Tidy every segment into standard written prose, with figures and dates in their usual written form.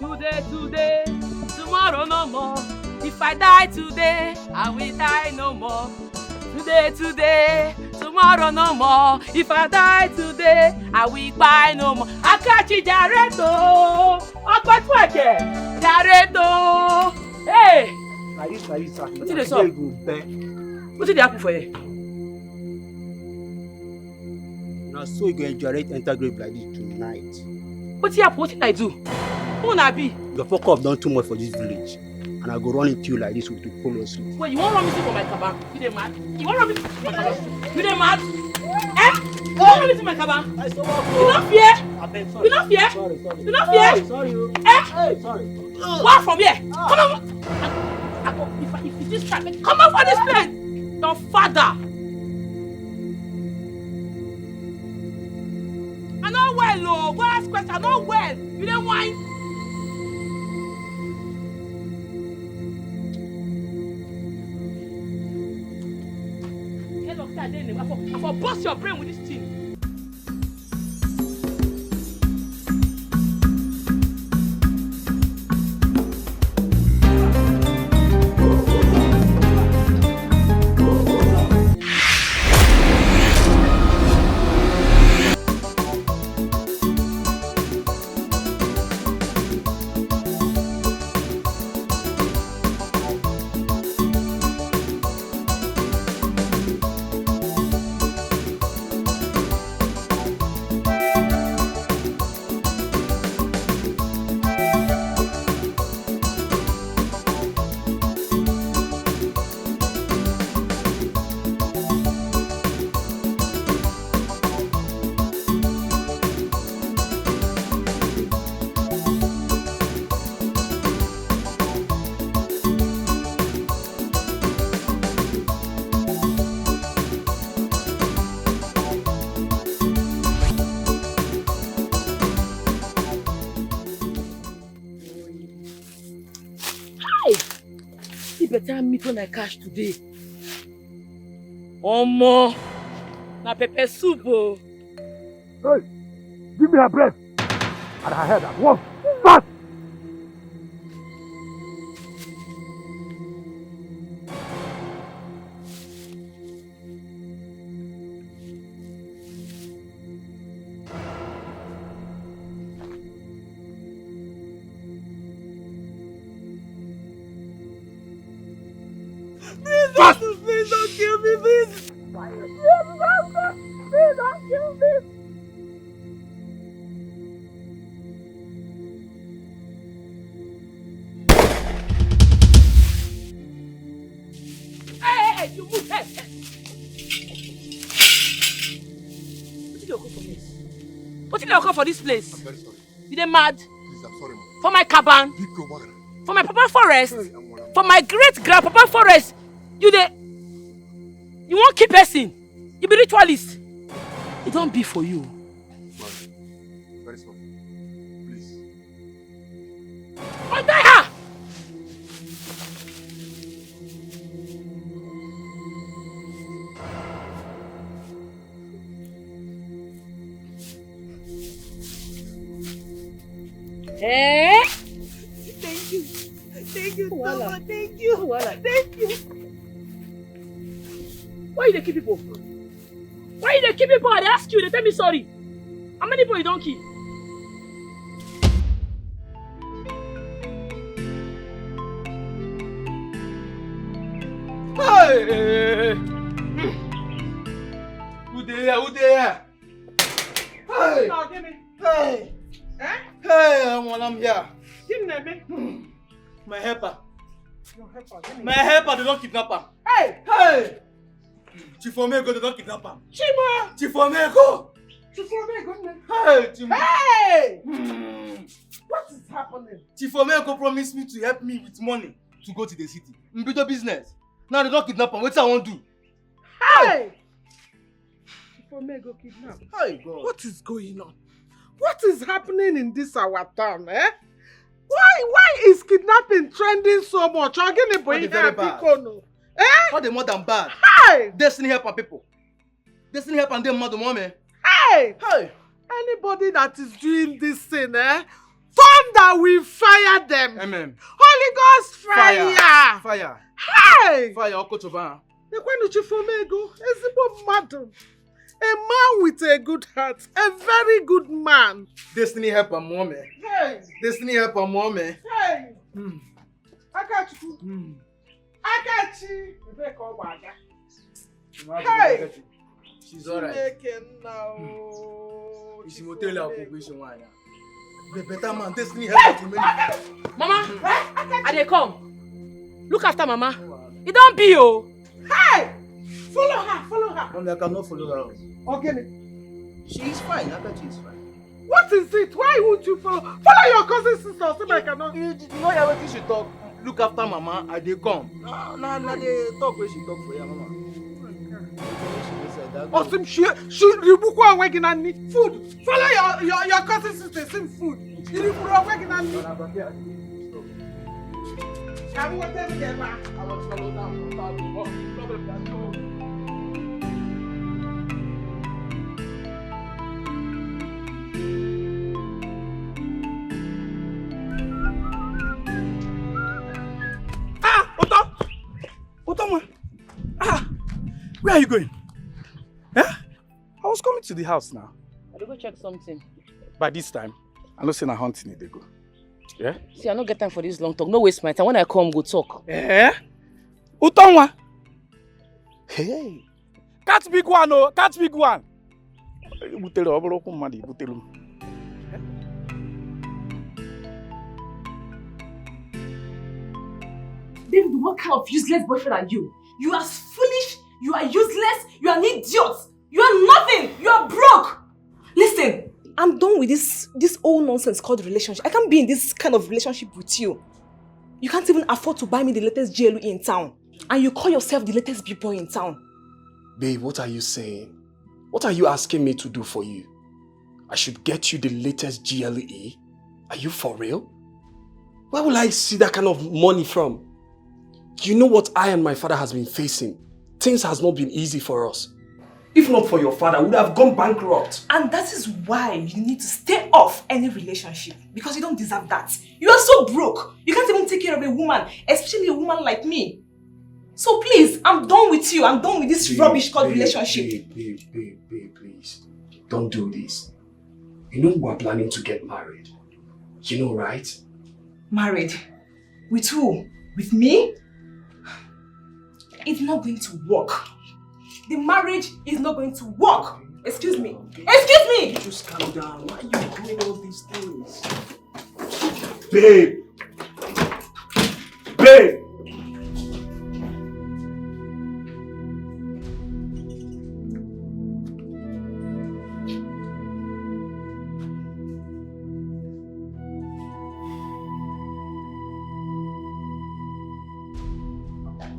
Today, tomorrow no more. If I die today, I will die no more. Today, tomorrow no more. If I die today, I will buy no more. Akachi Jareto, Akpatwake, Jareto. Hey. What did they say? What did they happen for you? Now, so you go enjoy it, enter grave like this tonight. What did I do? Who na be? Your fuck up done too much for this village, and I go run into you like this with the police. Wait, you won't run me for my cabin? You dey mad? You won't run me for my cabin? You dey mad? Eh? You won't run me for my cabin? You not fear? You not fear? Sorry. You not fear? Sorry. Eh? Hey, sorry. Walk from here. Come on. If this trap, come out for this place. Your father. I'm not well, oh. Go ask question. I'm not well. You don't whine. I for bust your brain with this thing. Better meat when I cash today. Omo, na pepper soup. Oh. Hey, give me her bread and her head at once. Start! Please don't kill me, please. Please don't kill me. Hey, you move. Hey. What did you come for this place? I'm very sorry. You dey mad? Please, I'm sorry, ma'am. For my cabin? For my papa forest? For my great-grandpapa forest? You won't keep person. You be ritualist. It don't be for you. Very sorry. Please. Oh, die her! Eh? Thank you. Thank you so much. Thank you. Thank you. Why you dey kill people? Why you dey kill people? I ask you, they tell me sorry. How many people you don't kill? Hey! Who there? Hey! No, give me. Hey! Eh? Hey, I'm here. Give me. My helper. Your helper, give me. My helper, they don't kidnap him. Hey! Hey! Chifomeko, they don't kidnap him. Chima! Chifomeko! Hey! Hey! What is happening? Chifomeko promised me to help me with money to go to the city. Mbito business. Now they don't kidnap him. What I want to do? Hey! Chifomeko kidnap. Hey, God. What is going on? What is happening in this our town, eh? Why is kidnapping trending so much? Oh, they very bad. Eh? All the more than bad. Hey! Destiny help our people. Destiny help and them mother mommy. Hey! Hey! Anybody that is doing this thing, eh? Thunder will fire them. Amen. Holy Ghost fire. Fire. Hey! Fire, Okotoba. A man with a good heart, a very good man. Destiny help a mommy. Hey! Destiny help a mommy. Hey! I got you. I got you. Hey! She's alright. She's in hotel occupation wine. The better man, Destiny help me. Mama, I dey come. Look after Mama. It don't be oh. Hey! Follow her. Mommy, I cannot follow her. Okay. She is fine. I bet she is fine. What is it? Why would you follow? Follow your cousin sister so I cannot. You know everything she talk. Look after Mama, I dey come. Nah, they talk where she talk for you, Mama. Osim she ribuku aweginani food. Follow your cousin sister same food. Ribuku aweginani. Can we tell them? I was follow down. Problem that no. Otama! Where are you going? Eh? I was coming to the house now. I will go check something. By this time, I'm not saying I'm hunting it, they go. Yeah? See, I don't get time for this long talk. No waste my time. When I come, go talk. Eh? Utonwa! Hey! Catch big one, oh! Catch big one! Butelo, obolo kumadi, butelo. David, what kind of useless boyfriend are you? You are foolish, you are useless, you are an idiot, you are nothing, you are broke! Listen, I'm done with this old nonsense called relationship. I can't be in this kind of relationship with you. You can't even afford to buy me the latest GLE in town. And you call yourself the latest big boy in town. Babe, what are you saying? What are you asking me to do for you? I should get you the latest GLE? Are you for real? Where will I see that kind of money from? You know what I and my father has been facing. Things has not been easy for us. If not for your father, we would have gone bankrupt. And that is why you need to stay off any relationship. Because you don't deserve that. You are so broke. You can't even take care of a woman, especially a woman like me. So please, I'm done with you. I'm done with this rubbish called relationship. Babe, please. Don't do this. You know we're planning to get married. You know, right? Married? With who? With me? It's not going to work. The marriage is not going to work. Excuse me. Excuse me! Just calm down. Why are you doing all these things? Babe! Babe!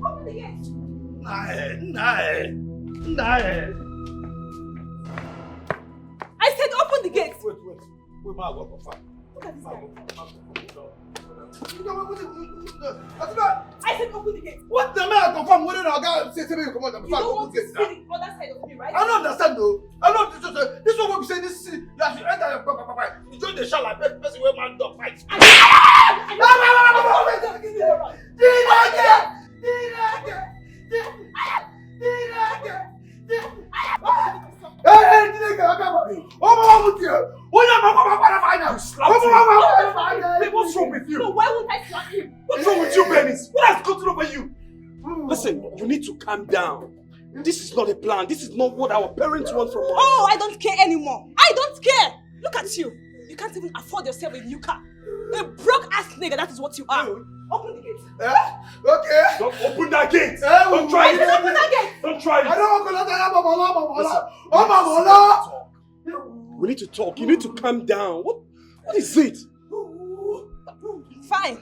Open the gate. Nah. I said open the gate. Wait. We might go for fun. Look at this guy. I said open the gate. What the man confirm? What did I got say to me? Come on, You don't want to see the other side of me, right? I don't understand though. I don't. This one what we say. This you have to enter your you join the shop like person where man dog fight. What's wrong with you? So why won't I slap him? What's wrong with you, Benis? What has gotten over you? Listen, you need to calm down. This is not a plan. This is not what our parents want from us. Oh, I don't care anymore. I don't care. Look at you. You can't even afford yourself a new car. A broke-ass nigga, that is what you are. Open the gate. Okay. Don't open that gate. Don't try it. Open that gate. Don't try it. I don't want We need to talk. You need to calm down. What is it? Fine.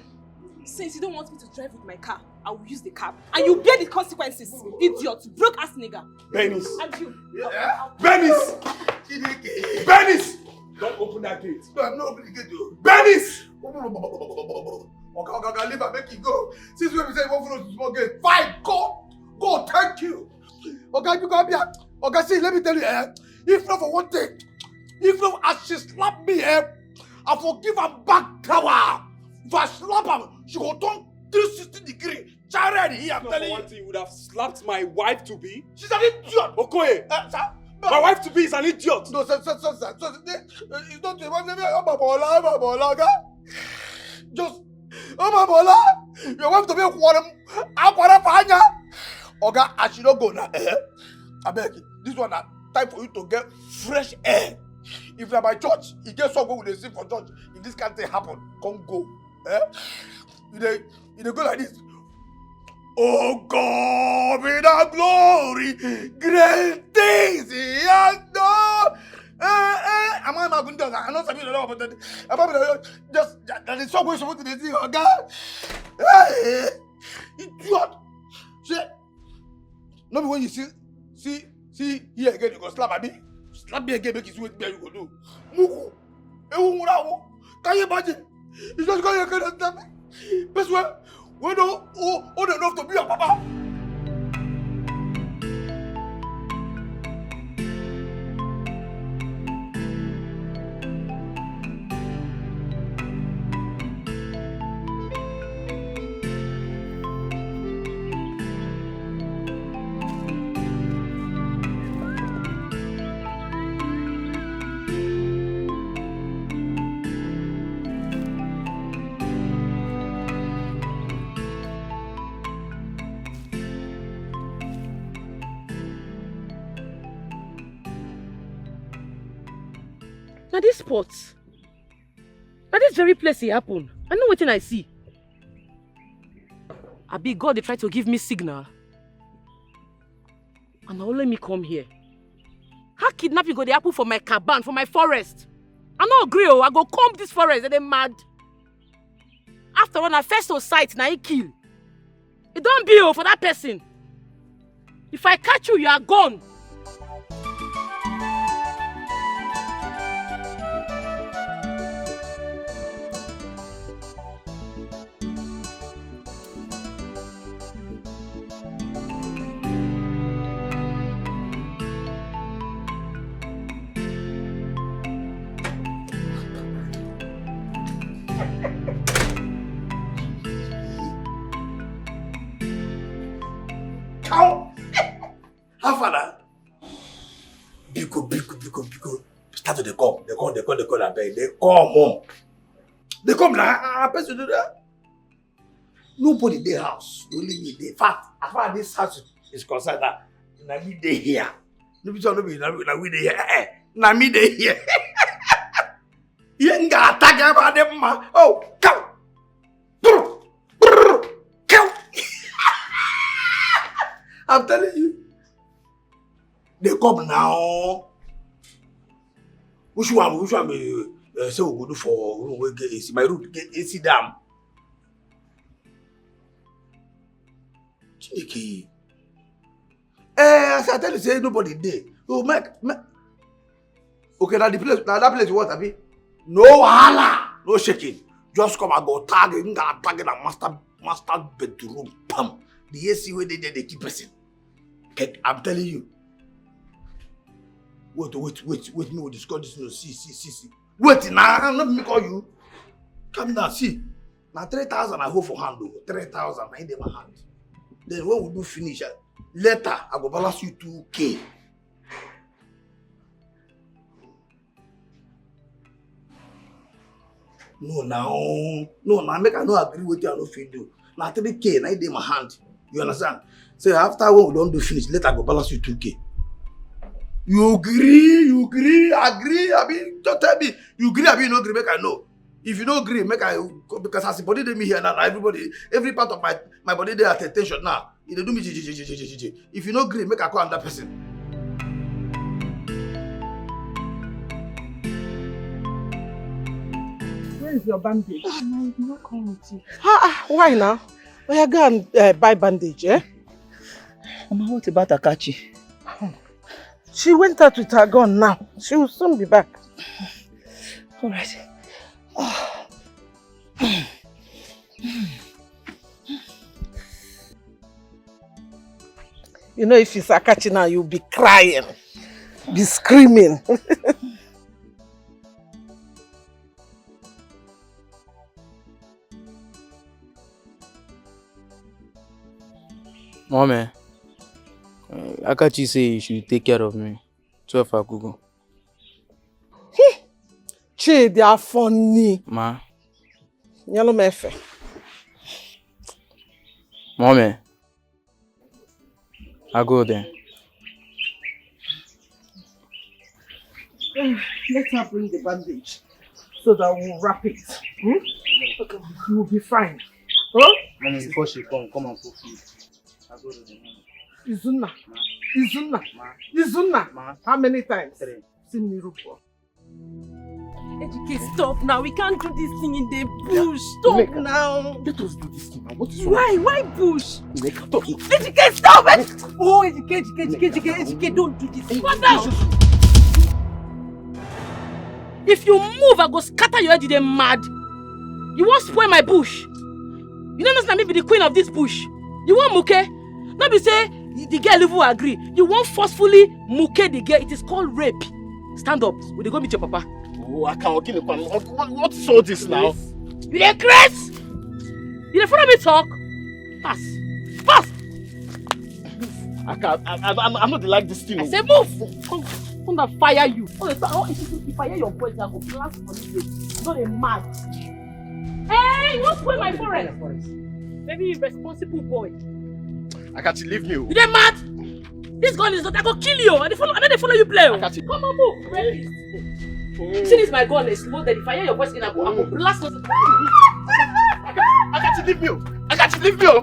Since you don't want me to drive with my car, I will use the cab. And you bear the consequences, idiot, broke-ass nigga. Benis. And you. Benis! Benis! Don't open that gate. No, I'm not opening the gate though. Benis! Okay, leave and make it go. Since when we say you won't follow the small gate, fine, go, thank you. Okay, you come here. Okay, see, let me tell you, if not for one thing, if not as she slapped me, I forgive her back tower. If I slap her, she will turn 360 degree. Jared here, I'm telling you. You would have slapped my wife to be. She's an idiot. Okoye, Sir? my wife to be is an idiot. No, sir. It's not the one. Okay? Just, your wife to be a Oga, I should not go now. I beg you. This one time for you to get fresh air. If you're by church, you get someone with a sin for church. If this can't happen, come go. You go like this. Oh God, be the glory, great things He has done. Am I not going to do that? I'm not saying that, but just that is so much to see. Oh God, idiot. See, not when you see here again, you go slap me. Slap me again, make it sweet. You go do. Muku, can you imagine? It's just going to slap me. Best way. We don't old enough to be a papa. Now this spot, now this very place it happen. I know what I see. I be God they try to give me signal. And now let me come here. How kidnapping go they happen for my cabin, for my forest? I no agree, I go comb this forest and they mad. After when I first saw sight, now he kill. It don't be for that person. If I catch you, you are gone. How far Biko. Start to they come. They come home. They come now. I person do that. Nobody in the house. Only me. In fact, as far as this house is concerned, na me dey here. No be na we dey here. Na me dey here. You ain't got attack about them, ma. Oh, come. Come. I'm telling you. They come now. Which one say we go do for room we get AC? My room get AC dam. Chineke. As I tell you, say nobody there. Oh, make. Okay, now that place what abi? No wahala, no shaking. Just come and go tag it, tag the master bedroom. Pam. The AC where they keep person. I'm telling you. Wait, me will discuss this. No, see. Wait, now, let me call you. Come down, see. Now 3,000 I hold for hand, 3,000 I in my hand. Then when we do finish, later I go balance you 2K. No, now, make I no agree with you, I no fit do. Now 3K, I in my hand. You understand? So after when we don't do finish, later I go balance you 2K. You agree, I mean, just tell me, you agree, I mean, no agree, make I know. If you don't agree, make I, because as the body they me here now, every part of my body they at attention now. If they do me, if you don't agree, make I call another person. Where is your bandage? I'm not coming with you. Why now? Oh, go and buy bandage, eh? Mama, what about Akachi? She went out with her gun now. She will soon be back. All right. Oh. You know, if it's Akachi now, you'll be crying, be screaming. Mommy, Akachi say you should take care of me. 12 Akugo. Che, they are funny. Ma. Yellow mefe. Mommy, I go there. Let her bring the bandage so that we'll wrap it. Okay, you will be fine. Huh? Mommy, before she come and put food. I go to the Izuna. Izuna. Izuna. Ma. How many times? 3. See me, Rupo. Ejike, stop now. We can't do this thing in the bush. Stop now. Let us do this thing now. What is Why? Why bush? Stop. Ejike, stop it! Oh, Ejike, don't do this. What now? If you move, I go scatter your head. You mad. You won't spoil my bush. You don't understand me be the queen of this bush. You want muke? Not be say the girl will agree. You won't forcefully muke the girl. It is called rape. Stand up. We dey go meet your papa. Oh, I can't kill him. What is all this now? You dey craze? You dey follow me talk? Pass. Pass. I can't. I'm not like this thing. I say move. Come and fire you. If I hear your voice, I go blast for you. You're not a mad. Hey, you won't spoil my forest. Very irresponsible boy. I can't leave me. You dey mad? This gun is not. I go kill you. I know they follow you play. Come on, move. Ready? See this my gun is loaded. If I hear your voice again, I go blast us. I can't leave you. I can't leave you.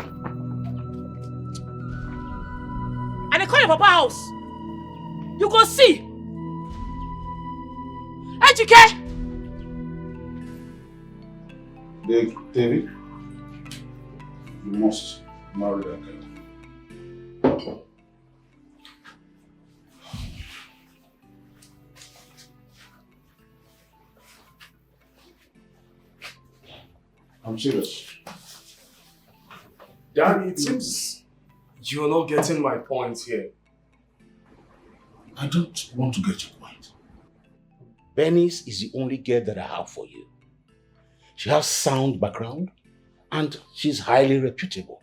And they call your papa house. You go see. Ejike. David, you must marry that girl. I'm serious. Daddy, it seems you're not getting my point here. I don't want to get your point. Bernice is the only girl that I have for you. She has sound background and she's highly reputable.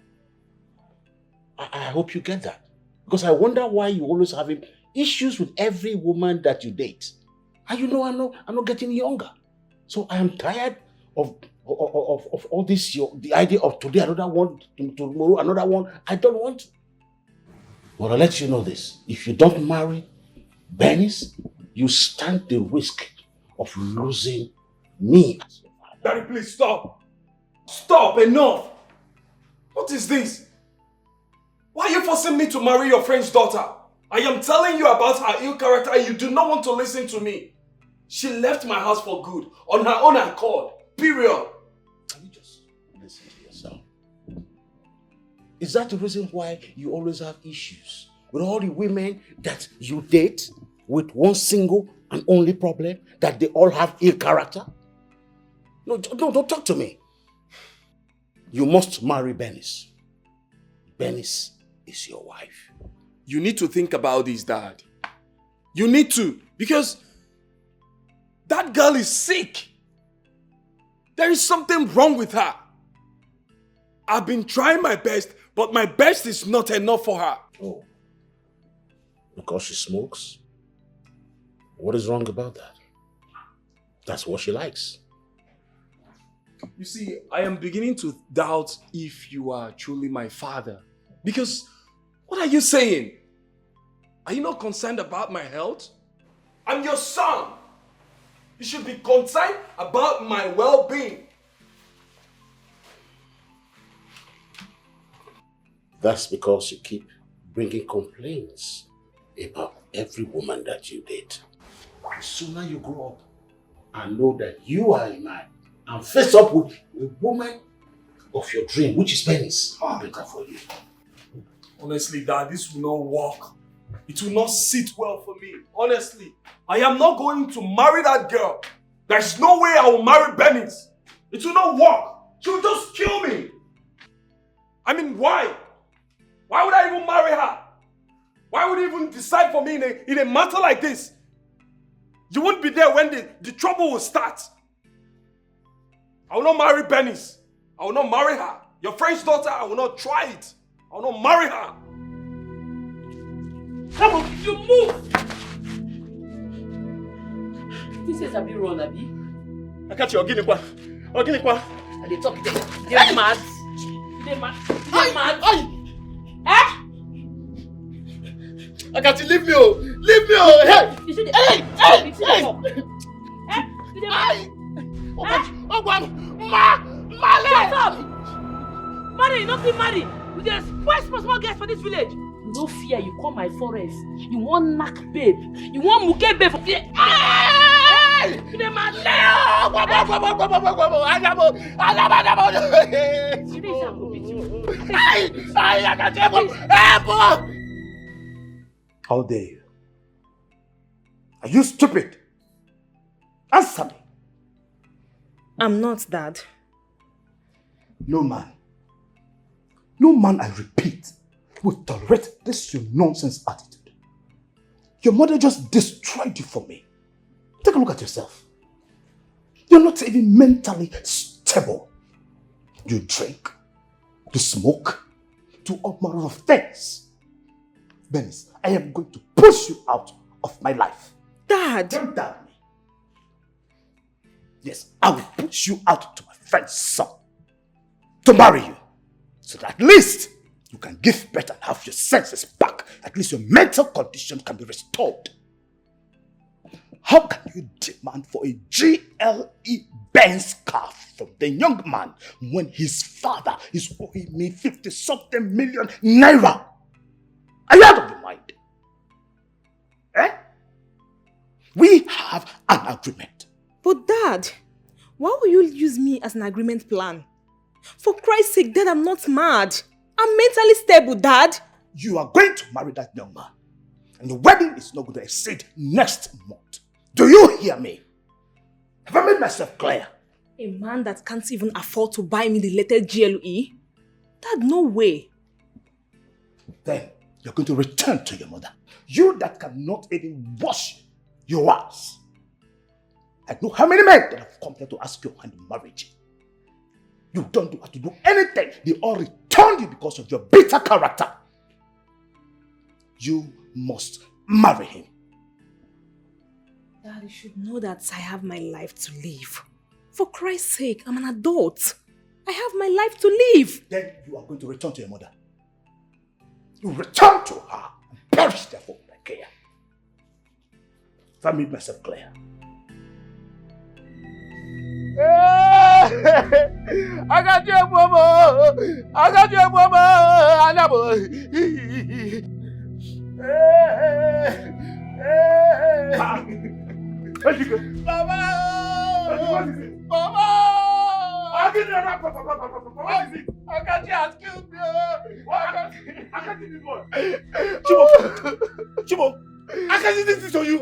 I hope you get that. Because I wonder why you always having issues with every woman that you date. And you know, I'm not getting younger. So I am tired of all this, the idea of today another one, tomorrow another one. I don't want to. But I'll let you know this. If you don't marry Bernice, you stand the risk of losing me. Daddy, please stop. Stop, enough. What is this? Why are you forcing me to marry your friend's daughter? I am telling you about her ill character and you do not want to listen to me. She left my house for good, on her own accord, period. Can you just listen to yourself? Is that the reason why you always have issues with all the women that you date with one single and only problem, that they all have ill character? No, don't talk to me. You must marry Bernice. Bernice is your wife. You need to think about this, Dad. You need to, because that girl is sick. There is something wrong with her. I've been trying my best, but my best is not enough for her. Oh, because she smokes? What is wrong about that? That's what she likes. You see, I am beginning to doubt if you are truly my father. Because, what are you saying? Are you not concerned about my health? I'm your son. You should be concerned about my well-being. That's because you keep bringing complaints about every woman that you date. The sooner you grow up and know that you are a man and face up with a woman of your dream, which is Bernice, better for you. Honestly, Dad, this will not work. It will not sit well for me. Honestly, I am not going to marry that girl. There's no way I will marry Bernice. It will not work. She will just kill me. I mean, why? Why would I even marry her? Why would you even decide for me in a matter like this? You won't be there when the trouble will start. I will not marry Bernice. I will not marry her. Your friend's daughter, I will not try it. I will not marry her. Come on, you move! This is a bit wrong, Abi. I catch you, Oginekwa. Oginekwa. And they talk, they're mad. They're mad. They're mad. Eh? I got you, leave me, oh! Leave me, oh! Hey! You see the Shut up! Marry, you don't keep marry. We just small girls for this village. You no fear, you come my forest. You want knack babe. You want muke babe for fear. Hey! You mad. How dare you? Are you stupid? Answer me. I'm not, Dad. No man, I repeat, will tolerate this your nonsense attitude. Your mother just destroyed you for me. Take a look at yourself. You're not even mentally stable. You drink, you smoke, do all manner of things. Bernice, I am going to push you out of my life. Dad! Don't doubt me. Yes, I will push you out to my friend's son to marry you, so that at least you can give birth and have your senses back. At least your mental condition can be restored. How can you demand for a GLE Benz car from the young man when his father is owing me 50-something million naira? Are you out of your mind? Eh? We have an agreement. But Dad, why will you use me as an agreement plan? For Christ's sake, Dad, I'm not mad. I'm mentally stable, Dad. You are going to marry that young man. And the wedding is not going to exceed next month. Do you hear me? Have I made myself clear? A man that can't even afford to buy me the latest GLE? Dad, no way. Then you're going to return to your mother. You that cannot even wash your ass. I know how many men that have come here to ask your hand in marriage. You don't have to do anything. They all returned you because of your bitter character. You must marry him. Dad, you should know that I have my life to live. For Christ's sake, I'm an adult. I have my life to live. Then you are going to return to your mother. You return to her and perish there for my care. If I made myself clear. I got you, mama. I got you, mama. I never. Mama. Mama. I got you. Excuse me. I got you this one. Chibo, I can't see this on you.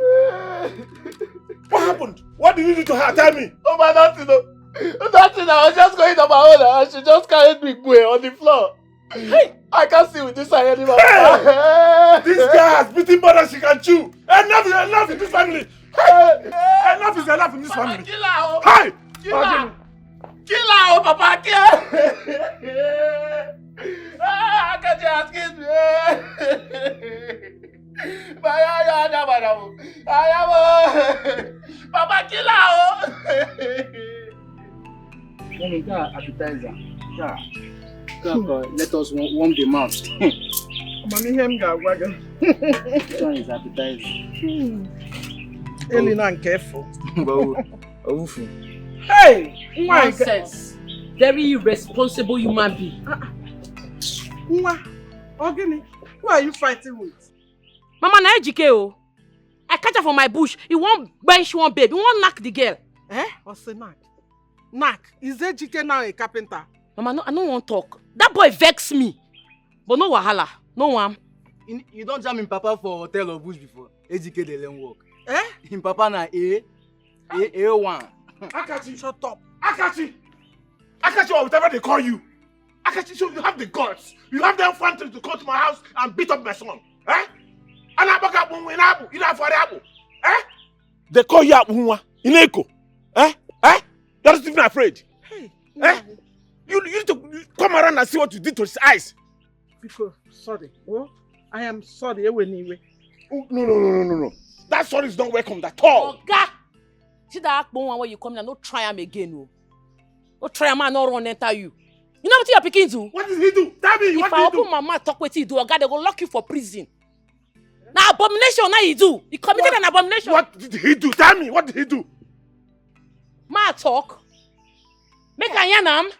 What happened? What did you do to her? Tell me. Oh my, nothing. Nothing. I was just going on my own and she just carried me on the floor. Hey, I can't see with this eye anymore. Hey! This girl has beaten more than she can chew. Enough in this family. Hey! Enough is enough in this family. Kill her. Hey! Kill her, Papa. Kill her. I can't just kill me. Papa, kill her. Appetizer. Let us warm the mouth. Mommy, him ga waga. This one is appetizer. Elena, and careful. Hey! Nonsense. Very irresponsible human being. Ogini, who are you fighting with? Mama, na ejike o. I catch her from my bush. He won't bench one babe. He won't knock the girl. Eh? What's the knack? Knack? Is Ejike now a carpenter? Mama, no, I don't want to talk. That boy vex me. But no wahala. No one. You don't jam in Papa for hotel or bush before. Ejike they learn work. Eh? In Papa na A1. Akachi, shut up. Akachi, or whatever they call you. Akachi, so you have the guts. You have the effrontery to come to my house and beat up my son. Eh? They call you Abu Ineko. Eh? You're not even afraid. Hey, eh? You need to come around and see what you did to his eyes. Because, sorry. Oh, I am sorry. Anyway. Oh, no. That sorry is not welcome at all. Oga! See that one where you come in, no try him again. No try him and not run enter you. You know what you're picking to? What did he do? Tell me, what did he do? If I open my mouth, talk with you, do Oga, they go lock you for prison. Now abomination, now you do. He committed an abomination. What did he do? Tell me, what did he do? Ma talk. Make a yanam.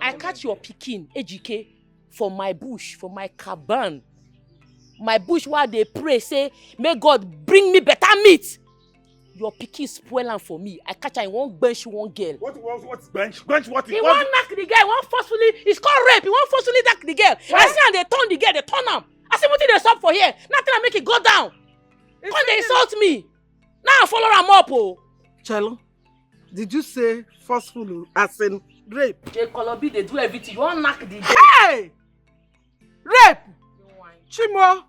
I catch your pikin, EGK, for my bush, for my cabin. My bush while they pray, say, may God bring me better meat. Your pikin spoil am for me. I catch her in one bench, one girl. What's bench? Bench what? He won't knock the girl, he won't forcefully, it's called rape, he won't forcefully knock the girl. What? I see how they turn the girl, they turn am. I see what they stop for here. Nothing I make it go down. Come they insult me. Now I follow am up, oh. Chelo, did you say forceful as in rape? They Colobi, they do everything. You won't knock the girl. Hey! Rape! Chimo!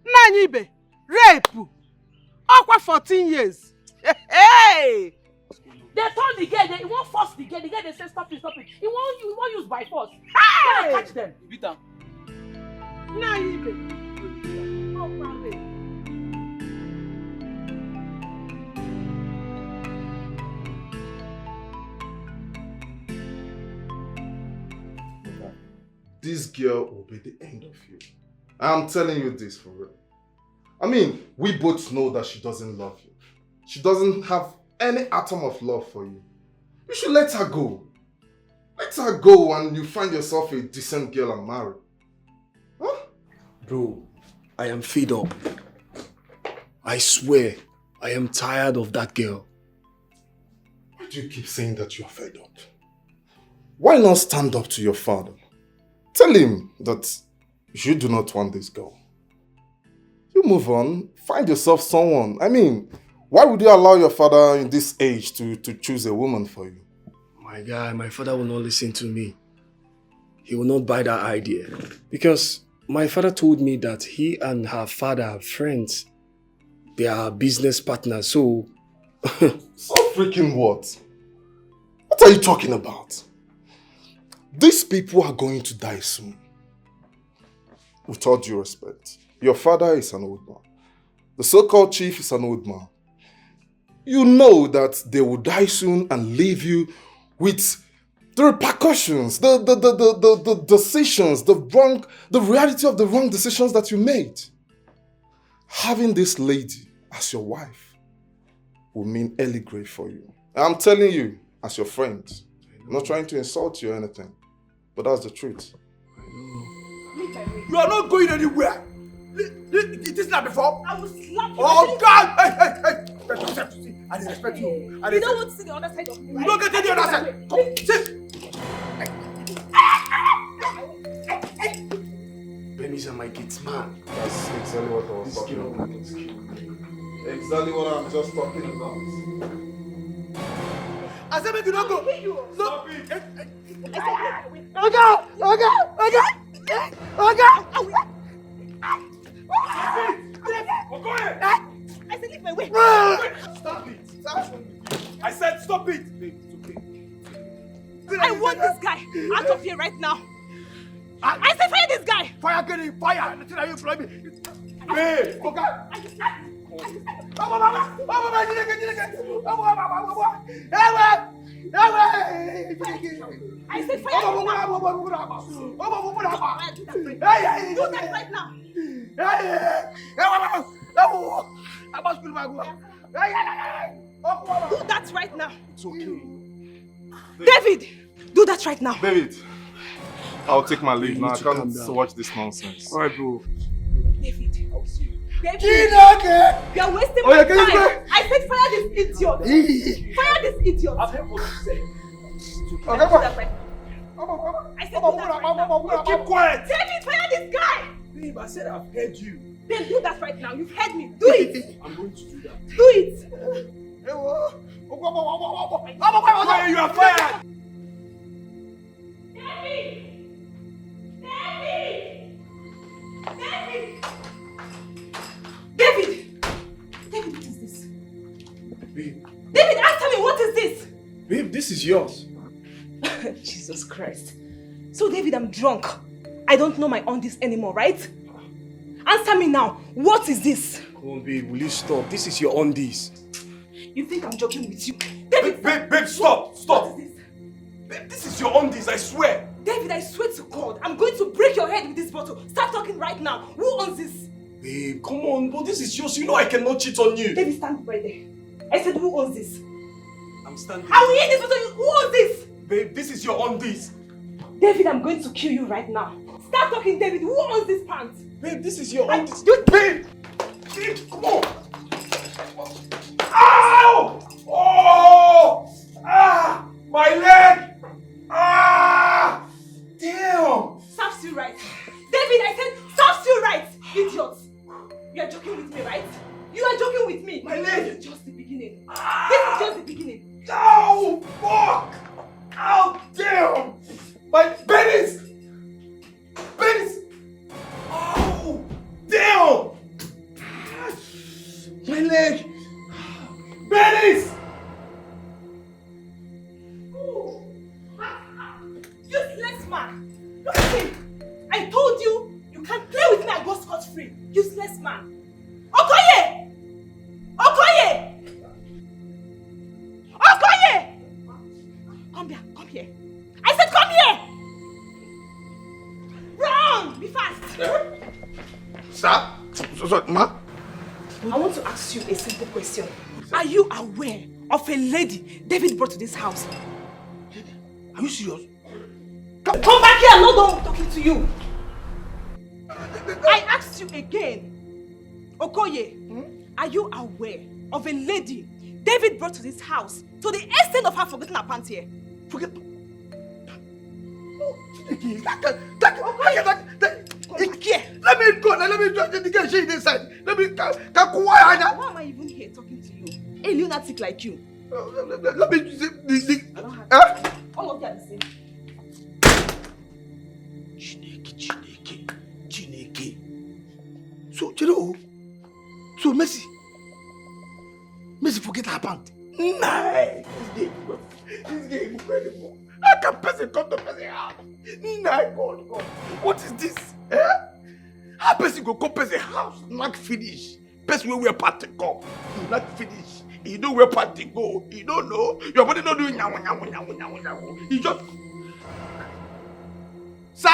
Nanyibe! Rape! Okwa 14 years. Hey! They turn the girl, they won't force the girl. The girl they say stop it. He won't use by force. Hey! Catch them. Beat am. Nanyibe! Okwa rape. This girl will be the end of you. I'm telling you this for real. I mean, we both know that she doesn't love you. She doesn't have any atom of love for you. You should let her go. Let her go and you find yourself a decent girl and marry. Huh? Bro, I am fed up. I swear, I am tired of that girl. Why do you keep saying that you are fed up? Why not stand up to your father? Tell him that you do not want this girl. You move on, find yourself someone. I mean, why would you allow your father in this age to choose a woman for you? My guy, my father will not listen to me. He will not buy that idea. Because my father told me that he and her father are friends. They are business partners, so... So freaking what? What are you talking about? These people are going to die soon. With all due respect. Your father is an old man. The so-called chief is an old man. You know that they will die soon and leave you with the repercussions, the decisions, the reality of the wrong decisions that you made. Having this lady as your wife will mean early grave for you. I'm telling you, as your friend, I'm not trying to insult you or anything, but that's the truth. You are not going anywhere. It is not before. I will slap you. Oh God! Hey! I respect you. You don't want to see the other side of me, right? You don't get to the other side. Come, sit. Benny's my kids, man. That's exactly what I was talking about. Exactly what I'm just talking about. I said make you don't go. Stop it! I said leave my way. Stop it! I said stop it! I want this guy out of here right now. I said fire this guy. Fire, get him, fire! That's how you employ me. Hey, okay. I said fire. Do that right now. Do that right now. It's okay. David, do that right now. David, I'll take my leave now. I need to calm can't down. watch this nonsense. Alright, bro. David, I'll see you. David, Gina, you are wasting Oh, my yeah, can you time. I said fire this idiot. Fire this idiot. I've heard what you say. Do that right now. I said do that right now. Keep quiet. David, fire this guy. Babe, I said I've heard you. Then do that right now. You've heard me. Do it. I'm going to do that. Do it. Fire, you are fired. David! David! David! David! David, what is this? Babe. David, answer me, what is this? Babe, this is yours. Jesus Christ. So, David, I'm drunk. I don't know my undies anymore, right? Answer me now. What is this? Come on, babe, will you stop? This is your undies. You think I'm joking with you? David, babe, stop! Stop! Babe, this is your undies, I swear! David, I swear to God, I'm going to break your head with this bottle. Start talking right now. Who owns this? Babe, come on, but this is yours. You know I cannot cheat on you. David, stand right there. I said, who owns this? I'm standing. I will eat this bottle. Who owns this? Babe, this is your undies. David, I'm going to kill you right now. Start talking, David. Who owns this pants? Babe, this is your undies. Babe! Babe, come on! Ow! Oh! Ah! My leg! Ah! Damn! Serves you right. David, I said, serves you right. Idiots. You are joking with me, right? You are joking with me. My leg! This is just the beginning. This is just the beginning. Ow! Fuck! Ow! Damn! My penis! Penis! Oh! Damn! My leg! Penis! Useless man! Look at him! I told you, you can't play with me and go scot-free. Useless man. Okoye! Okoye! Okoye! Come here, come here. I said come here! Run! Be fast! Sir? Sorry, ma? I want to ask you a simple question. Are you aware of a lady David brought to this house? Are you serious? Come back here! I'm not done talking to you. I asked you again. Okoye, are you aware of a lady David brought to this house to the extent of her forgetting her pants here? Forget. Let me go. Let me do the girl. She inside. Let me. Why am I even here talking to you? A lunatic like you. Let me. I don't have all of you are the same. Chineke. So, you know, so Messi forget her pant. Nah, this game incredible. How can person come to person house? Nah, God. What is this? How person go come person house? Not finish. Person where we are part to come. Not finish. You know where part to go. You don't know. Your body don't do nyawo. You just. Sir?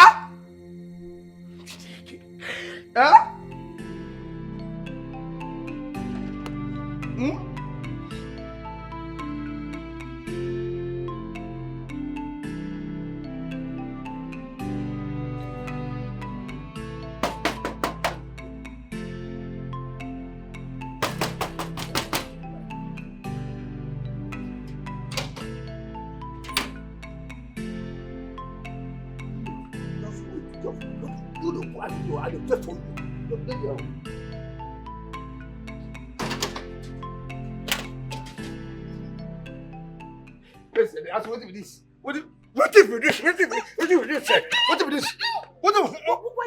What is this? What is this?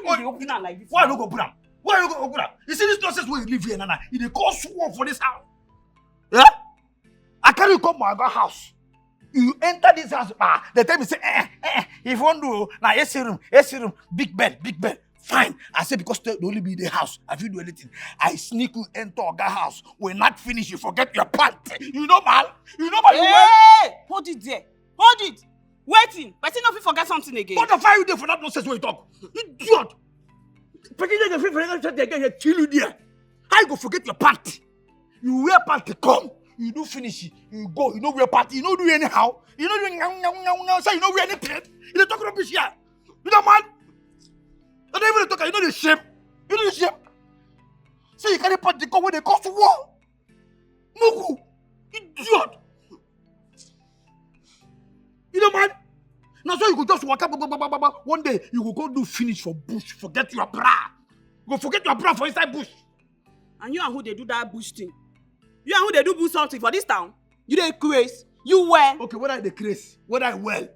Why you open am like this? Why I no go open am? Why you go open am? You see this nonsense where you live here, Nana? You dey cause war for this house. Yeah? I carry you come my house. You enter this house, they tell me say, if you want to, now AC room, big bed. Fine. I say because they only be the house. If you do anything, I sneak you enter a guy house. When not finish, you forget your pants. You know, man. Hey! Hold it there. Hold it. Waiting. But you know if you forget something again. What the fire you there for that nonsense when you talk? Idiot. Kill you there. How you go forget your pants? You wear pants to come. You do finish it. You go. You know wear pants. You don't do anyhow. You don't do anyhow. So you don't wear anything. You don't talk rubbish here. You know, man. I don't even talk. You know the shape. You know the shape. So you carry pants to come when they cause war. Mugu. Idiot. You know, man. Now so you go just walk up. One day you will go do finish for bush. Forget your bra. Go forget your bra for inside bush. And you and who they do that bush thing? You and who they do bush something for this town? You dey craze. You well. Okay, what I the craze? What I well?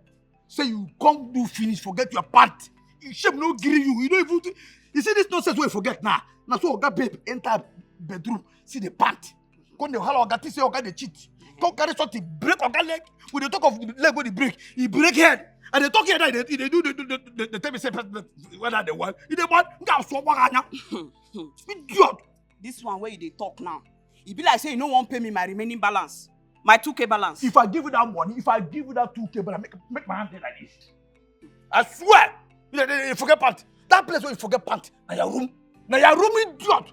Say you come do finish, forget your part. You shape no gree you. You don't even. You see this nonsense where you forget now. Now so Oga babe enter bedroom, see the pant. Come the holla Oga say Oga the cheat. come carry something, break Oga leg. With the talk of leg with the break, he break head. And they talk here that they do the tell me say whether they want. If they want, idiot. This one where you talk now. It be like say you no wan pay me my remaining balance. My 2K balance. If I give you that money, if I give you that 2K, but I make my hand like this. I swear. You forget pant. That place where you forget pant. Now your room. Now your room idiot.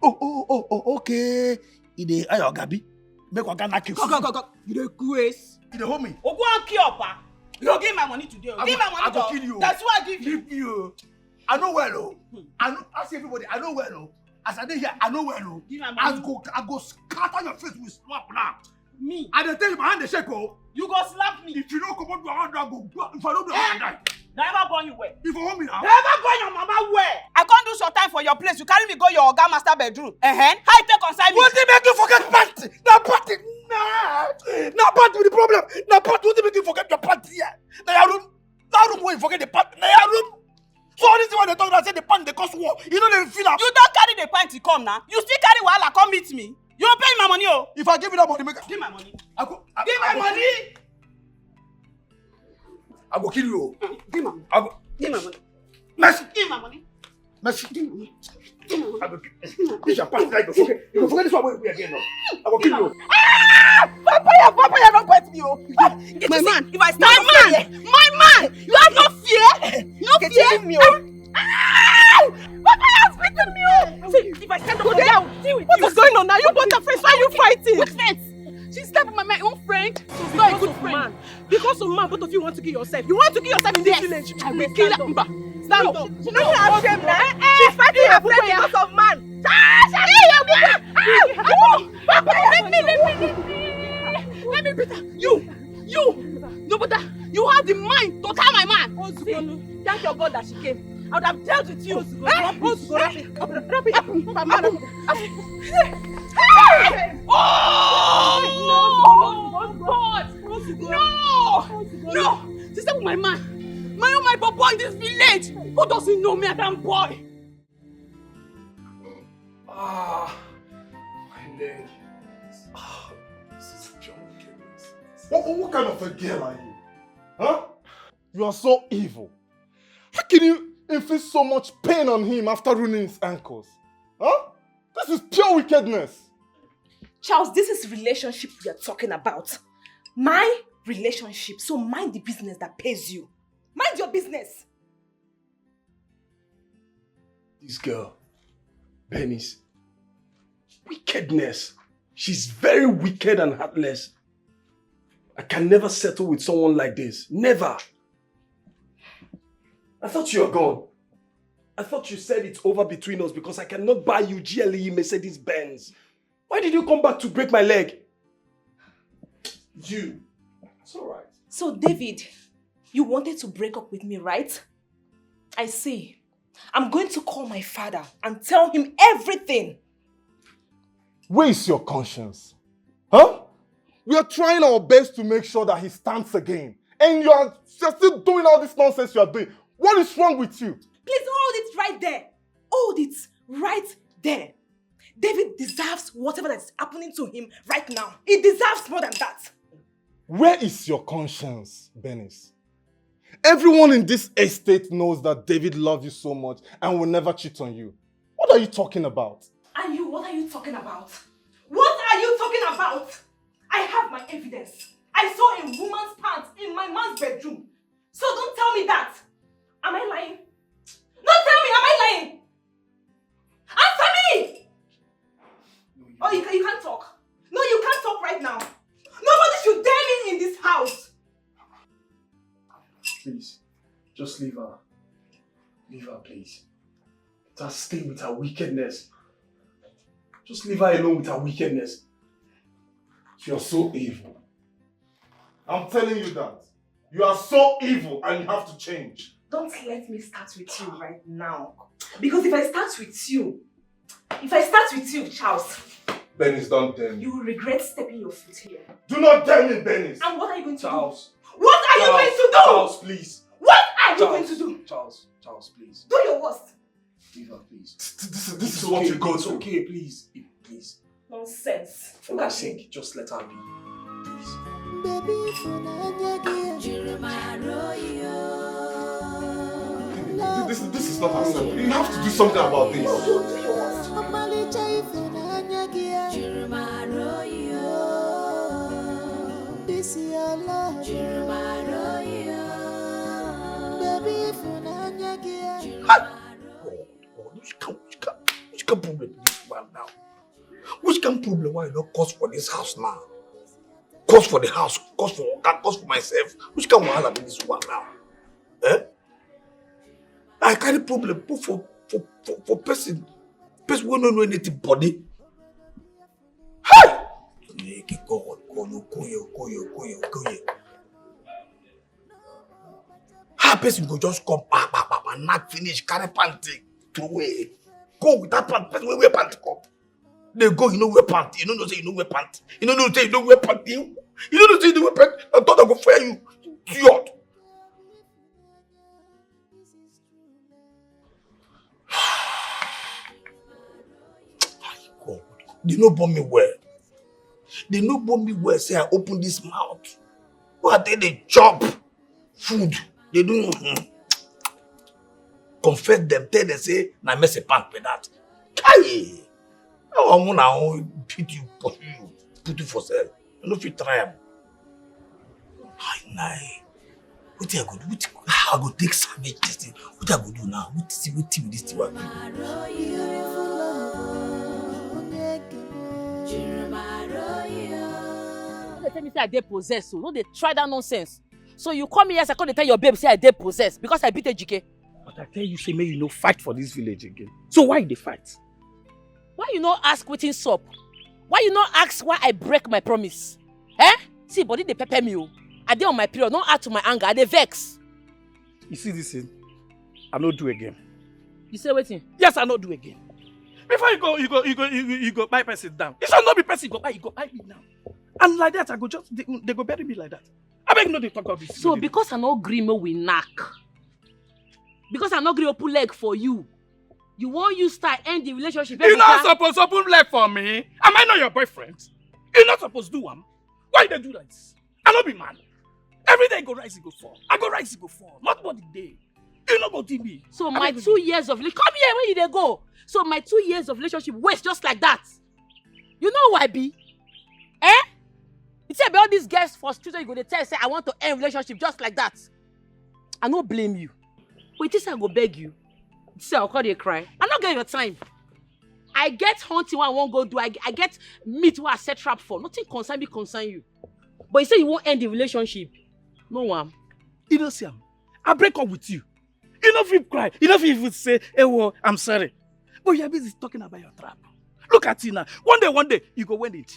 Oh, okay. Ide ayo gabi. Make Oga knock you. Go. You dey grace. You dey hold me. Ogo an kill pa. You give my money today. Give my money. I go kill you. That's why I give you. Leave you. I know well, oh. I know. I see everybody. I know well, oh. As I dey here, I know well, oh. Give my money. I go scatter your face with slap now. Me. I dey tell you, my hand dey shake, oh. You go slap me. If you don't come out your hand, I go. If I don't do it, I die. Never born you where? If you hold me now. Never born your mama where? I can't do short time for your place. You carry me go your Oga master bedroom. How you take consign me? What did make you forget party? That party. Nah, party with the problem. Nah, party. What did make you forget your party here? Now your room. That room where you forget the party. Now your room. So all this is what they talk about. Say the pant they cause war. You know they feel up. You don't carry the pant to come now. You still carry wahala come meet me. You don't pay my money, oh. If I give you that money, give my money. Give my money. I go kill you. Give my money. Give my money. Mercy. Give my money. Mercy. Give my money. I go kill you. This your past like okay. You forget this one we again now. I go kill you. Papa, don't bite me, oh. My man. If I stand my man. You have no fear. No fear. Me, oh. Papa has beaten me, oh. See, if I stand up down, what is going on now? You both are friends. Why are you fighting? What friends? She slept with my own friend. She's not a good friend. Because of man, both of you want to kill yourself. You want to kill yourself in this village. I will kill her. Stand up. She's not ashamed now. She's fighting her friend because of man. Papa, let me beat her. You. No, but you have the mind to tell my man. See, thank your God that she came. I would have dealt with you. No! Sister with my man. My boy in this village. Who doesn't know me as that boy? My leg. This is pure wickedness. What kind of a girl are you? Huh? You are so evil. How can you inflict so much pain on him after ruining his ankles? Huh? This is pure wickedness. Charles, this is relationship we are talking about. My relationship. So mind the business that pays you. Mind your business. This girl, Bernice, wickedness. She's very wicked and heartless. I can never settle with someone like this. Never. I thought you were gone. I thought you said it's over between us because I cannot buy you GLE Mercedes Benz. Why did you come back to break my leg? You. It's alright. So David, you wanted to break up with me, right? I see. I'm going to call my father and tell him everything. Where is your conscience? Huh? We are trying our best to make sure that he stands again. And you're still doing all this nonsense you are doing. What is wrong with you? Please hold it right there. Hold it right there. David deserves whatever that's happening to him right now. He deserves more than that. Where is your conscience, Bernice? Everyone in this estate knows that David loves you so much and will never cheat on you. What are you talking about? And you, what are you talking about? What are you talking about? I have my evidence. I saw a woman's pants in my man's bedroom. So don't tell me that. Am I lying? Don't tell me, am I lying? Answer me! Oh, you can't talk. No, you can't talk right now. Nobody should dare me in this house. Please, just leave her. Leave her, please. Let her stay with her wickedness. Just leave her alone with her wickedness. You're so evil. I'm telling you that. You are so evil and you have to change. Don't let me start with you right now. Because if I start with you, Charles, Bernice, don't dare me. you will regret stepping your foot here. Do not dare me, Bernice. And what are you going to Charles. do? What are you going to do? Charles, please. What are you going to do? Charles, please. Do your worst. Leave her, please. This is what you go It's to. okay, please. Please. Nonsense. For God's sake, just let her be. Please. This is not acceptable. You have to do something about this. This is your love. Baby, Which can problem this one now? Which can problem why you don't cause for this house now? Cause for the house, cause for myself. Which can wahala be this one now? Eh? I carry problem put for person who don't know anything body. Hey! Go. How person go just come and not finish, carry panty, throw away. Go with that pant, person wear panty come. They go, you know wear panty. You don't know say you know wear panty. You don't know say you don't wear panty. You don't know say you don't wear panty. I thought I go fire you. Idiot. God. They no bomb me well. They no bomb me well. Say I open this mouth. But they chop food. They do confess them. Tell them say na mess a pant with that. Kai. I want to beat you, put you for sale. You know if you try them. Nah. What I go do? How I go take savage this thing? What I go do now? What is with this thing? They tell me say I dey possessed, so no they try that nonsense. So you come here, I come to tell your babe say I dey possessed because I beat Ejike. But I tell you, say may you no fight for this village again. So why they fight? Why you no ask wetin sup? Why you no ask why I break my promise? Eh? See, body they pepper me. I dey on my period, no add to my anger, I dey vex. You see this thing? I no do again. You say wetin? Yes, I no do again. Before you go buy person down. It shall not be person you go buy me now. And like that, I go just they go bury me like that. I beg no they talk about this. So because I no gree me we knack. Because I no gree open leg for you. You want you start end the relationship. You're not supposed to open leg for me. Am I not your boyfriend? You're not supposed to do one. Why they do that? I no be man. Every day go rise, go fall. I go rise, go fall. Not about the day. You not go to me. So my 2 years of relationship, come here, where you they go? So my 2 years of relationship waste just like that. You know who I be? Eh? You say about these girls frustrated, you go to tell say I want to end relationship just like that. I no blame you. Wait, this I go beg you. This I'll call you cry. I not get your time. I get hunting what I won't go do. I get meat what I set trap for. Nothing concern you. But you say you won't end the relationship. No one. You know, Sam, I break up with you. You know if you cry. You know if you say, hey, well, I'm sorry. But you're busy talking about your trap. Look at you now. One day, you go wet it.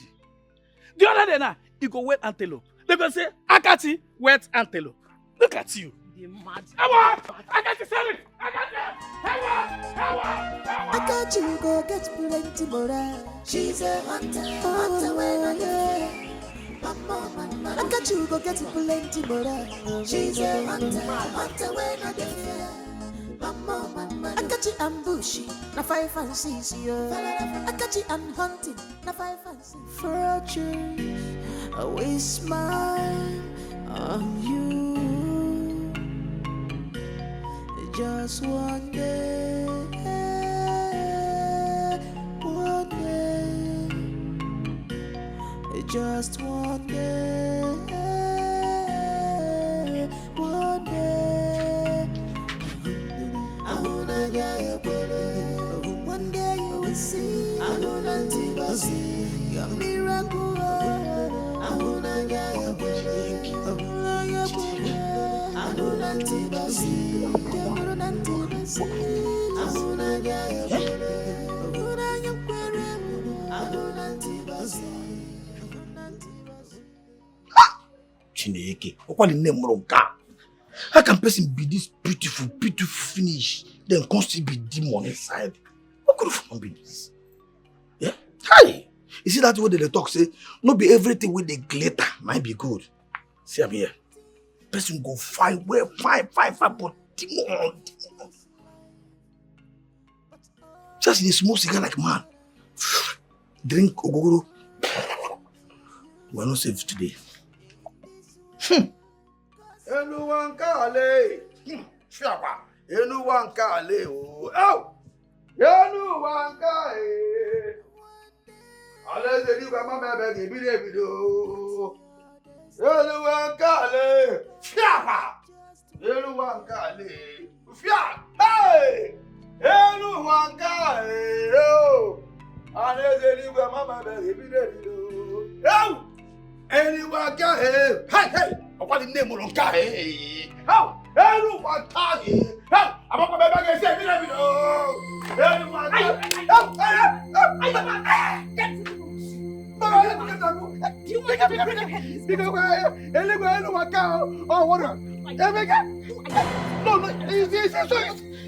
The other day now, you go wet antelope. They go say, Akati, wet antelope. Look at you. You're mad. Akati, sorry. Akati go get plenty more. She's a hunter when I Akati go get plenty more. She's a hunter when I Akati ambushy, na 5 and 6 years. Akati and hunting, na 5 and 6. For a change, I waste mine on you. Just one day, just one day, one day. I wanna get your body. One day you will see. I wanna see your miracle. I wanna get your body. I wanna get your body. I wanna see your miracle. I wanna get your body. I wanna get your body. I wanna see. Chineke, what the name of God? How can person be this beautiful finish, then constantly be demon inside? What kind of human being is this? Yeah? Hi! You see that way they talk say, not be everything with the glitter might be good. See, I'm here. Person go fine, but demon. Just in a small cigar like man. drink ogogoro. We are not safe today. Anyone kale. Fiapa. Anyone kale. Oh. Anyone kale. Unless they leave my baby, give me the video. Anyone kale. Fiapa. Anyone kale. Fiapa. Hey. Anyone kale. Oh. Unless they leave my baby, give me the video. Oh. Anyone kale. Hey, hey. What the name of Hey! How? Anyone talking? How? I'm not going to say it. Anyone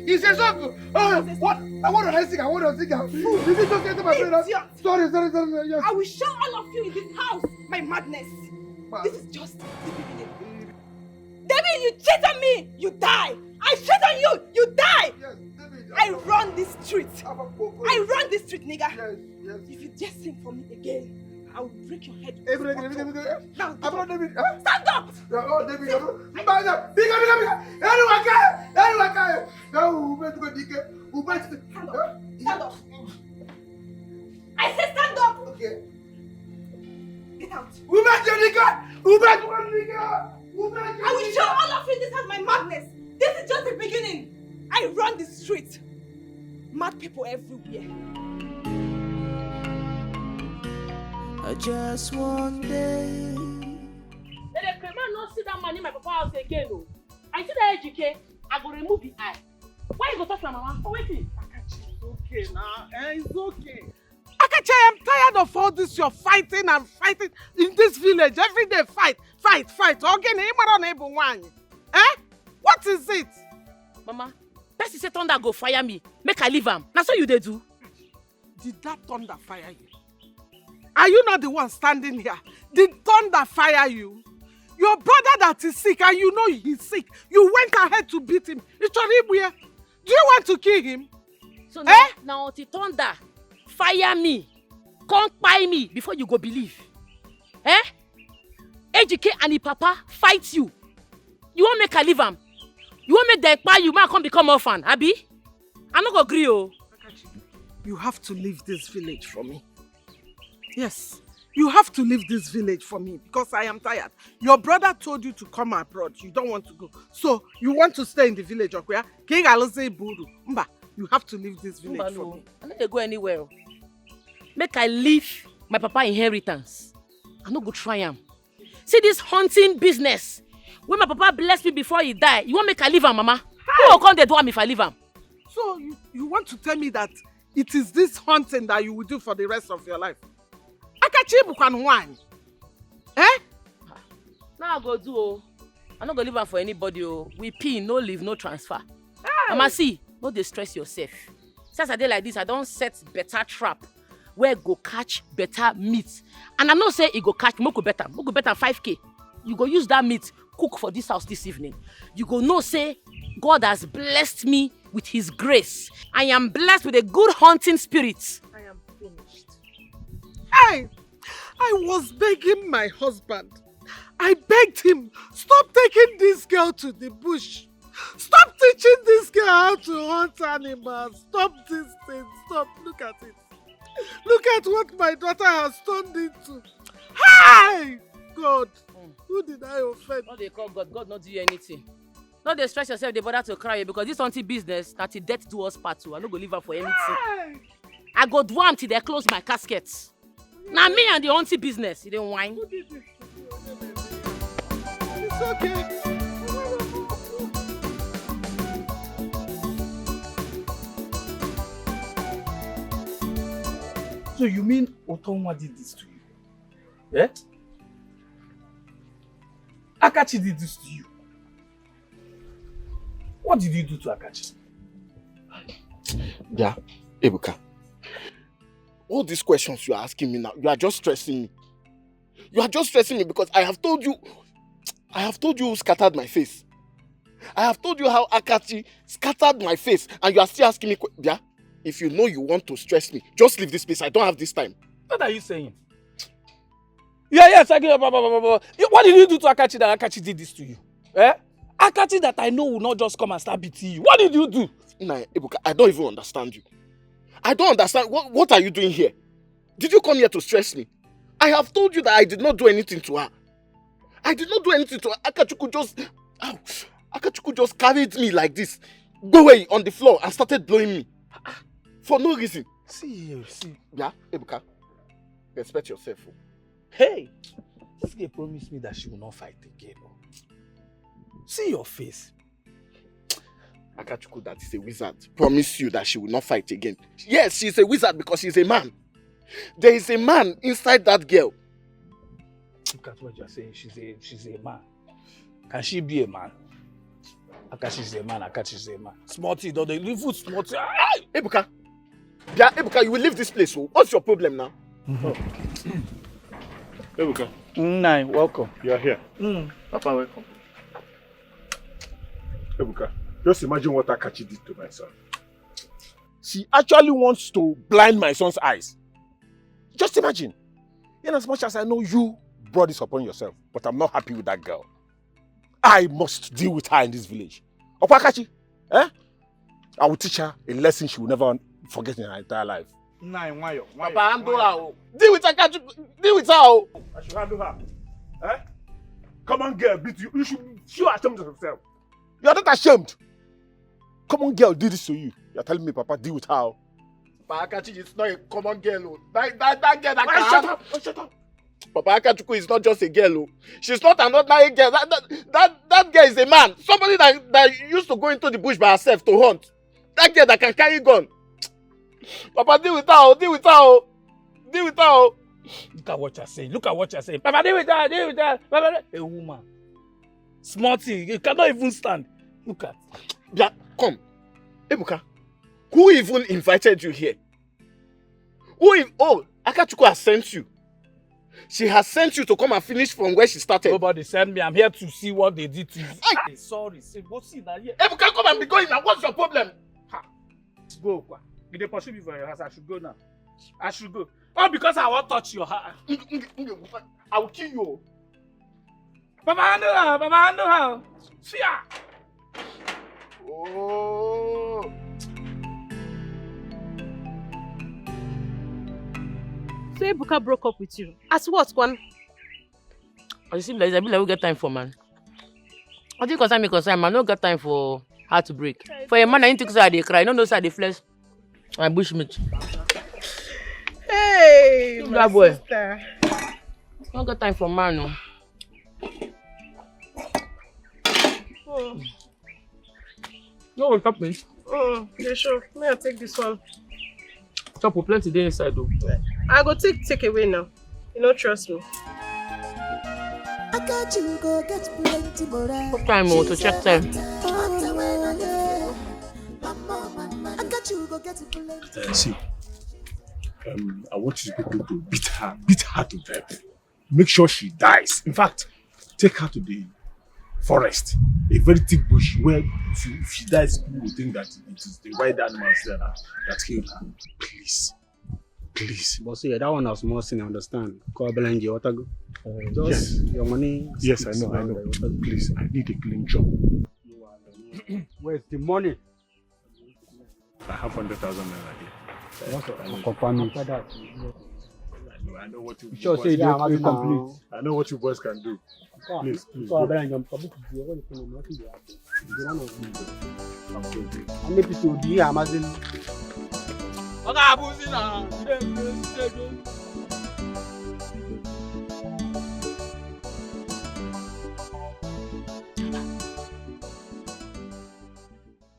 he says, what? I want to sing. I want to sing. This is just my friend. Sorry. Yes. I will show all of you in this house my madness. This is just the beginning. David, you cheat on me, you die. I cheat on you, you die. Yes, David, I run this street. I run this street, nigga. Yes. If you just sing for me again, I will break your head. Now, David. Stand up. Oh, David. Big. Stand up. I said stand up. Okay. Get out. I will show all of you this as my madness. This is just the beginning. I run the street. Mad people everywhere. Just one day. The man not see that man in my papa house again. No. I see that educate. I go remove the eye. Why you go touch my mama? Oh, wait. It's okay now. It's okay. Akachi, I am tired of all this. You're fighting and fighting in this village. Every day, fight. Okay, what is it? Mama, person say thunder go fire me. Make I leave him. That's what you do. Did that thunder fire you? Are you not the one standing here? Did thunder fire you? Your brother that is sick and you know he's sick. You went ahead to beat him. Do you want to kill him? So now the thunder fire me. Can't buy me before you go believe. Ejike and the papa fight you. You won't make a leave him. You won't make them buy you, man come become orphan, Abi? I'm not gonna agree, oh. You have to leave this village for me. Yes, you have to leave this village for me because I am tired. Your brother told you to come abroad. You don't want to go. So, you want to stay in the village, okay? You have to leave this village for me. I'm not going to go anywhere. Make I leave my papa inheritance. I'm not going to try him. See this hunting business. When my papa blessed me before he died, you want make I leave him, Mama? Who will come there do him if I leave him? So, you want to tell me that it is this hunting that you will do for the rest of your life? Akachi can whine. Now I go do, oh. I'm not going to leave him for anybody, oh. We pay, no leave, no transfer. Mama, see, no dey stress yourself. Since a day like this, I don't set better trap where go catch better meat. And I know say it go catch more better 5K. You go use that meat, cook for this house this evening. You go know say God has blessed me with his grace. I am blessed with a good hunting spirit. I am finished. I was begging my husband. I begged him, stop taking this girl to the bush. Stop teaching this girl how to hunt animals. Stop this thing. Stop. Look at it. Look at what my daughter has turned into. Hi! God, who did I offend? What they call God? God not do you anything. Not they stress yourself, they bother to cry because this hunting business, that the death do us part two. I no go leave her for anything. Hi! I go do am till they close my casket. Now me and the hunting business, you don't whine. Who did this? It's okay. So you mean Otonwa did this to you? Eh? Akachi did this to you. What did you do to Akachi? Yeah, Ebuka. All these questions you are asking me now, you are just stressing me. You are just stressing me because I have told you who scattered my face. I have told you how Akachi scattered my face and you are still asking me, yeah? If you know you want to stress me, just leave this place. I don't have this time. What are you saying? Yes, I get. What did you do to Akachi that Akachi did this to you? Eh? Akachi that I know will not just come and start beating you. What did you do? Nah, Ebuka, I don't even understand you. I don't understand. What are you doing here? Did you come here to stress me? I have told you that I did not do anything to her. I did not do anything to her. Akachuku just carried me like this, go away on the floor and started blowing me. For no reason. See. Yeah, Ebuka, respect yourself. Hey, this girl promised me that she will not fight again. See your face. Akachuku, that is a wizard, promise you that she will not fight again. Yes, she's a wizard because she's a man. There is a man inside that girl. Look at what you're saying. She's a man. Can she be a man? Akachi's a man. Akachi's a man. Smarty, don't they live with Smarty? Ebuka. Yeah, Ebuka, you will leave this place. So what's your problem now? Ebuka. Nai, welcome. You are here. Papa, welcome. Ebuka, just imagine what Akachi did to my son. She actually wants to blind my son's eyes. Just imagine. In as much as I know you brought this upon yourself, but I'm not happy with that girl. I must deal with her in this village. Opa Akachi, I will teach her a lesson she will never forget in her entire life. Nai, why? Papa, handle her. Deal with her, Akachi. Deal with her. I should handle her. Come on, girl, beat you. You should feel ashamed of yourself. You are not ashamed. Come on, girl, did this to you. You are telling me, Papa, deal with her. Papa Akachi is not a common girl. That girl that can... Shut up. Papa Akachuku is not just a girl. She's not an ordinary girl. That girl is a man. Somebody that used to go into the bush by herself to hunt. That girl that can carry gun. Papa, deal with her. Deal with her. Look at what you're saying. Papa, deal with her. Papa, a woman. Smarty, you cannot even stand. Look at. Yeah, come. Ebuka, who even invited you here? Akachuku has sent you. She has sent you to come and finish from where she started. Nobody sent me. I'm here to see what they did to you. Sorry. Go see that here. Ebuka, come and be going now. What's your problem? Go. Did they pursue me from your house? I should go now. All because I won't touch your heart. I will kill you. Papa, handle her. See her. Oh. So Ebuka broke up with you. As what, Kwan? I seem like Isabella will get time for man. I think concern man, no get time for her to break. For a man, I need to say they cry, no side the flesh. And bushmeat. Hey, my boy. sister. No got time for man, no. No one top me. Yeah, sure. May I take this one? Chop plenty there inside though. I go take away now. You don't trust me. What time to check time? See, I want you people to beat her to death. Make sure she dies. In fact, take her to the forest, a very thick bush where if she dies, people will think that it is the wild animals there that killed her. Please. But see, that one was more sin, I understand. Call Belenji, what I go? Yes. Your money. Yes, I know. Please, I need a clean job. Where's the money? I have 100,000 naira here. Confirm it. I know what you sure say boys they complete. I know what you boys can do. Please. How many people do you imagine?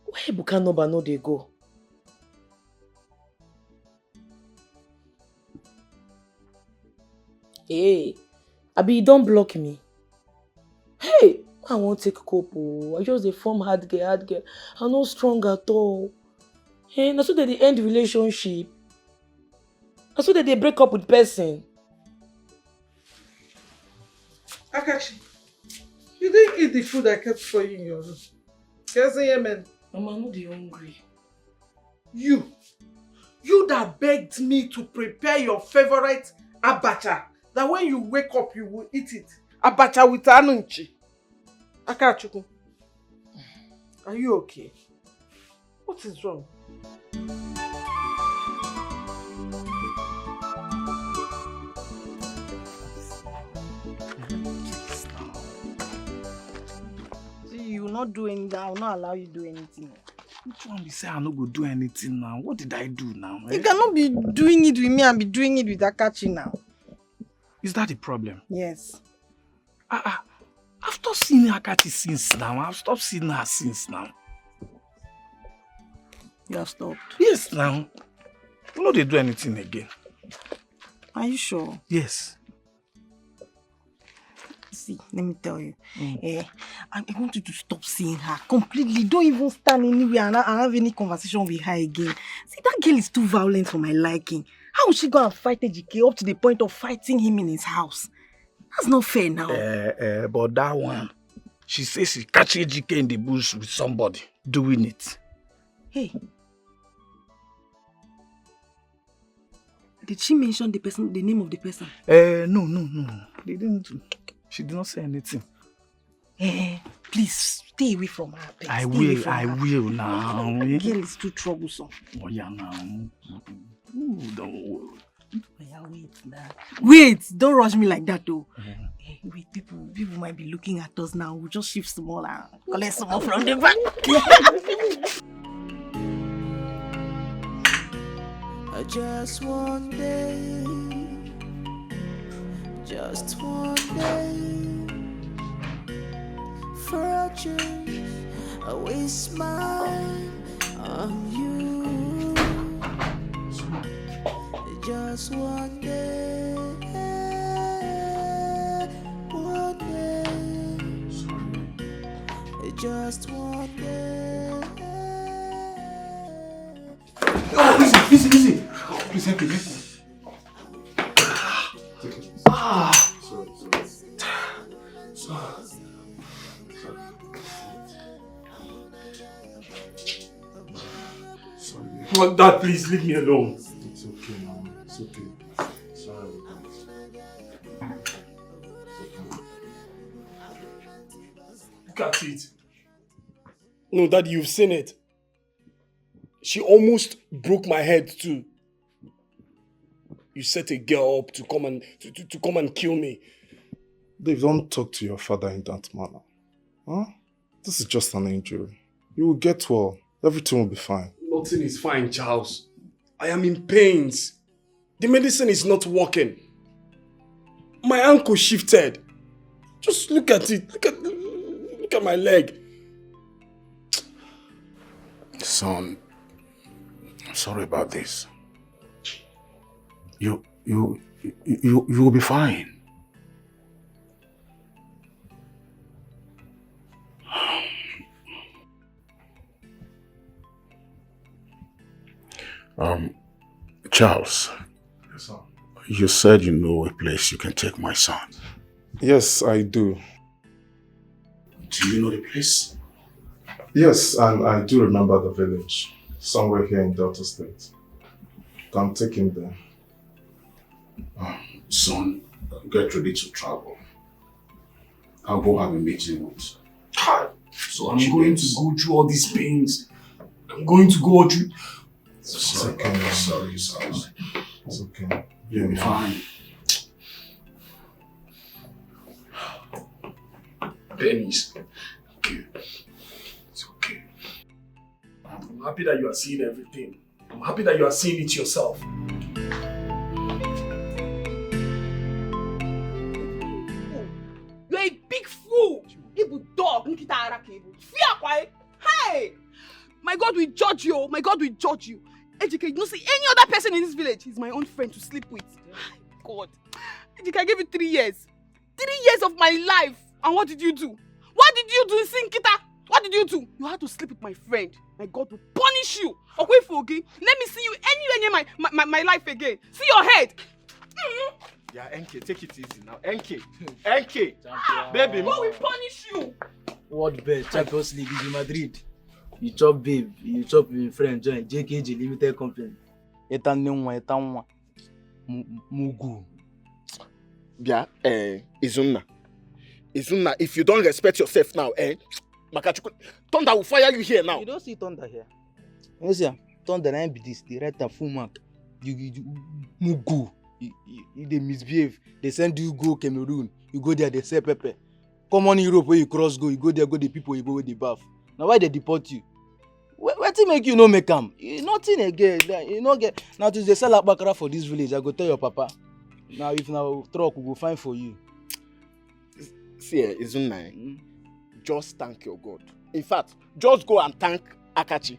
Where Ebuka number no dey go? Hey, Abi, you don't block me. Hey, I won't take cope. I just dey form hard girl. I'm not strong at all. Hey, na so they end relationship. Na so they break up with person. Akachi, you didn't eat the food I kept for you in your room. Yes, man. Mama, I'm not hungry. You You that begged me to prepare your favorite abacha, that when you wake up you will eat it. Abacha with anunchi. Akachukwu, are you okay? What is wrong? See, you will not do anything. I will not allow you to do anything. Which one be say I no go do anything now? What did I do now? You cannot be doing it with me and be doing it with Akachi now. Is that the problem? Yes. I've stopped seeing Akachi since now. I've stopped seeing her since now. You have stopped? Yes, now. You know they do anything again. Are you sure? Yes. See, let me tell you. I want you to stop seeing her completely. Don't even stand anywhere and have any conversation with her again. See, that girl is too violent for my liking. How would she go and fight Ejike up to the point of fighting him in his house? That's not fair now. But that one, she says she catch Ejike in the bush with somebody doing it. Hey. Did she mention the name of the person? No. They didn't. She did not say anything. Please stay away from her. Please. I will now. The girl is too troublesome. Oh yeah, now. Ooh, don't worry. Oh, yeah, wait now. Wait, don't rush me like that though. Wait, people might be looking at us now. We'll just shift some more and collect some more from the back. Just one day, just one day, for a change, I will smile on you. Just one day, just one day. Oh, Lizzy. Please help me. Sorry. Dad, please leave me alone. It's okay, Mama. It's okay. Sorry. Look at it. No, Dad, you've seen it. She almost broke my head too. You set a girl up to come and kill me. Dave, don't talk to your father in that manner. Huh? This is just an injury. You will get well. Everything will be fine. Nothing is fine, Charles. I am in pains. The medicine is not working. My ankle shifted. Just look at it. Look at my leg. Son, I'm sorry about this. You will be fine. Charles. Yes, sir. You said you know a place you can take my son. Yes, I do. Do you know the place? Yes, and I do remember the village. Somewhere here in Delta State. Can take him there. Son, get ready to travel. I'll go have a meeting with. So I'm going to go through all these pains. I'm going to go through. Sorry, okay. Sorry. It's okay. You'll be fine. Pennies. Okay. It's okay. I'm happy that you are seeing everything. I'm happy that you are seeing it yourself. You're a big fool. Ibu dog. Hey! My God will judge you. My God will judge you. Ejike, you don't see any other person in this village. He's my own friend to sleep with. God. Ejike, I gave you 3 years. 3 years of my life. And what did you do? What did you do in Sinkita? What did you do? You had to sleep with my friend. My God will punish you. Okay, Fogi. Let me see you anywhere near my life again. See your head. Yeah, NK, take it easy now. NK. Baby. God will punish you. World Best Champions League in Madrid. You chop babe, you chop with friend join JKG Limited Company. Etanwa. Mugu. Bia, Izunna, if you don't respect yourself now, Makachuku, Thunder will fire you here now. You don't see Thunder here. You see, Thunder and be this, they write a full mark. You Mugu. You they misbehave. They send you go Cameroon. You go there, they say pepper. Come on Europe where you cross go. You go there, go the people, you go with the bath. Now why they deport you? What to make you no make them? You nothing again. You no get. Now to they sell a bakara for this village. I go tell your papa. Now if now truck we go find for you. See, Izunna, just thank your God. In fact, just go and thank Akachi.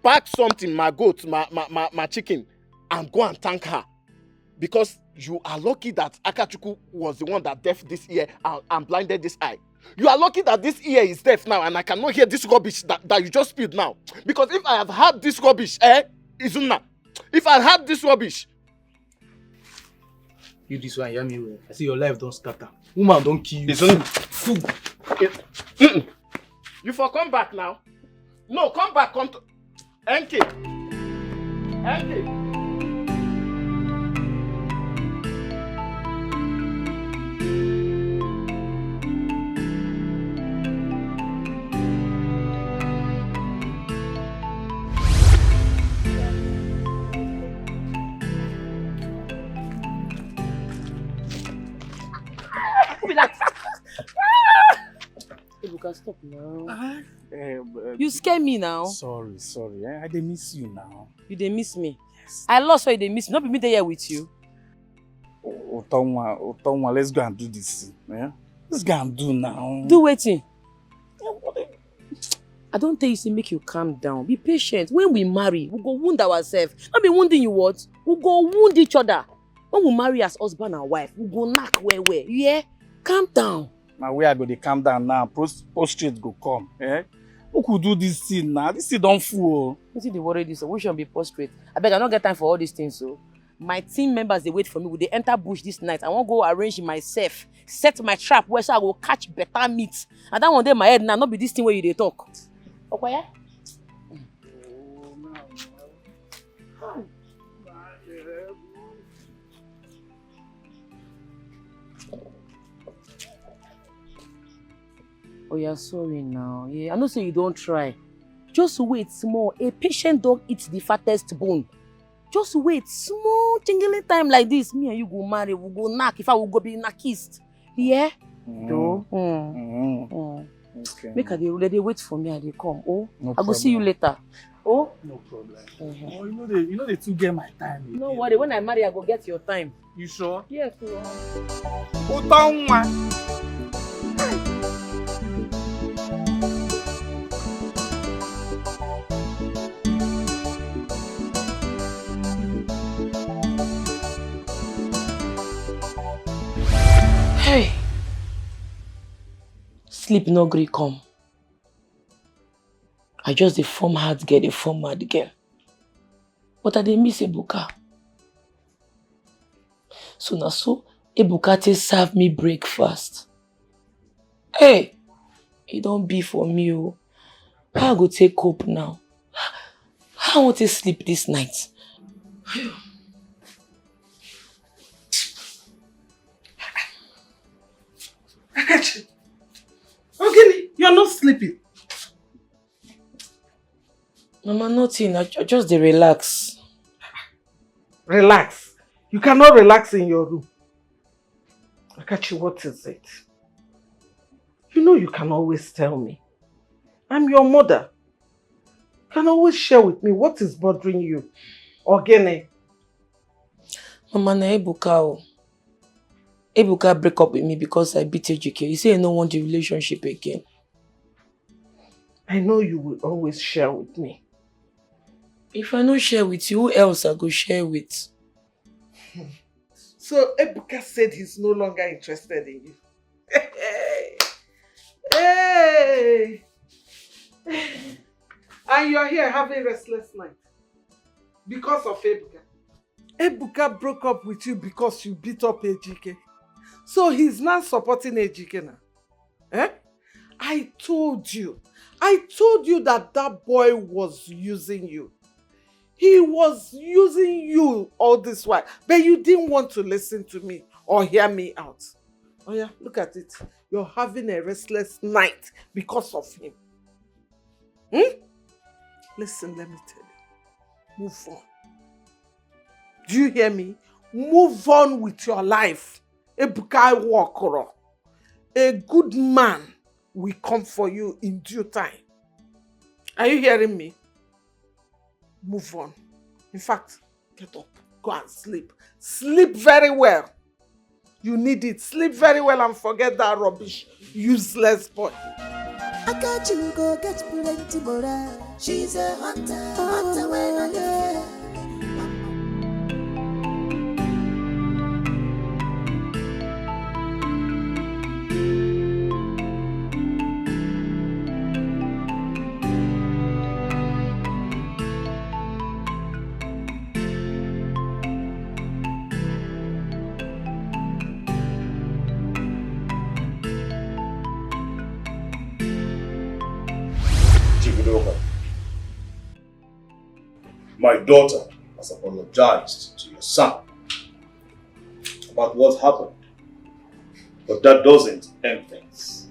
Pack something, my goat, my chicken, and go and thank her. Because you are lucky that Akachuku was the one that deaf this ear and blinded this eye. You are lucky that this ear is deaf now and I cannot hear this rubbish that you just spilled now. Because if I have heard this rubbish, Izunna, if I had this rubbish. You this one, hear me well. I see your life don't scatter. Woman don't kill you. Food. You for come back now. No, come back, come to NK. You can stop now. You scare me now. Sorry. I dey miss you now. You dey miss me? Yes. I lost why you dey miss me. Not be me there with you. Otonwa, let's go and do this. Yeah? Let's go and do now. Do waiting. I don't tell you to make you calm down. Be patient. When we marry, we go wound ourselves. Not be wounding you what? We go wound each other. When we marry as husband and wife, we go knock where. Yeah? Calm down. Now where I go, they calm down now. Prostrate go come. Eh? Who could do this thing now? This thing don't fool. You see the worry this, so we shouldn't be prostrate. I beg I don't get time for all these things, so. My team members, they wait for me. Will they enter bush this night? I won't go arrange myself. Set my trap where so I will catch better meat. And that one day my head now, not be this thing where you they talk. Okay, yeah? Oh, you're sorry now. Yeah, I know say you don't try. Just wait small. A patient dog eats the fattest bone. Just wait small jingling time like this. Me and you go marry, we go knock. If I will go be knockist. Yeah? Okay. Make her they wait for me and they come. Oh, no I go see you later. Oh? No problem. Oh, you know they two get my time. No worry, when I marry, I go get your time. You sure? Yes, Hey! Sleep no gree come. I just the form hard girl, the form mad girl. But I dey miss Ebuka. So now Ebuka take serve me breakfast. Hey! It don't be for me. Oh. How I go take cope now? How I want to sleep this night? Akachi! Okay, you're not sleeping. Mama, nothing. I just dey relax. Relax? You cannot relax in your room. Akachi, what is it? You know you can always tell me. I'm your mother. You can always share with me what is bothering you. Ogene. Mama, na Ebuka. Ebuka break up with me because I beat Ejike. You say I don't want the relationship again. I know you will always share with me. If I don't share with you, who else I go share with? So Ebuka said he's no longer interested in you. Hey! And you're here having restless night. Because of Ebuka. Ebuka broke up with you because you beat up Ejike. So he's not supporting Ejike now. Eh? I told you that boy was using you. He was using you all this while, but you didn't want to listen to me or hear me out. Oh yeah, look at it. You're having a restless night because of him. Listen, let me tell you. Move on. Do you hear me? Move on with your life. Ebuka Wakoro. A good man will come for you in due time. Are you hearing me? Move on. In fact, get up. Go and sleep. Sleep very well. You need it. Sleep very well and forget that rubbish. Useless boy. I got you, go get plenty more. She's a hunter when I get. My daughter has apologized to your son about what happened, but that doesn't end things.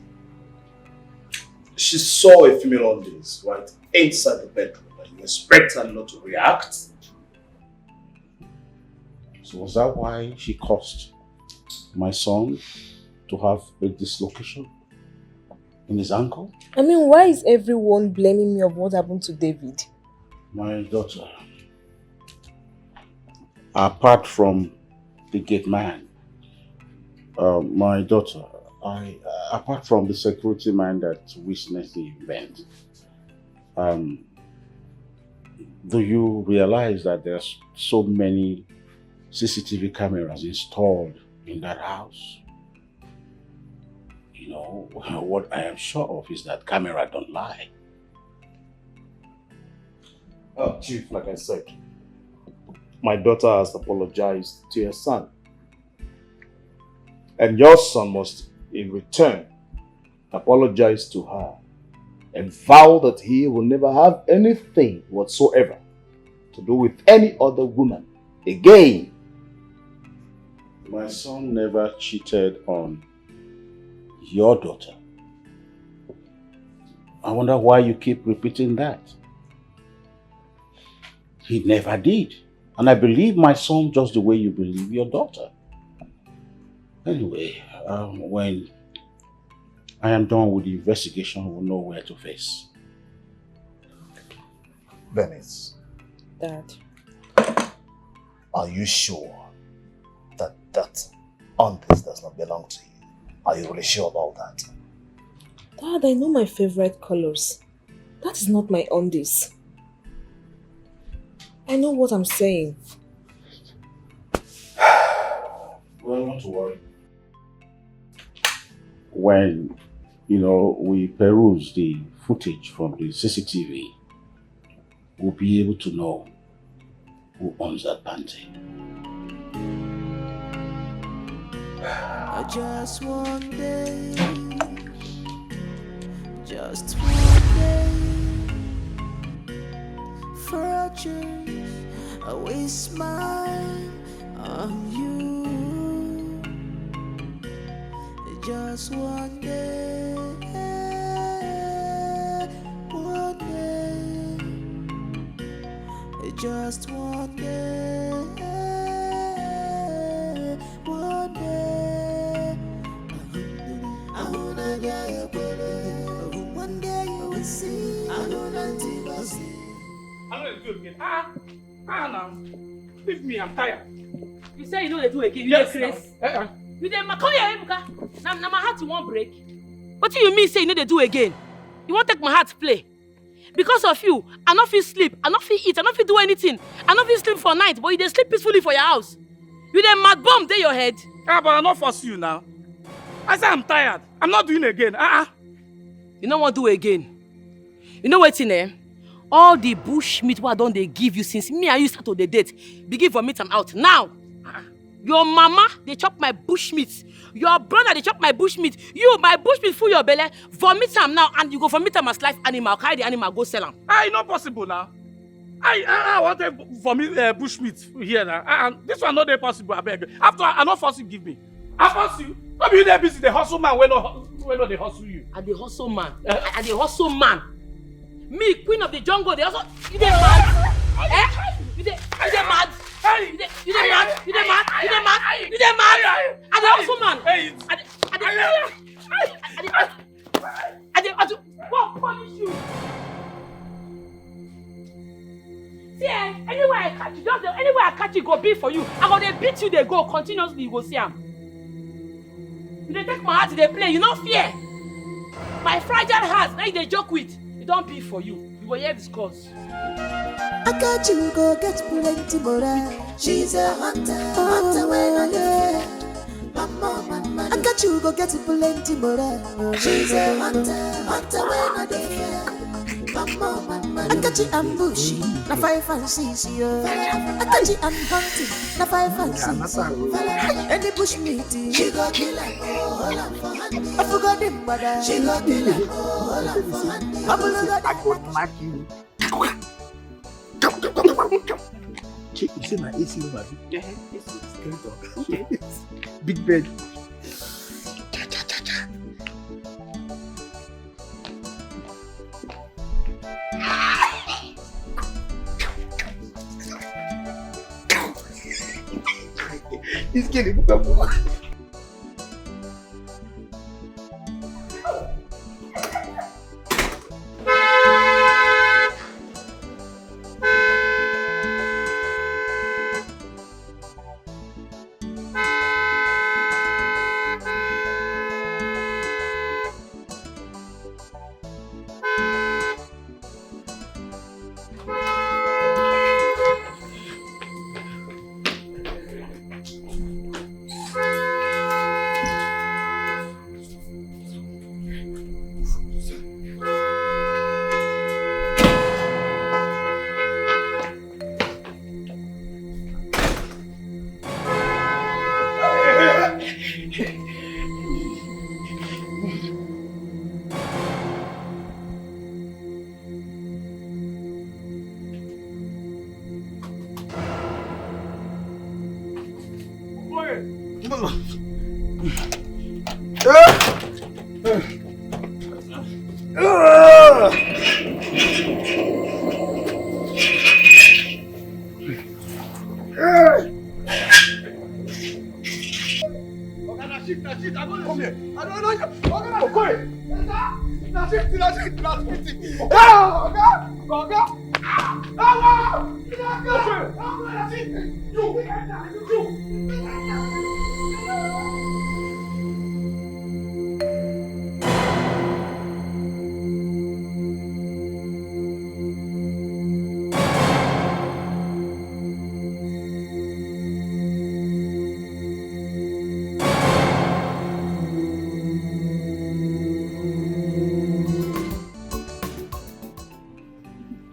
She saw a female on this right inside the bedroom, and you expect her not to react? So was that why she caused my son to have a dislocation in his ankle? I mean, why is everyone blaming me of what happened to David? My daughter, apart from the gate man, my daughter, apart from the security man that witnessed the event, do you realize that there's so many CCTV cameras installed in that house? You know, what I am sure of is that camera don't lie. Chief, like I said, my daughter has apologized to your son. And your son must, in return, apologize to her and vow that he will never have anything whatsoever to do with any other woman again. My son never cheated on your daughter. I wonder why you keep repeating that. He never did. And I believe my son just the way you believe your daughter. Anyway, when I am done with the investigation, we'll know where to face. Venice. Dad. Are you sure that undies does not belong to you? Are you really sure about that? Dad, I know my favorite colors. That is not my undies. I know what I'm saying. Well, not to worry. When, we peruse the footage from the CCTV, we'll be able to know who owns that panty. Just one day, just one day, for a change, I will smile on you. Just one day, just one day, one day. I wanna get your body. One day you will see. I wanna see. I know they do again. Now. Leave me, I'm tired. You say you know they do again. Yes, you Chris. now. You dey come here, Ebuka. Now my heart won't break. What do you mean say you know they do again? You won't take my heart to play? Because of you, I not feel sleep, I not feel eat, I not feel do anything. I not feel sleep for night, but you dey sleep peacefully for your house. You dey mad bomb dey your head. But I not force you now. I say I'm tired. I'm not doing again. You know what do again? You know what's in there? All the bush meat what I don't they give you since me and you start to the date. Begin vomit them out. Now, your mama, they chop my bush meat. Your brother, they chop my bush meat. You, my bush meat full your belly. Vomit them now and you go vomit them as live animal. Carry the animal, go sell them. It's not possible now. I wanted for me bushmeat here now. And this one not dey possible, I beg. After I not force you give me. I force you. Not be you there busy, the hustle man when not they hustle you. I the hustle man. I the hustle man. Me, queen of the jungle, they also you dey mad. Eh? You dey mad. You dey mad. You dey mad. You dey mad. You dey mad. I the hustle man. I what punish you? See, anywhere I catch you, just anywhere I catch you, go be for you. I go dey beat you, they go continuously. You go see am. You dey take my heart, they play. You no fear. My fragile heart, now you dey joke with. It don't be for you. You will hear discuss. I got you go get plenty more. She's a hunter when I live. Mama, I got you go get plenty more. She's a hunter when I live. Mama, I got you ambushing, na 5 and 6 years. I got you hunting, na 5 and 6. Any bush meeting, she go kill her, hold up for handy. I forgot him, but she go kill her, hold up for handy. I go smack you. You see my AC over here? Yeah, okay. Big bed. He's getting more.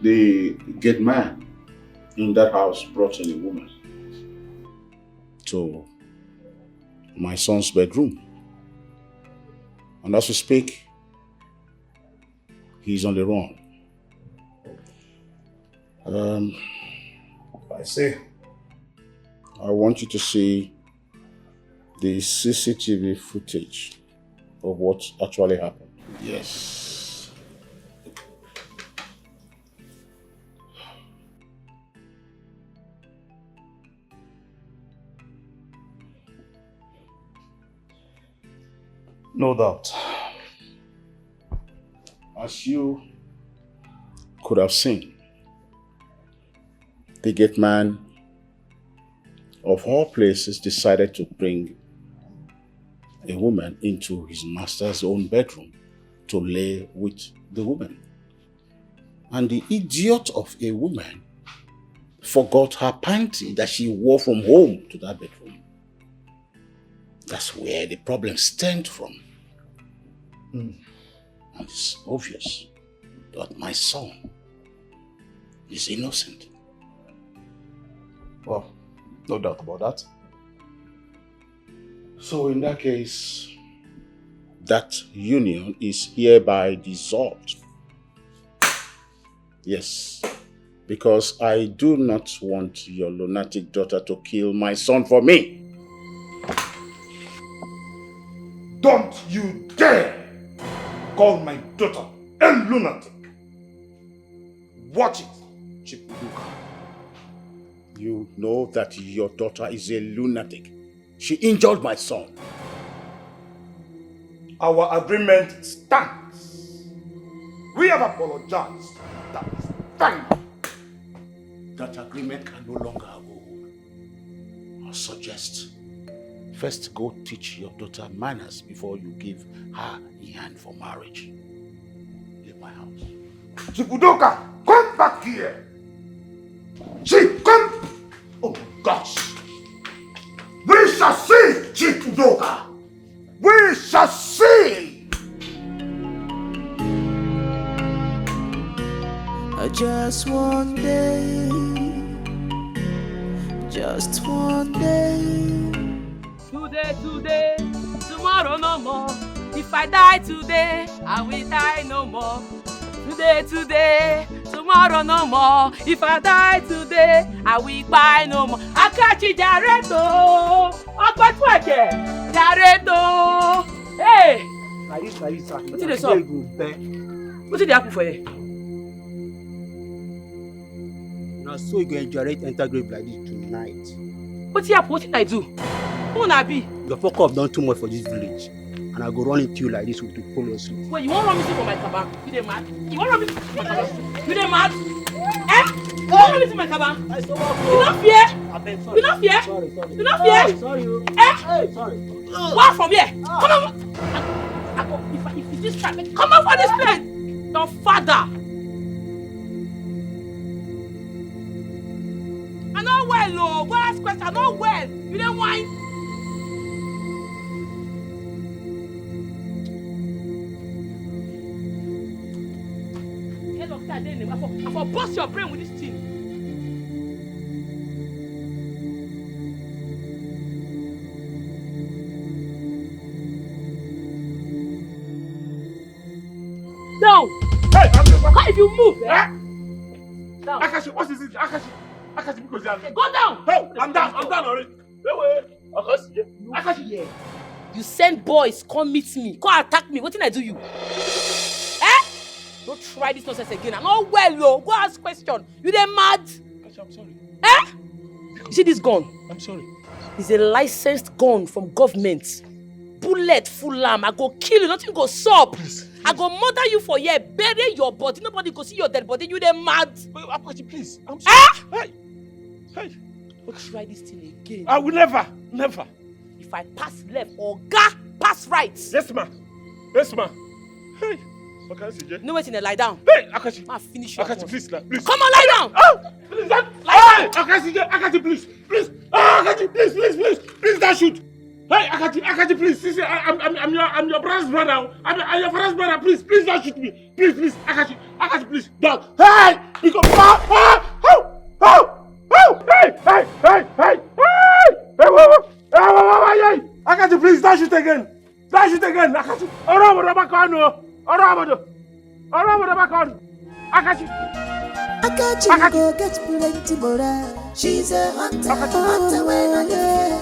The gate man in that house brought in a woman to my son's bedroom. And as we speak, he's on the run. I see. I want you to see the CCTV footage of what actually happened. Yes. No doubt. As you could have seen, the gate man of all places decided to bring a woman into his master's own bedroom to lay with the woman. And the idiot of a woman forgot her panty that she wore from home to that bedroom. That's where the problem stemmed from. And it's obvious that my son is innocent. Well, no doubt about that. So in that case, that union is hereby dissolved. Yes, Because I do not want your lunatic daughter to kill my son for me. Don't you dare call my daughter a lunatic. Watch it, Chipuduka. You know that your daughter is a lunatic. She injured my son. Our agreement stands. We have apologized. That is fine. That agreement can no longer hold. I suggest first go teach your daughter manners before you give her a hand for marriage. Leave my house. Chipudoka, come back here. Come. Oh my gosh. We shall see, Chipudoka. We shall see. Just one day, just one day. Today, tomorrow no more. If I die today, I will die no more. Today, tomorrow no more. If I die today, I will die no more. Akachi Jareto, Akpatweke, Jareto. Hey! Larissa, What did they say? What did they happen for you? Now, so you go enjoy enter grave like this tonight. What did happen? What did I do? Who na be? Your fuck up done too much for this village. And I go run into you like this with the police. Wait, you won't run me for my cabin? You dey mad? You won't run me for my cabin? You dey mad? Eh? You won't run me for my cabin? You not fear? You not fear? You not fear? Sorry. Eh? Hey, sorry. Walk from here. Come on. If this trap, come on for this place. Your father. I know well, oh. Go ask question. I know well. You don't whine. I for bust your brain with this thing. Down. Hey, how if you move? Eh? Down. Akashi, what is it? Akashi, because okay, go down. Hey, I'm down already. Wait. Akashi. Yeah. You send boys, come meet me, come attack me. What did I do you? Don't try this nonsense again. I'm not well, yo. Go ask question. You dey mad? I'm sorry. Eh? You see this gun? I'm sorry. It's a licensed gun from government. Bullet full arm. I go kill you. Nothing go sup. Please. I go murder you for here. Bury your body. Nobody go see your dead body. You dey mad? Apache, please. I'm sorry. Hey. Don't try this thing again. I will never. If I pass left or pass right. Yes, ma. Hey. Okay, CJ. No waiting, lie down. Hey, Akashi. I'll finish you. Akashi, please. Come on, lie down. Oh, please, lie down. Akashi, please. Akashi, please, don't shoot. Hey, Akashi, please. See, I'm your brother's brother. I'm your brother's brother. Please, don't shoot me. Please, Akashi, please, don't. Hey, because hey. Akashi, please, don't shoot again. Akashi. Akashi, go get plenty more. She's a hunter when I get.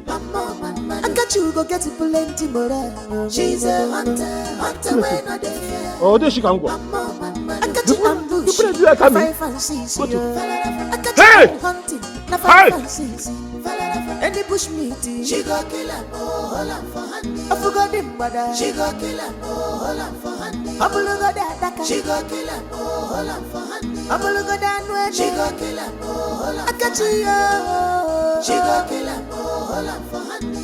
Mama. Akachi go get plenty more. She's a hunter when I get. Oh, there she can go. Akachi ambush. Five and six. Hey! Hunting. Five and six. Any bush meeting. She go kill him. Hold on for handy. I forgot him, brother. She go kill him. Hold on for handy. I will go there. She go kill him. Hold on for handy. I will go down. She go kill him. Hold on. Akachi. She go kill him. Hold on for handy.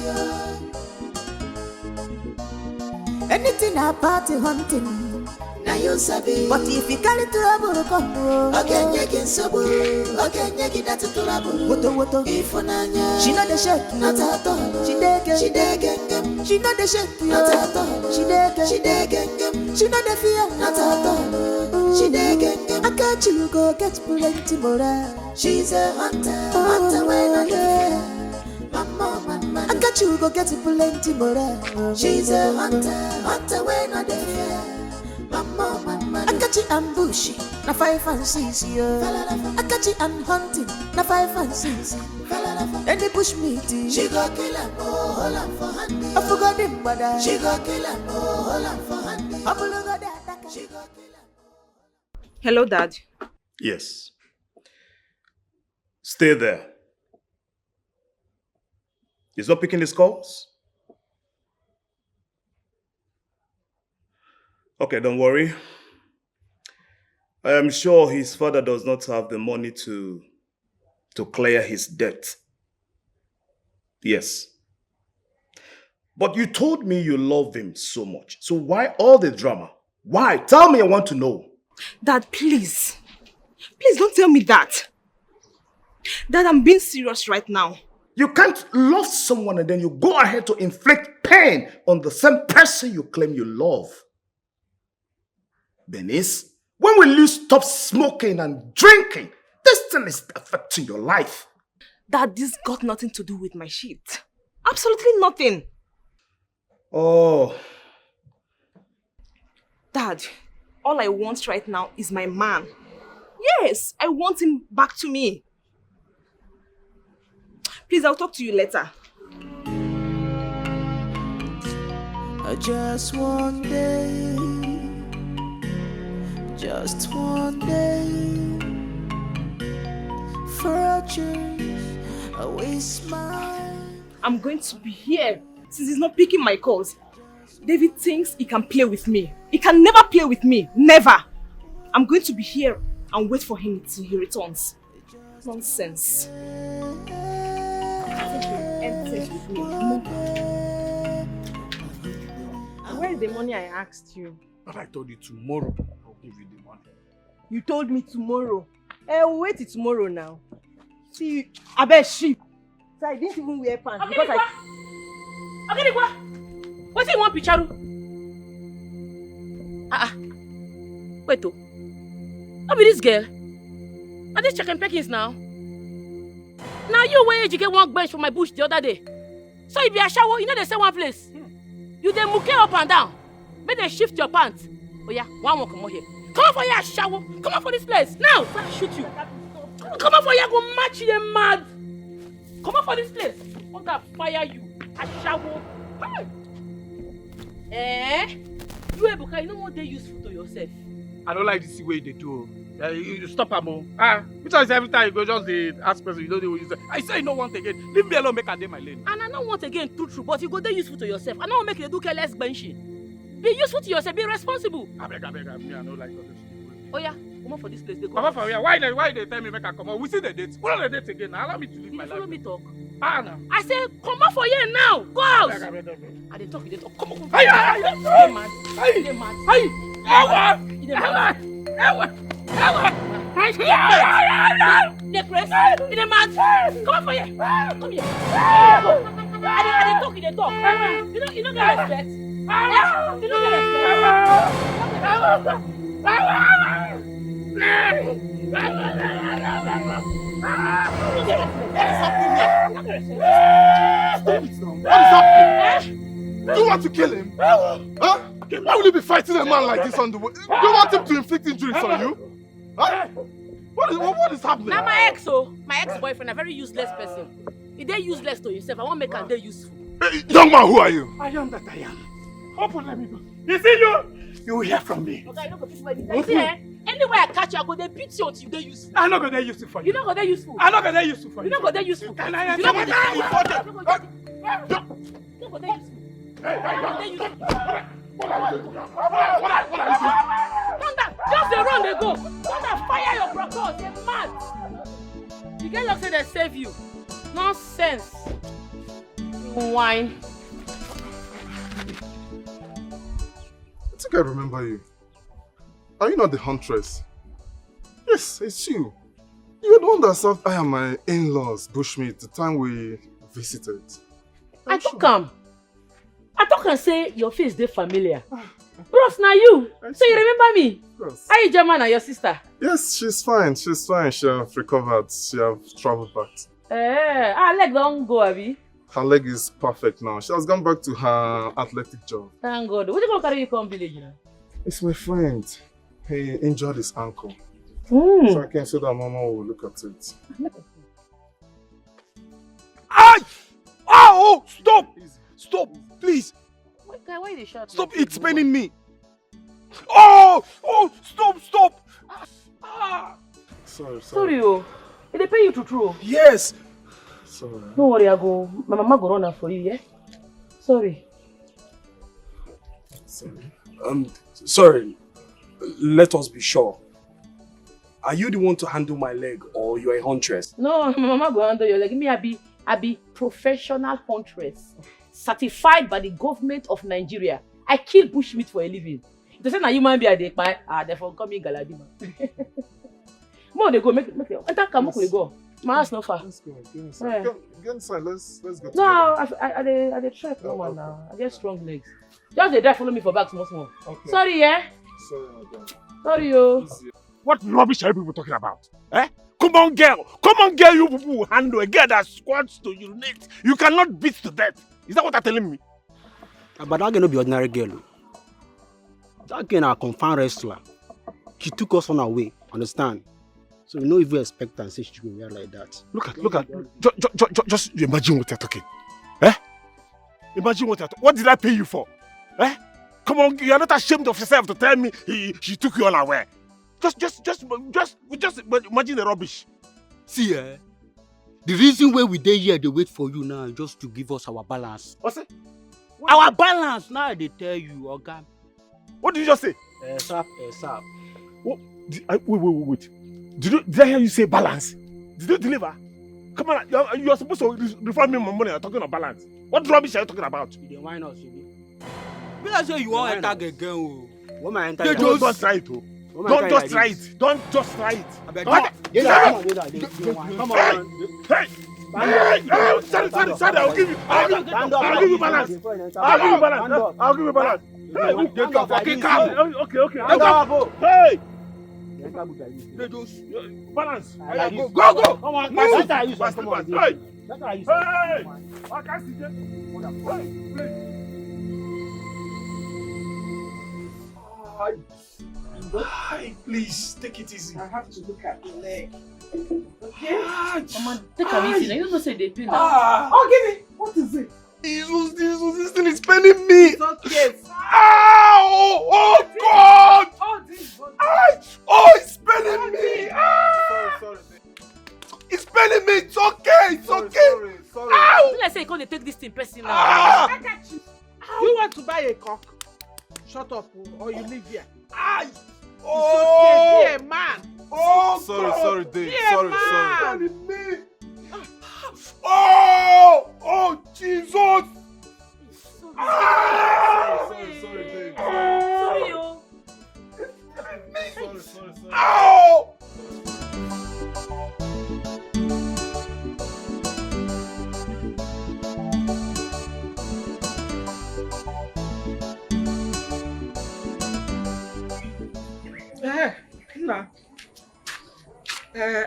Anything about hunting. Now you sabi. But if you carry trouble, come on. Okay, nyeki sabu. Okay, nyeki that's trouble. Woto. If onanya. She not the shake. Not at all. She dege. She not the shake. Not at all. She dege. She not the fear. Not at all. She dege. I catch you go get plenty more. She's a hunter when I get. Mama. I got you go get plenty more. She's a hunter when I get. Mama. I got Akachi and bushy, na 5 and 6 yo. Akachi and hunting, na 5 and 6. Then they push me to she go kill him, oh, hold him for handy. I forgot him, but she go kill him, oh, hold him for handy. I forgot that she go kill him. Hello, Dad. Yes. Stay there. He's not picking his calls? Okay, don't worry. I am sure his father does not have the money to clear his debt. Yes. But you told me you love him so much. So why all the drama? Why? Tell me, I want to know. Dad, please. Please don't tell me that. Dad, I'm being serious right now. You can't love someone and then you go ahead to inflict pain on the same person you claim you love. Bernice, when will you stop smoking and drinking? This thing is affecting your life. Dad, this got nothing to do with my shit. Absolutely nothing. Oh. Dad, all I want right now is my man. Yes, I want him back to me. Please, I'll talk to you later. Just one day, just one day, for a change, I waste my... I'm going to be here since he's not picking my calls. David thinks he can play with me. He can never play with me. Never. I'm going to be here and wait for him till he returns. Nonsense. With me. Where is the money I asked you? But I told you tomorrow I'll give you the money. You told me tomorrow. We'll wait till tomorrow now. See, I bet sheep. So I didn't even wear pants because Okay, what's he want, Picharu? Wait, I'll be this girl. Are they checking Perkins now? Now you where you get one bench from my bush the other day. So if you are shower, you know they say one place. You then muke up and down. Make them shift your pants. Oh yeah, one more come on here. Come on for your shower. Come on for this place. Now, I'll shoot you. Come on for here, go match you them mad. Come on for this place. I'm gonna fire you. I shower. You Ebuka, you know what they useful to yourself. I don't like this way they do. You stop Amo. Because every time you go just the ask person, you don't know what you say. I say you don't want again. Leave me alone, make a day my lane. And I don't want again true, but you go there useful to yourself. I don't make you do careless benching. Be useful to yourself, be responsible. I beg, I don't like all this. Oh yeah, come on for this place. They go. Come on for here. Why they tell me make I come on? We see the dates. What are the dates again? Now allow me to live my life. Follow me talk. No. I say come on for here now. Go out. I they talk. Come on. Hey, come on for here. Come here. I they talk. You don't get respect. You don't get Do you want to kill him? Huh? Why will you be fighting a man like this on the way? Do you want him to inflict injuries on you? Huh? What is happening? Now my ex-boyfriend, a very useless person. If they're useless to himself, I want to make a day useful. Hey, young man, who are you? I am that I am. Open, let me go. You see you will hear from me. Okay, I don't go fit where you see, anywhere I catch you, I go there beat you until you dey useful. I'm not gonna useful for you. You're not gonna useful. I'm not gonna useful for you. You're not gonna useful. Can I You're not gonna useful. Just they run, they go. Thunder, fire your brothers. They're mad. You get lucky they save you. Nonsense. Whine. I think I remember you. Are you not the huntress? Yes, it's you. You were the one that served I and my in-laws bushmeat the time we visited. I talk and say your face dey familiar. Bros, now you. So you remember me? Yes. Are you German and your sister? Yes, she's fine. She's fine. She have recovered. She have traveled back. Leg don't go, Abi. Her leg is perfect now. She has gone back to her athletic job. Thank God. What you gonna carry you come village now? It's my friend. He injured his ankle. Mm. So I can say that Mama will look at it. Ay! Oh! Stop! Stop! Please! Why you dey shout? Stop! It's paining me! Oh! Oh! Stop! Stop! Ah! Sorry. Sorry, oh. Did they pay you to throw? Yes! Sorry. Don't worry, my mama go run am for you, yeah? Sorry. Sorry. Let us be sure. Are you the one to handle my leg or you are a huntress? No, my mama go handle your leg. Me, I be professional huntress. Certified by the government of Nigeria. I kill bushmeat for a living. If they say na human being I dey kpai, therefore call me Galadima. More they go, make enter car, make we go. My house no far. Let's go. Get inside. Get inside. Let's go together. No, I dey trek no man now. I get strong legs. Just dey drive follow me for back small. Okay. Sorry, yeah? Sorry, madam. Sorry, yo. What rubbish are you people talking about? Eh? Come on, girl, you people will handle a girl that squats to urinate. You cannot beat to death. Is that what you're telling me? But that girl no be ordinary girl. That girl na a confirmed wrestler. She took us on her way, understand? So we no even expect her and say she go wear like that. Look at. Just imagine what you're talking. Eh? Imagine what you're talking. What did I pay you for? Eh? Come on, you're not ashamed of yourself to tell me she took you unaware. Just imagine the rubbish. See, the reason why we dey here, they wait for you now, is just to give us our balance. What's it? Our balance now, they tell you, okay? What did you just say? Sap. What? Wait. Did I hear you say balance? Did you deliver? Come on, you are supposed to refund me my money. You're talking about balance. What rubbish are you talking about? You dey whine us, you be like say you want enter again, When I enter, don't try it, Don't just try it. Don't just try it. Come on. Hey! Sorry, I'll give you balance. I'll give you balance. Get your fucking car. Okay. Hey! Balance. Go. Come on. Move. Hey! I can't see them. Hi, please take it easy. I have to look at the leg. Okay? Mama, take it easy. You don't say they pain now. Oh, give me. What is it? This thing is paining me. It's okay. Ow! Oh God! Oh, it's paining me. Sorry. It's paining me. It's okay. Sorry. Ow! Let's say you can't take this thing personal. You want to buy a cock? Shut up, or you leave here. Ay! Oh! It's okay, be a man. Oh! Sorry, Dave. Be a man. Me. Oh! Jesus! Sorry, Dave. Sorry, yo. Sorry. Ow!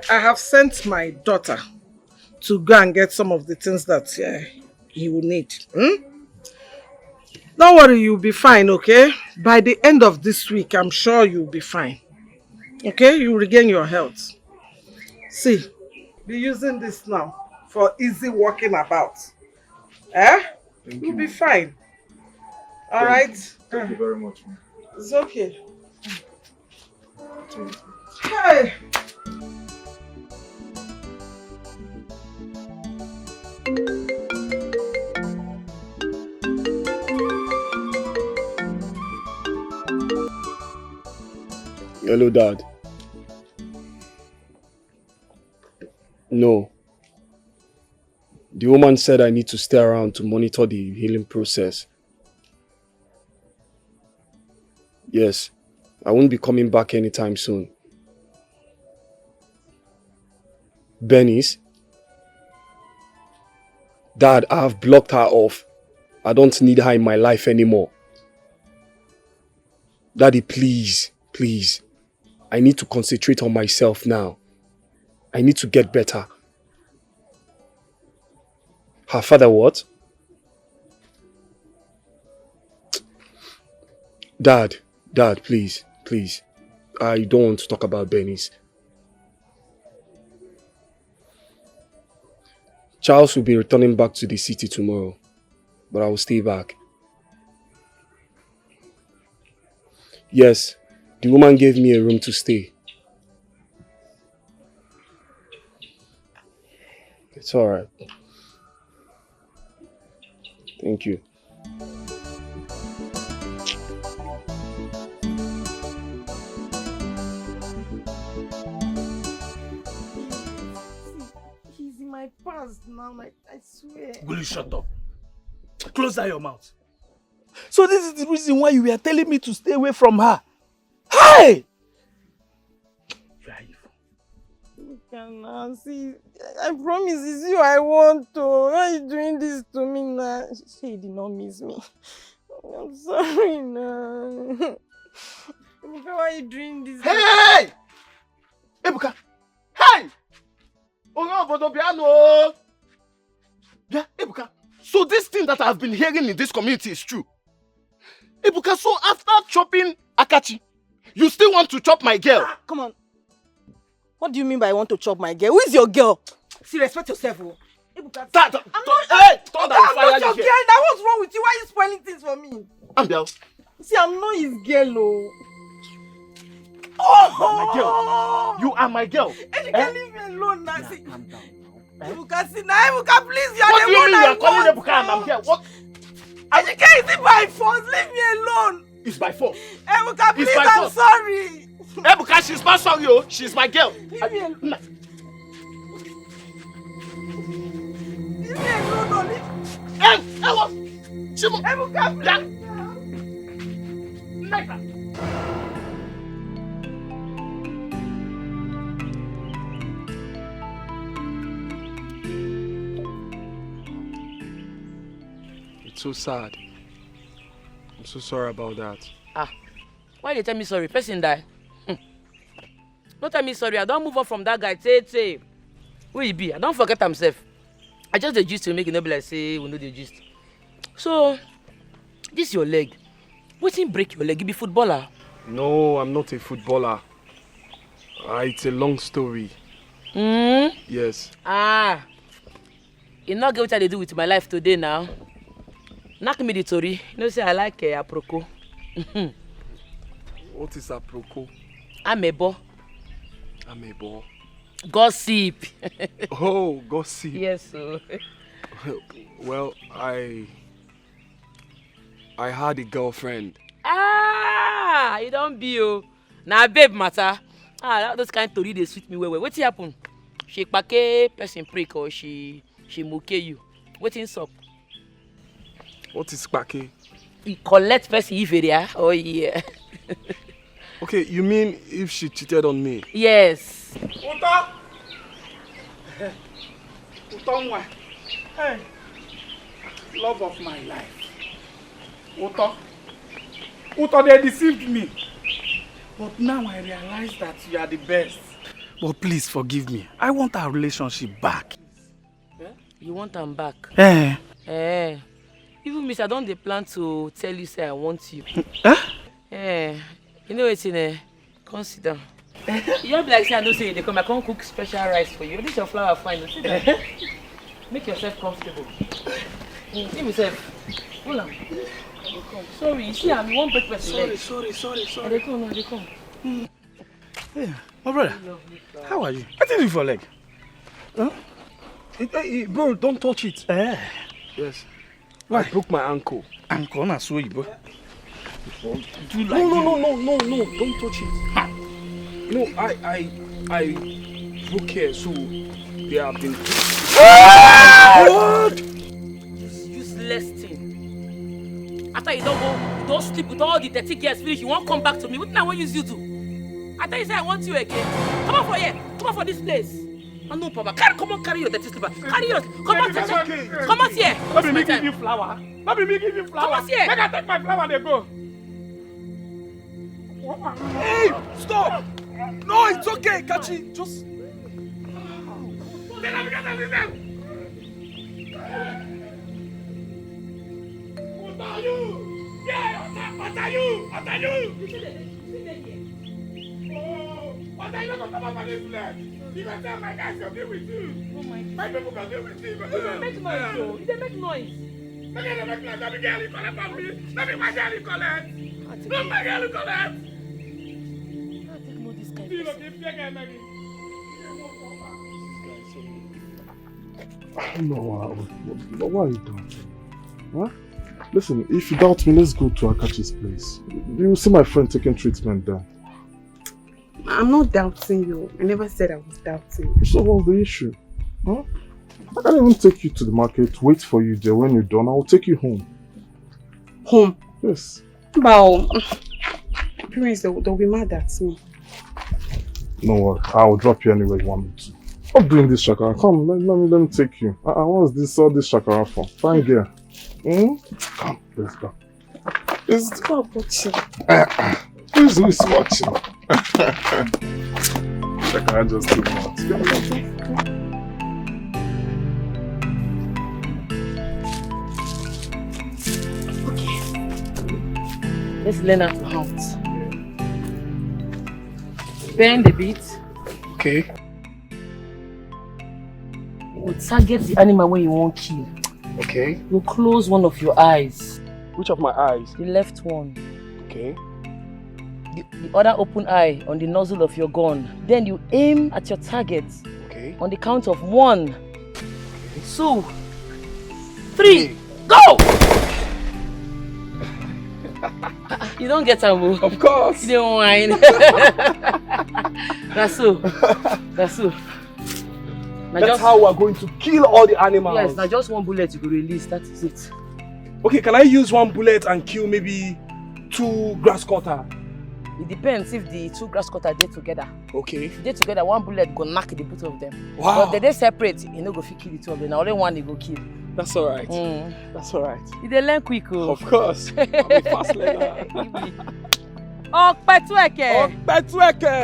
I have sent my daughter to go and get some of the things that he will need. Don't worry, you'll be fine, okay? By the end of this week, I'm sure you'll be fine. Okay? You'll regain your health. See, be using this now for easy walking about. You'll be fine. All right? Thank you very much, man. It's okay. Hey! Hello, Dad. No. The woman said I need to stay around to monitor the healing process. Yes, I won't be coming back anytime soon. Benny's? Dad, I have blocked her off. I don't need her in my life anymore. Daddy, please. I need to concentrate on myself now. I need to get better. Her father what? Dad, please. I don't want to talk about Benny's. Charles will be returning back to the city tomorrow, but I will stay back. Yes, the woman gave me a room to stay. It's alright. Thank you. He's in my past now, like, I swear. Will you shut up? Close down your mouth. So this is the reason why you were telling me to stay away from her. Hey! You are evil. See, I promise it's you I want to. Why are you doing this to me now? She did not miss me. I'm sorry now. Ebuka, why are you doing this? Hey! Ebuka! Hey! Yeah, Ebuka. So this thing that I've been hearing in this community is true. Ebuka, so after chopping Akachi, you still want to chop my girl? Come on. What do you mean by I want to chop my girl? Who is your girl? See, respect yourself. Oh. Ebuka, Hey, I'm not your girl. Now what's wrong with you? Why are you spoiling things for me? Ambiel. See, I'm not his girl. My girl. You are my girl. And you can leave me alone now. See, Ebuka, see now, Ebuka, please, you're what the do you one mean I you're calling want. Ebuka and I'm here? What? Ebuka, is it by force? Leave me alone. It's by force. Ebuka, please, by I'm force. sorry. Ebuka, she's not sorry, oh. She's my girl. Leave me alone. Leave me alone, no, leave. Ebuka, please. It's so sad. I'm so sorry about that. Why they tell me sorry? Person die. Don't tell me sorry. I don't move on from that guy. Say. Who he be? I don't forget himself. I just the gist to make it no be like say we know the gist. So, this your leg. Waiting break your leg. You be footballer. No, I'm not a footballer. It's a long story. Yes. You not get what I do with my life today now. Knock me the story. You know say I like aproko. What is aproko? Amebo. Amebo. Gossip. Oh, gossip. Yes, sir. Well, I had a girlfriend. You don't be you. Now babe matter. Those kind of story they sweet me well. What happen? She pake person prick or she moke you. What's up? What is pake? You collect person if area. Oh yeah. Okay, you mean if she cheated on me? Yes. Uta! Uta, hey, love of my life. Uta, they deceived me. But now I realize that you are the best. But please forgive me. I want our relationship back. You want them back? Even miss, I don't plan to tell you say I want you. You know it's in consider. You don't be like say I don't say they come. I can't cook special rice for you. This your flour fine. See that? Make yourself comfortable. Give yourself. Hold on. Sorry, you see I'm one breakfast. Sorry. They come. Hey, my brother, how are you? What did you do for leg? Huh? Bro, don't touch it. Yes. Why? I broke my ankle. Ankle, na so you, bro. Do like no, don't touch it. No, I broke here, so they have been. What? Useless thing. After you don't sleep with all the 30 girls finish, you won't come back to me. What I want use you to? I thought you said I want you again. Come on for here. Come on for this place. No problem. Carry your dirty slipper. Carry yours. Come on, come on here. Let me give you flower. Let me give you flower. Come on here. Make I take my flower and they go. Hey, stop! No, it's okay, Kachi. Just. What are you? Yeah, what are you? But I don't come up and flat. You can tell my guys to deal with you. Oh my God. My people can deal with you. You make noise, though. You make noise. Let me girl you collect from me. Let me my girl you collect. Let my girl you collect. I take no this kind You of look if you get married. I don't know why are you doing? Huh? Listen, if you doubt me, let's go to Akachi's place. You will see my friend taking treatment there. I'm not doubting you. I never said I was doubting you. So what's the issue? Huh? I can't even take you to the market, wait for you there. When you're done, I will take you home. Home? Yes. Well, parents, they'll be mad at me. No worry, I'll drop you anywhere you want me to. Stop doing this, Shakara. Come, let me take you. What's this, all this Shakara for? Fine girl. Come, let's go. Stop watching. Who's watching? Shakara just too much. Let's learn how to hunt. Bend a bit. Okay. You target the animal when you want to kill. Okay. You close one of your eyes. Which of my eyes? The left one. Okay. The other open eye on the nozzle of your gun. Then you aim at your target. Okay. On the count of 1, 2, 3, go! You don't get a move. Of course. You don't whine. That's so. That's so. That's how we're going to kill all the animals. Yes, now just one bullet you will release. That is it. Okay, can I use one bullet and kill maybe 2 grass cutter? It depends if the 2 grass cutter dey together. Okay. If they together, one bullet go knock the both of them. Wow. But if they separate, you no go fit kill the 2 of them. Now only one they go kill. That's alright. That's alright. You dey learn quick, oh. Of course. I'm a fast learner. Okpetueke.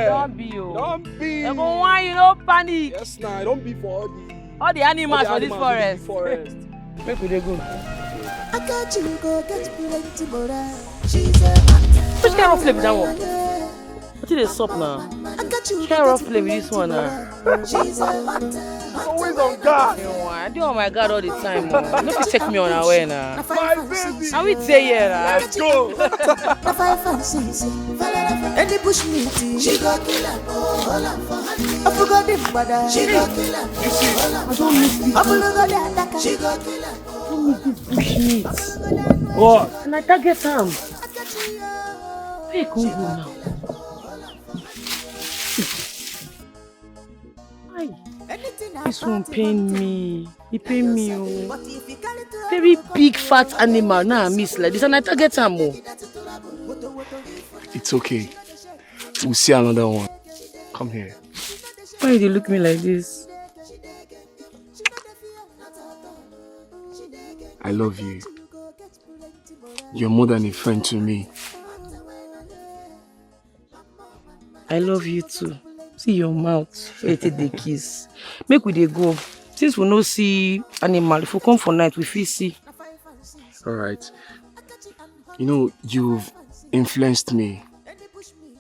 Don't be, oh. Don't be. They go whine, you no panic. Yes, nah. Don't be for all the animals for this forest. Make we dey go. Which kind of play with that one? What is the sup now? Which kind of play with this one now? Always on guard. I do on my guard all the time. No fit check me on away now. My baby. How we say here now? Let's go. Any push me, she got kill her. I forgot the mother. She got kill her. I don't miss this. I forgot the attacker. She got kill her. I don't miss this bushmeat. What? And I target him. Where you come go now? This one pain me. He pain me. Oh. Very big fat animal. Now I miss like this and I target him. Oh. It's okay. We'll see another one. Come here. Why do you look me like this? I love you. You're more than a friend to me. I love you too. See your mouth. Wait till they kiss. Make we dey go. Since we no see animal, if we come for night, we feel see. Alright. You know, you've influenced me.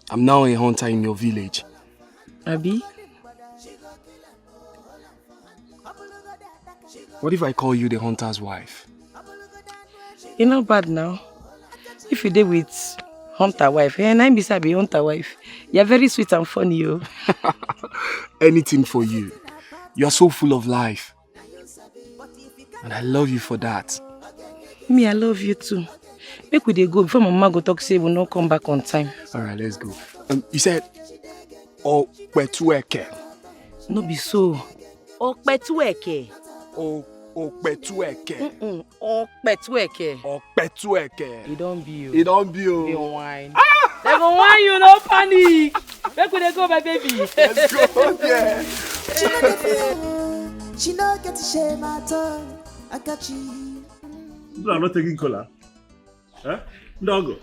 I'm now a hunter in your village. Abi? What if I call you the hunter's wife? You're not bad now. If you dey with hunter wife, and I'm beside be hunter wife. You're very sweet and funny, yo. Anything for you. You are so full of life. And I love you for that. Me, I love you too. Make we dey go before mama go talk say we no come back on time. Alright, let's go. You said Okpetueke. No be so. Okpetueke. Okpetueke. Okpetueke. Okpetueke. It don't be you. It don't be you. They whine. They go whine, you no panic. Make we dey go, my baby. Let's go. Yeah. She no get shame at all. I got you. I'm not taking cola. Huh? Dog.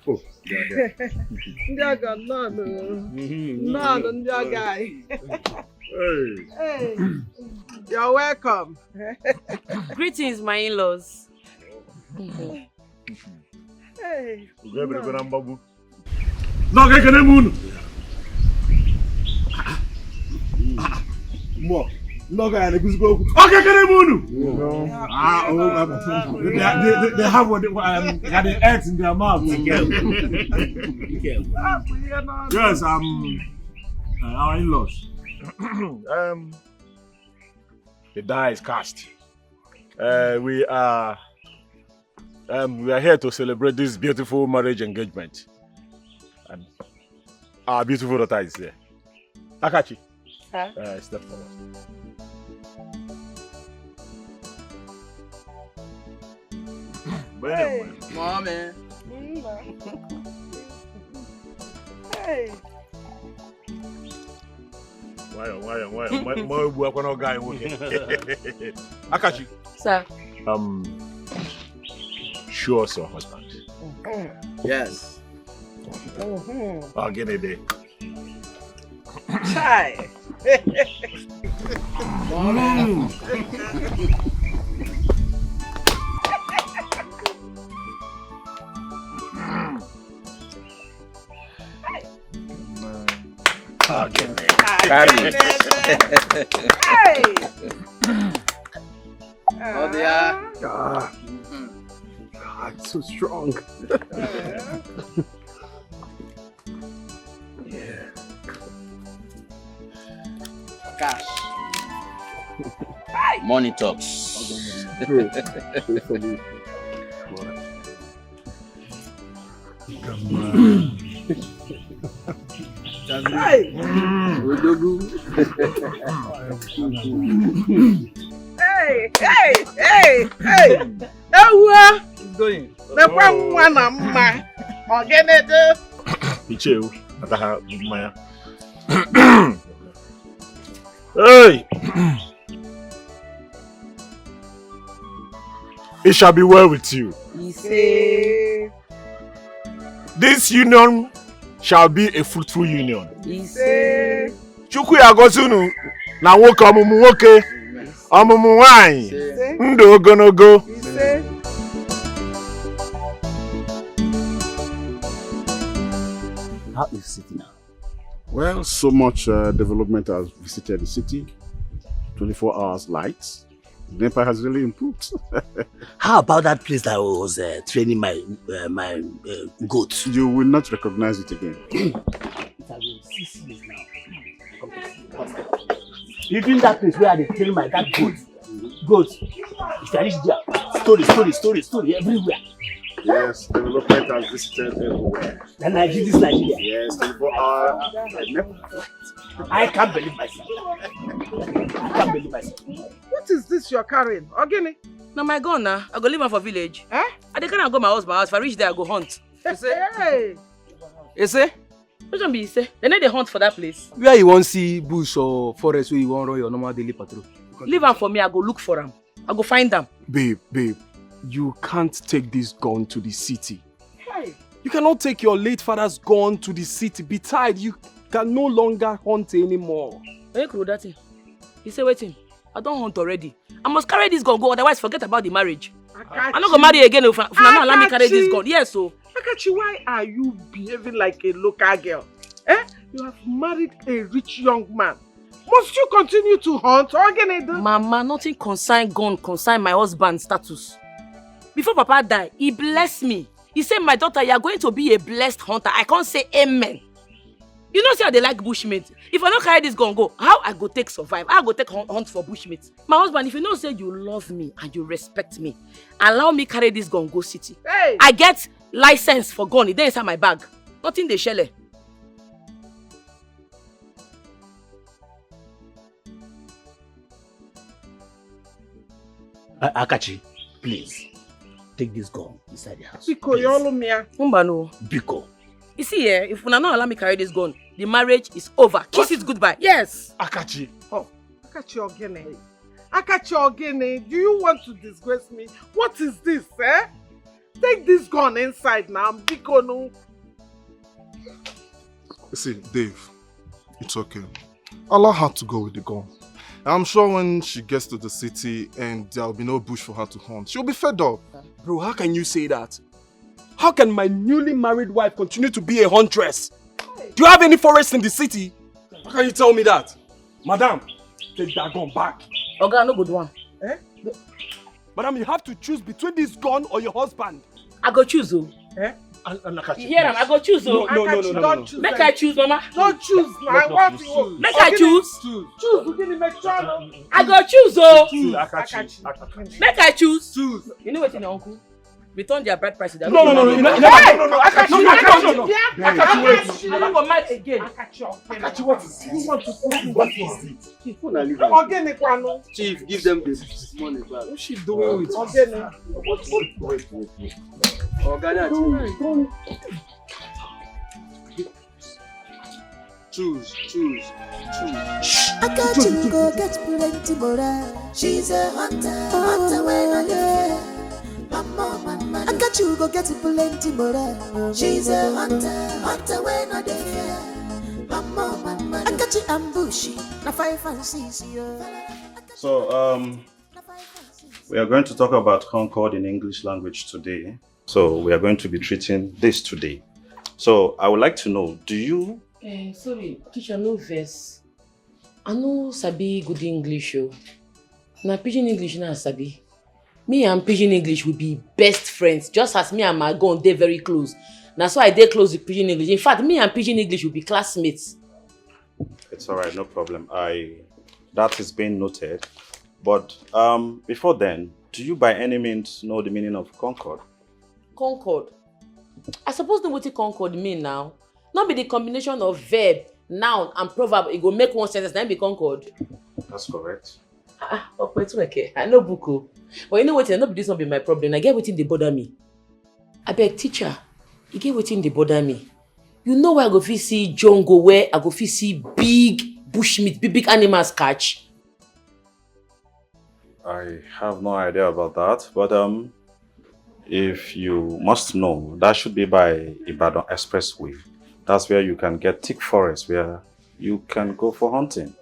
Oh, Ndiaga, none, Ndiaga. Hey, you're welcome. Greetings, my in-laws. Hey. No, get the moon. More. No, guy, the go. Okay, get the moon. They have what the eggs in their mouth. Yes, our in-laws. The die is cast. We are here to celebrate this beautiful marriage engagement. And our beautiful daughter is there. Akachi. Sir? Step forward. Hey. Mommy. Hey. Why? Akachi. Sir. Show us your husband. Yes. I'll get it there. Chai. Hey. Oh, they are. God, so strong. Yeah. Cash. Money talks. Hey. Hey. Ewa. Going. The one man. Organize. Icheu, ataha maya. Hey! It shall be well with you. Say. This union shall be a fruitful union. Say. Chukwu ya gozunu na nwoke ọmụmụ nwoke, ọmụmụ nwanyị, ndụ ogologo. Say. How is the city now? Well, so much development has visited the city. 24 hours lights. The NEPA has really improved. How about that place that I was training my goats? You will not recognize it again. It has been 6 years now. Even that place where I train my goats. If I reach there, story everywhere. Yes, development has visited everywhere. Then I did this Nigeria. Yes, 24 hours. I can't believe myself. What is this you're carrying? Ogini? Now my gun now. I go leave her for village. Eh? I dey go my house. If I reach there, I go hunt. You say? You say? Which one be you say? They need the hunt for that place. Where you want see bush or forest where you want run your normal daily patrol? Leave them for me. I go look for them. I go find them. Babe, you can't take this gun to the city. Hey. You cannot take your late father's gun to the city. Besides, you can no longer hunt anymore. He say, waiting. I don't hunt already. I must carry this gun go, otherwise forget about the marriage. I'm not gonna marry again if not allow me carry this gun. Yes, so. Akachi, why are you behaving like a local girl? Eh? You have married a rich young man. Must you continue to hunt? Mama, nothing concern gun, concern my husband's status. Before Papa died, he blessed me. He said, my daughter, you are going to be a blessed hunter. I can't say amen. You know, see how they like bushmeat. If I don't carry this gun, go, how I go take survive? How I go take hunt for bushmeat? My husband, if you know say you love me and you respect me, allow me carry this gun go city. Hey. I get license for gun. It's inside my bag. Nothing they shell. Akachi, please. Take this gun inside the house. Biko, you all me. Umbano. Biko. You see here, if you not allow me carry this gun, the marriage is over. Kiss it goodbye. Yes. Akachi. Oh, Akachi Ogene. Akachi Ogene, do you want to disgrace me? What is this, eh? Take this gun inside now, Biko no. See, Dave, it's okay. Allow her to go with the gun. I'm sure when she gets to the city and there'll be no bush for her to hunt, she'll be fed up. Bro, how can you say that? How can my newly married wife continue to be a huntress? Do you have any forest in the city? How can you tell me that? Madam, take that gun back. Oga, no good one. Eh? Madam, you have to choose between this gun or your husband. I go choose, oh. Eh? You hear him? I go choose, oh. No. Make I choose, mama. Don't choose now. I want you. Make I choose. Choose. Give me make sure. I go choose, oh. Make I choose. Choose. You know what, your uncle? Return their bride price. No. I can't. I don't go mad again. What is it? Chief, give them this money back. What's she doing with Wait. Choose. I got you go get plenty more. She's a hunter when I there. Mama, I got you go get plenty more. She's a hunter when I there. Mama, I got you ambushy. Na 5 and 6 years. So, we are going to talk about Concord in English language today. So, we are going to be treating this today. So, I would like to know, do you... Sorry, teacher, no verse. I know sabi good English, oh. Na pidgin English na sabi. Me and pidgin English will be best friends, just as me and my gun, they're very close. That's why they close with pidgin English. In fact, me and pidgin English will be classmates. It's all right, no problem. That is being noted. But before then, do you by any means know the meaning of Concord? Concord? I suppose know what Concord mean now. Not be the combination of verb, noun, and proverb. It go make one sentence, then be Concord. That's correct. Okay. I know buku. But you know what? This not be my problem. I get waiting they bother me. I beg teacher, you get waiting they bother me. You know where I go fit see jungle, where I go fit see big bushmeat, big animals catch. I have no idea about that, but if you must know, that should be by Ibadan Expressway. That's where you can get thick forest, where you can go for hunting.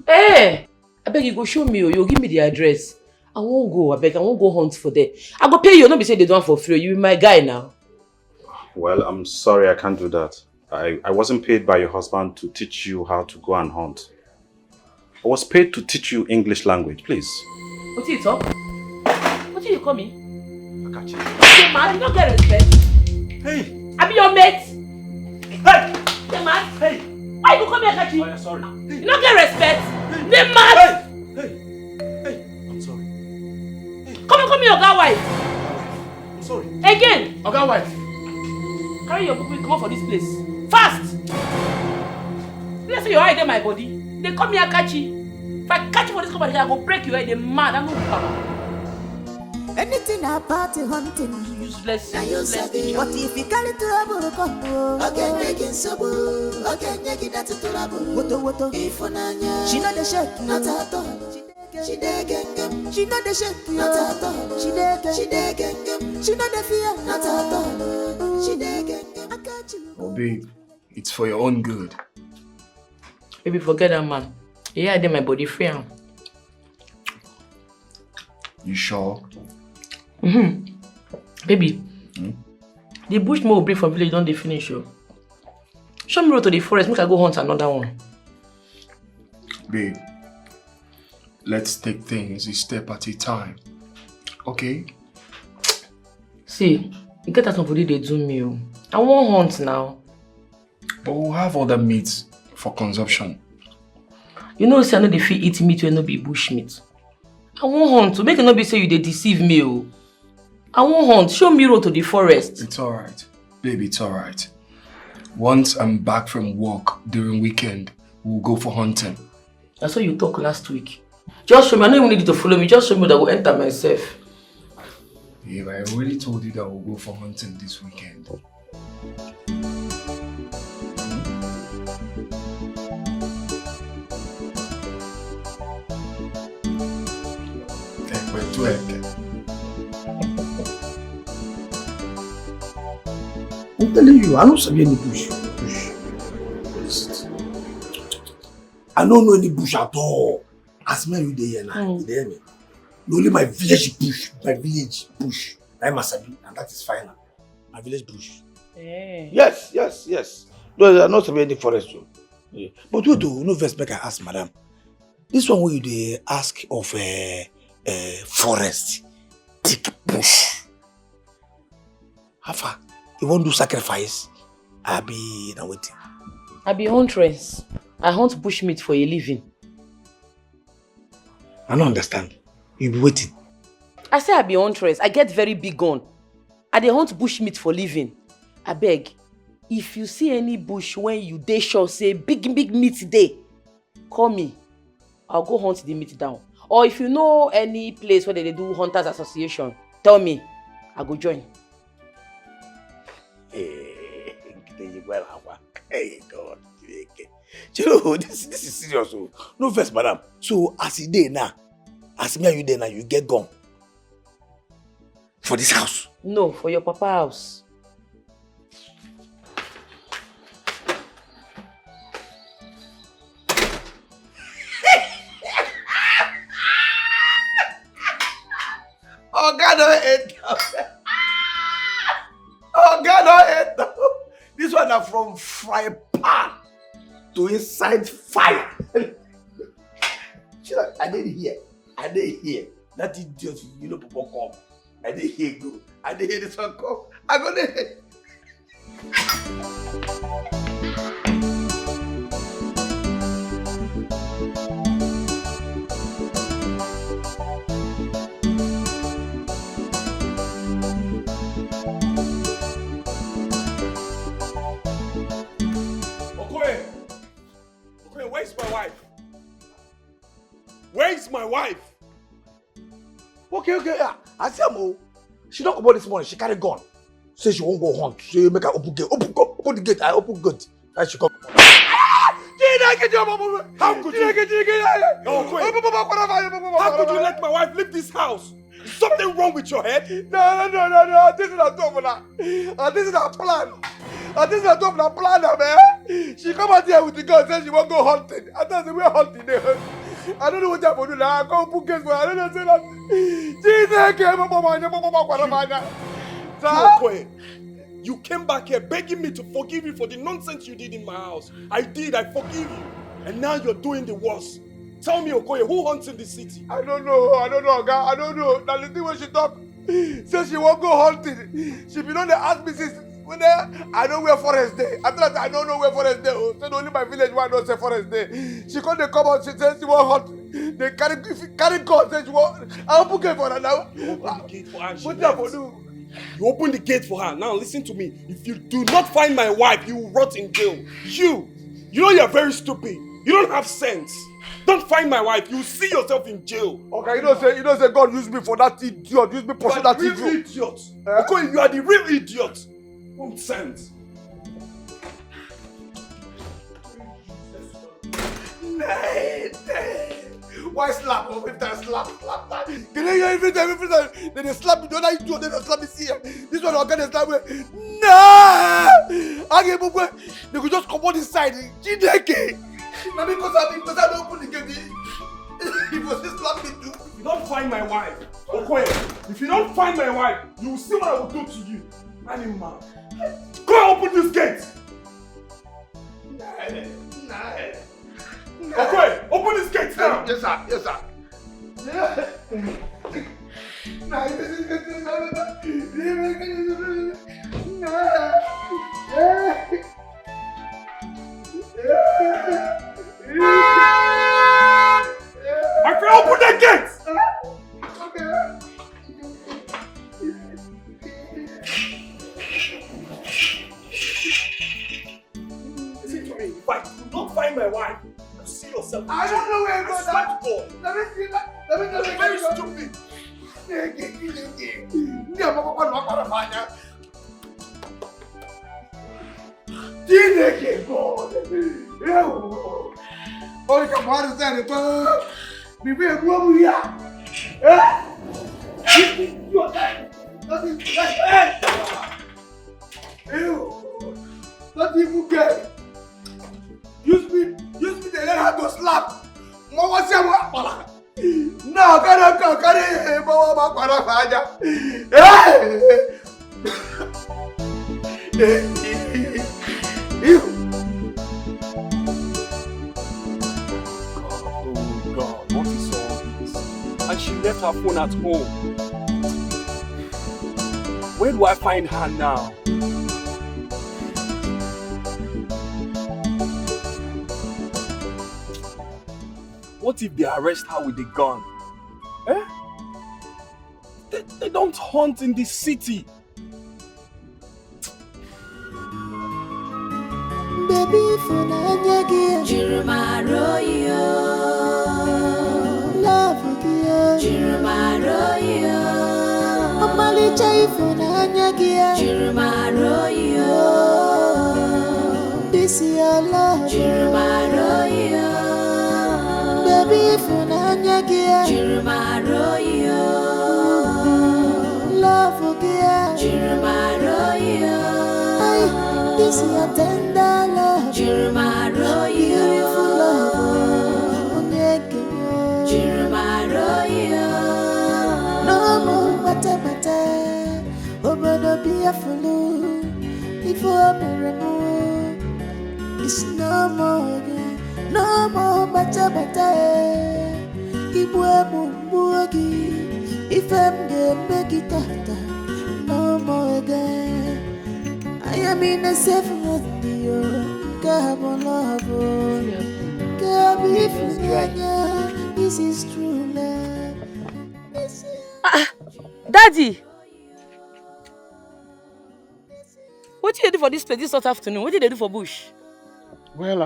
Hey! I beg you go show me, or you give me the address. I won't go, I beg, I won't go hunt for them. I go pay you, not be say they don't for free. You be my guy now. Well, I'm sorry, I can't do that. I wasn't paid by your husband to teach you how to go and hunt. I was paid to teach you English language, please. What do you talk? What do you call me? Akachi. Hey man, you don't get respect. Hey! I be your mate. Hey! Hey man. Hey! Why you call me Akachi? Oh, yeah, sorry. Hey. You don't get respect. Hey man. Hey! I'm sorry. Hey. Come and call me Oga wife. I'm sorry. Again. Oga wife. Carry your book, come out for this place. Fast! Let's say your eye in my body. They call me Akachi. If I catch you for this company, I go break your head. They're mad. I'm not power. Anything about hunting. Useless. But if you carry trouble, come. Again, making trouble. Again, making that trouble. What? If she not the shake, not at all. She degengem. She not the shake, not at all. She degengem. She not the fear, not at all. She degengem. I got you. Oh, babe, it's for your own good. Baby, forget that man. Yeah, I did my body free. You sure? Baby, the bush will bring from village, don't they finish you? Show me road to the forest, make I go hunt another one. Babe, let's take things a step at a time. Okay? See, you get that somebody they do me. I won't hunt now. But we'll have other meats for consumption. You know, say I know the fit eat meat will not be bush meat. I won't hunt to make it not be say you they deceive me. Oh. I won't hunt. Show me road to the forest. It's alright. Baby, it's alright. Once I'm back from work during weekend, we'll go for hunting. That's what you talked last week. Just show me. I don't even need you to follow me. Just show me that I will enter myself. Babe, I already told you that we'll go for hunting this weekend. I'm telling you, I don't see any bush. I don't know any bush at all. As me you dey here now, you dey hear me? Only my village bush, I'm a sabi, and that is final. My village bush. Yes. No, there are not any forest too. Yeah. But we do no first make I ask madam. This one where you dey ask of forest, thick bush. How far? You won't do sacrifice? I be now waiting. I be huntress. I hunt bushmeat for a living. I don't understand. You be waiting. I say I be huntress. I get very big gun. I dey hunt bushmeat for living. I beg, if you see any bush when you dey sure say big meat dey, call me. I'll go hunt the meat down. Or if you know any place where they do hunters association, tell me. I go join. Hey God. You know, this is serious. No first, madam. So as you dey now, as me and you dey now, you get gone. For this house? No, for your papa house. Oh God, don't hate them. Oh God, don't hate them. This one are from fry pan to inside fire. I didn't hear. That idiot, you know, people come. I didn't hear go. I didn't hear this one come. I go there. Where's my wife? Where's my wife? Okay. Yeah. I see her. She don't come out this morning. She carry gun. Say she won't go hunt. She make her open gate. Open the gate. I open good. And she come. How could you? How could you let my wife leave this house? Is something wrong with your head? No. This is not governor. This is our plan. This is not plan, man. She come out here with the gun. Say she won't go hunting. I thought we were hunting there. I don't know what I'm going to do now. I can't put case for. I don't know say that. You came back here begging me to forgive you for the nonsense you did in my house. I did. I forgive you. And now you're doing the worst. Tell me, Okoye, who hunts in the city? I don't know, Oga. I don't know. Now the thing when she talk, say she won't go hunting. She be don't ask me since when I know where forest day. After that, I don't know where forest day. So only my village one don't say forest day. She come come out. She says she won't hunt. They carry gun. Say she won't. I open gate for her now. You open the gate for her. What that for do? You open the gate for her. Now listen to me. If you do not find my wife, you will rot in jail. You know you're very stupid. You don't have sense. Don't find my wife. You will see yourself in jail. Okay, you don't say God use me for that idiot. Use me for that idiot. You are the real idiot. Okay, you are the real idiot. Nonsense. Why slap? Every time slap. Can you hear every time? Then they slap me. The other idiot, then they slap me. See this one organic slap me. Nah! I get book. They could just come on this side. Kidnapping. Now because I don't open the gate. If you just slap me too. If you don't find my wife, okay. If you don't find my wife, you will see what I will do to you. Animal. Go open this gate. Nah. Okay, open this gate now. Yes, sir. My friend, open the gate. Listen to me. If I do not find my wife, you see yourself. I don't know where I swear to God. Let me see that. You're very stupid. Olha que a mora sério, pô. Me vê como mulher. É? Eu Oh God, what is all this? And she left her phone at home. Where do I find her now? What if they arrest her with a gun? Eh? They don't hunt in this city. Baby, for Nanya, Jirumaro, love you, Jirumaro, Amali Chai for Nanya, Jirumaro, this is your love, Jirumaro, baby, for Nanya, Jirumaro, love you, Jirumaro, this is your tender love, Jirumaro, beautiful love, Jirumaro, no more mata, obodo be a fool, before me remove, it's no more again, no more mata, ibwe mumbugi, if I'm the make it no more again. I am in a safe with you. This is true love. Daddy! What did you do for this place this hot afternoon? What did they do for bush? Well,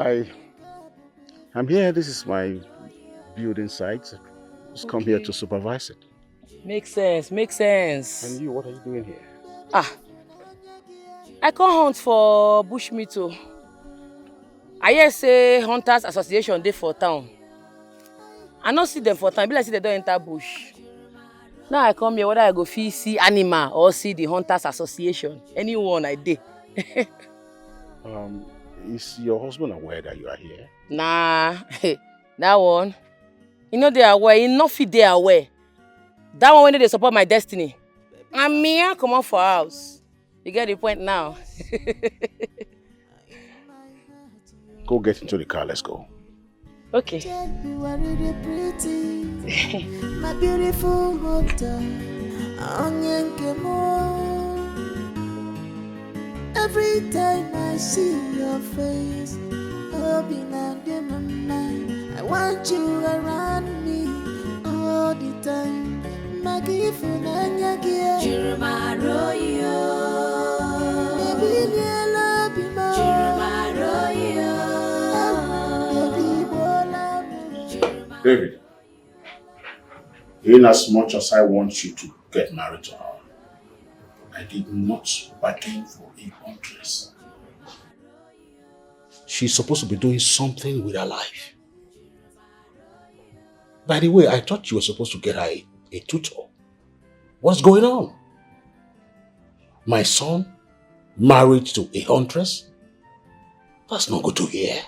I'm here. This is my building site. Just come here to supervise it. Makes sense, makes sense. And you, what are you doing here? I come hunt for bush meat too. I hear say Hunters Association dey for town. I no see them for town. Be like say they don't enter bush. Now I come here whether I go see animal or see the Hunters Association. Anyone I dey. Is your husband aware that you are here? Nah, that one. You know they are aware. You no fit dey aware. That one when they support my destiny. And me, I come out for house. You get the point now. Go get into the car, let's go. Okay. You are really pretty, my beautiful mother. Every time I see your face, I want you around me all the time. David, in as much as I want you to get married to her, I did not bargain for a huntress. She's supposed to be doing something with her life. By the way, I thought you were supposed to get her a tutor. What's going on? My son married to a huntress? That's not good to hear.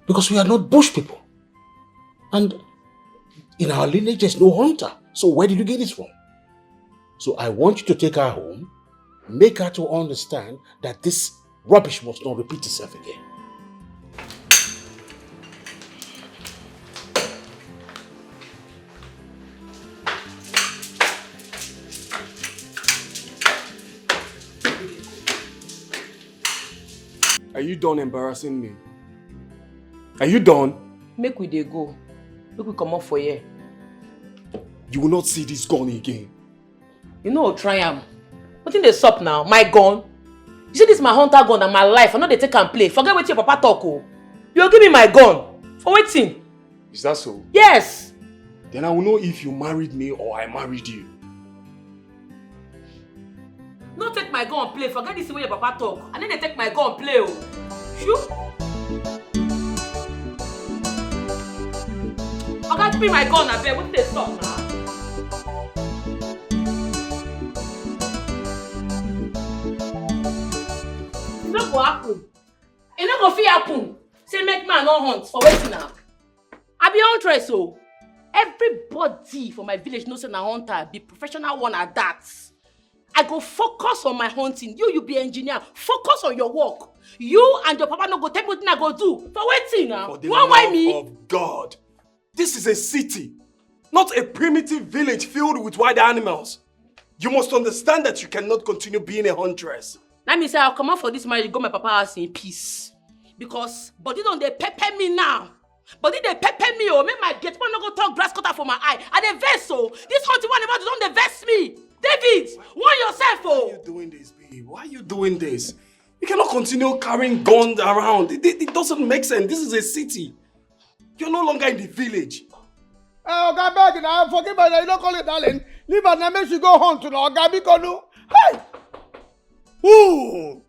Because we are not bush people. And in our lineage, there's no hunter. So where did you get this from? So I want you to take her home, make her to understand that this rubbish must not repeat itself again. Are you done embarrassing me? Are you done? Make we dey go. Make we come up for here. You will not see this gun again. You know, try am. What in the sup now? My gun? You see this my hunter gun and my life. I know they take and play. Forget what your papa talk. Oh. You give me my gun. For waiting. Is that so? Yes. Then I will know if you married me or I married you. No take my gun play. Forget this way your papa talk. And then they take my gun play. Oh. Sure? Okay, give me my gun, I bet. What did they stop now? It no go happen. It no go fit happen. Say make man no hunt for waiting now. I be huntress, so Everybody for my village knows I'm a hunter, be professional one at that. I go focus on my hunting. You be engineer. Focus on your work. You and your papa no go tell me what I go do. For waiting now. For the love of God, this is a city, not a primitive village filled with wild animals. You must understand that you cannot continue being a huntress. Let me say I'll come out for this marriage, go my papa house in peace. Because body don't they pepper me now. Body they pepper me, oh, make my get one no go talk grass cutter for my eye. And the vex, oh, this hunting one about don't they vex me. David, warn yourself, oh. Why are you doing this, babe? Why are you doing this? You cannot continue carrying guns around. It doesn't make sense. This is a city. You're no longer in the village. Oga beg now, forgive me, you don't call it darling. Leave her now, make she go hunt to Oga Bikonu. Hey! Ooh!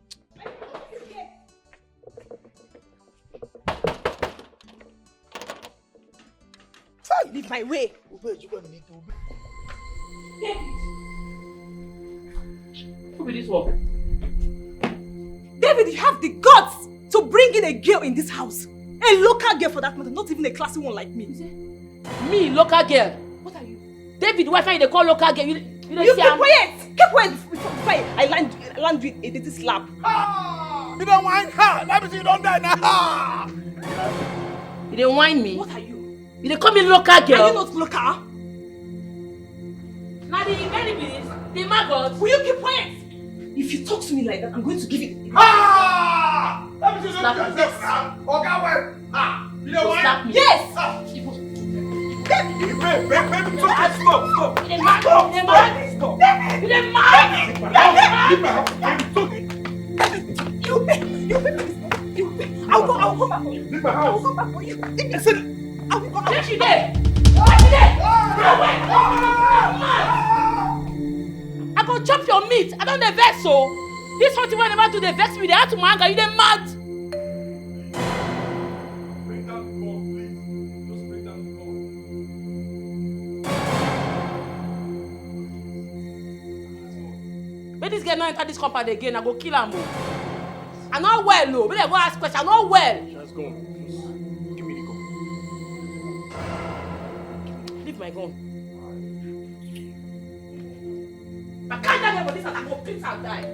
Leave my way. Who be this one? David, you have the guts to bring in a girl in this house. A local girl for that matter, not even a classy one like me. Me, local girl? What are you? David, why can't you call local girl? You keep quiet! Keep quiet before I land with a dirty slap. You don't whine her. Let me see you don't die now. You didn't whine me? What are you? You didn't call me local girl? Are you not local? Now the benefits, the maggots. Will you keep quiet? If you talk to me like that, I'm going to give it. Let me see you don't die now. Oga, wait. You don't whine? Slap me. Yes! Baby, stop. You didn't mad. You didn't mad. You didn't mad. You pay. I'll go back for you. Leave my house. I'll go back for you. I said, I'll go back. Where she there? Where she there? I go chop your meat. I don't the vex so. This hunting one never do the vex me. They have to manga. You didn't mad. Bring down the gun, please. Just bring down the gun. When this girl not enter this compound again, I go kill her. I'm not well, no. When I go ask question, I'm not well. Just go. Just give me the gun. Leave my gun. I can't die for this and I go beat and die.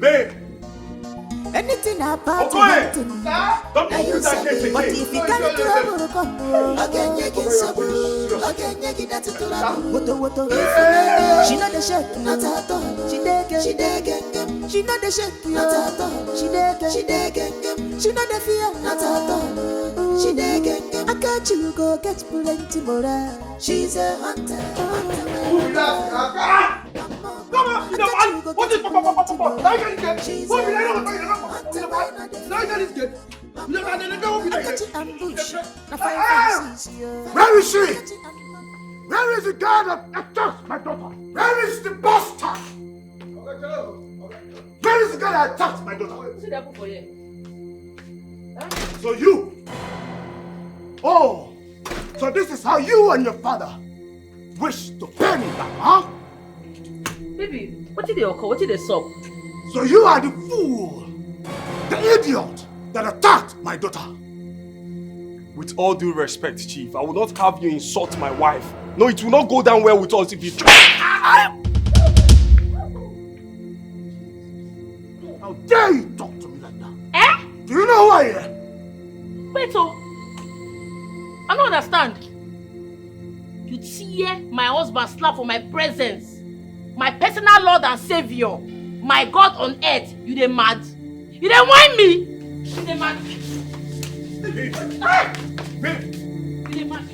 Babe! Anything about Don't you that case but again. if you can't trouble come again you get sabu again you get to woto she not the shake not at all she know the shake not at all she know the fear not at all she I got you go get plenty more she's a hunter. Come on, you know what is Papa? Now you get it. What will I know? Now you get it. You Where is she? Where is the guy that attacked my daughter? Where is the bastard? Where is the guy that attacked my daughter? So you? Oh, so this is how you and your father wish to pay me back, huh? Baby, what did they occur? What did they suck? So you are the fool, the idiot that attacked my daughter. With all due respect, Chief, I will not have you insult my wife. No, it will not go down well with us if you try. How dare you talk to me like that? Eh? Do you know who I am? Wait, so I don't understand. You tear my husband slap for my presence. My personal Lord and Savior. My God on earth. You dey mad? You dey whine me? You dey mad? You dey mad?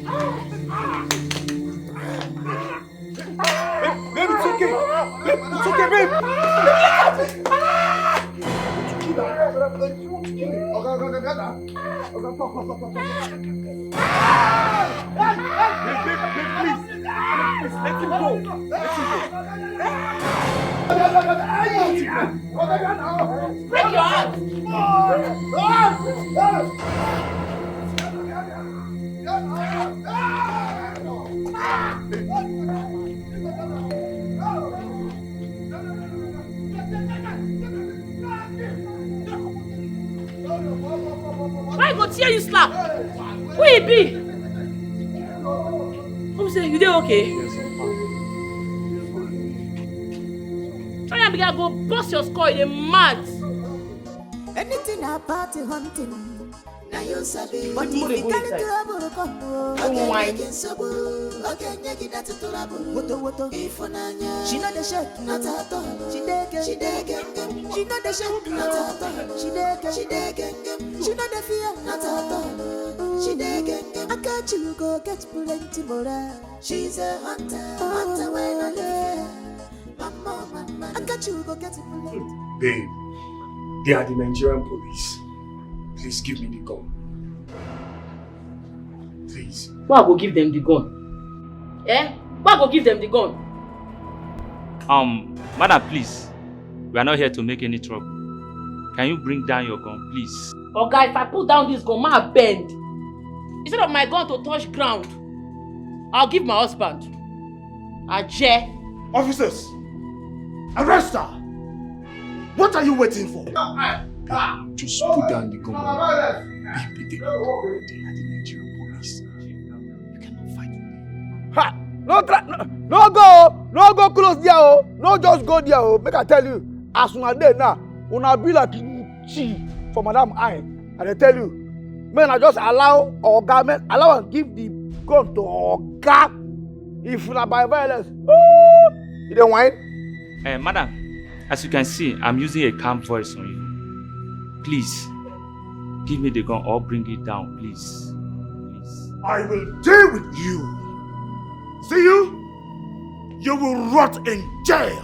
Babe, it's okay. Babe, it's okay, babe. Please, let him go. Break your heart. Why go tear you slap? Who he be? okay? Yes, I'm fine. Try and begin go bust your skull, you're mad. Anything about the hunting. Now you sabi. But if you carry trouble, come whine. She know the shake, not at all. She know the shake, not at all. She know the fear, not at all. I got you go get plenty more. She's a hunter when I live. Mama, I got you go get plenty. Babe, they are the Nigerian police. Please give me the gun. Please. Why go give them the gun? Eh? Why go give them the gun? Madam, please. We are not here to make any trouble. Can you bring down your gun, please? Okay, if I put down this gun, my bend. Instead of my gun to touch ground, I'll give my husband. Ajay. Officers, arrest her! What are you waiting for? Just put down the gun. Babe, they are the Nigerian police. You cannot fight with them. Ha! No go close there, oh. No just go there, oh. Make I tell you, as una dey now, una be like chi for Madam I. And I tell you, man, I just allow Oga, man, allow and give the gun to Oga. If una by violence, you don't whine. Madam, as you can see, I'm using a calm voice on you. Please, give me the gun or bring it down, please. Please. I will deal with you. See you? You will rot in jail.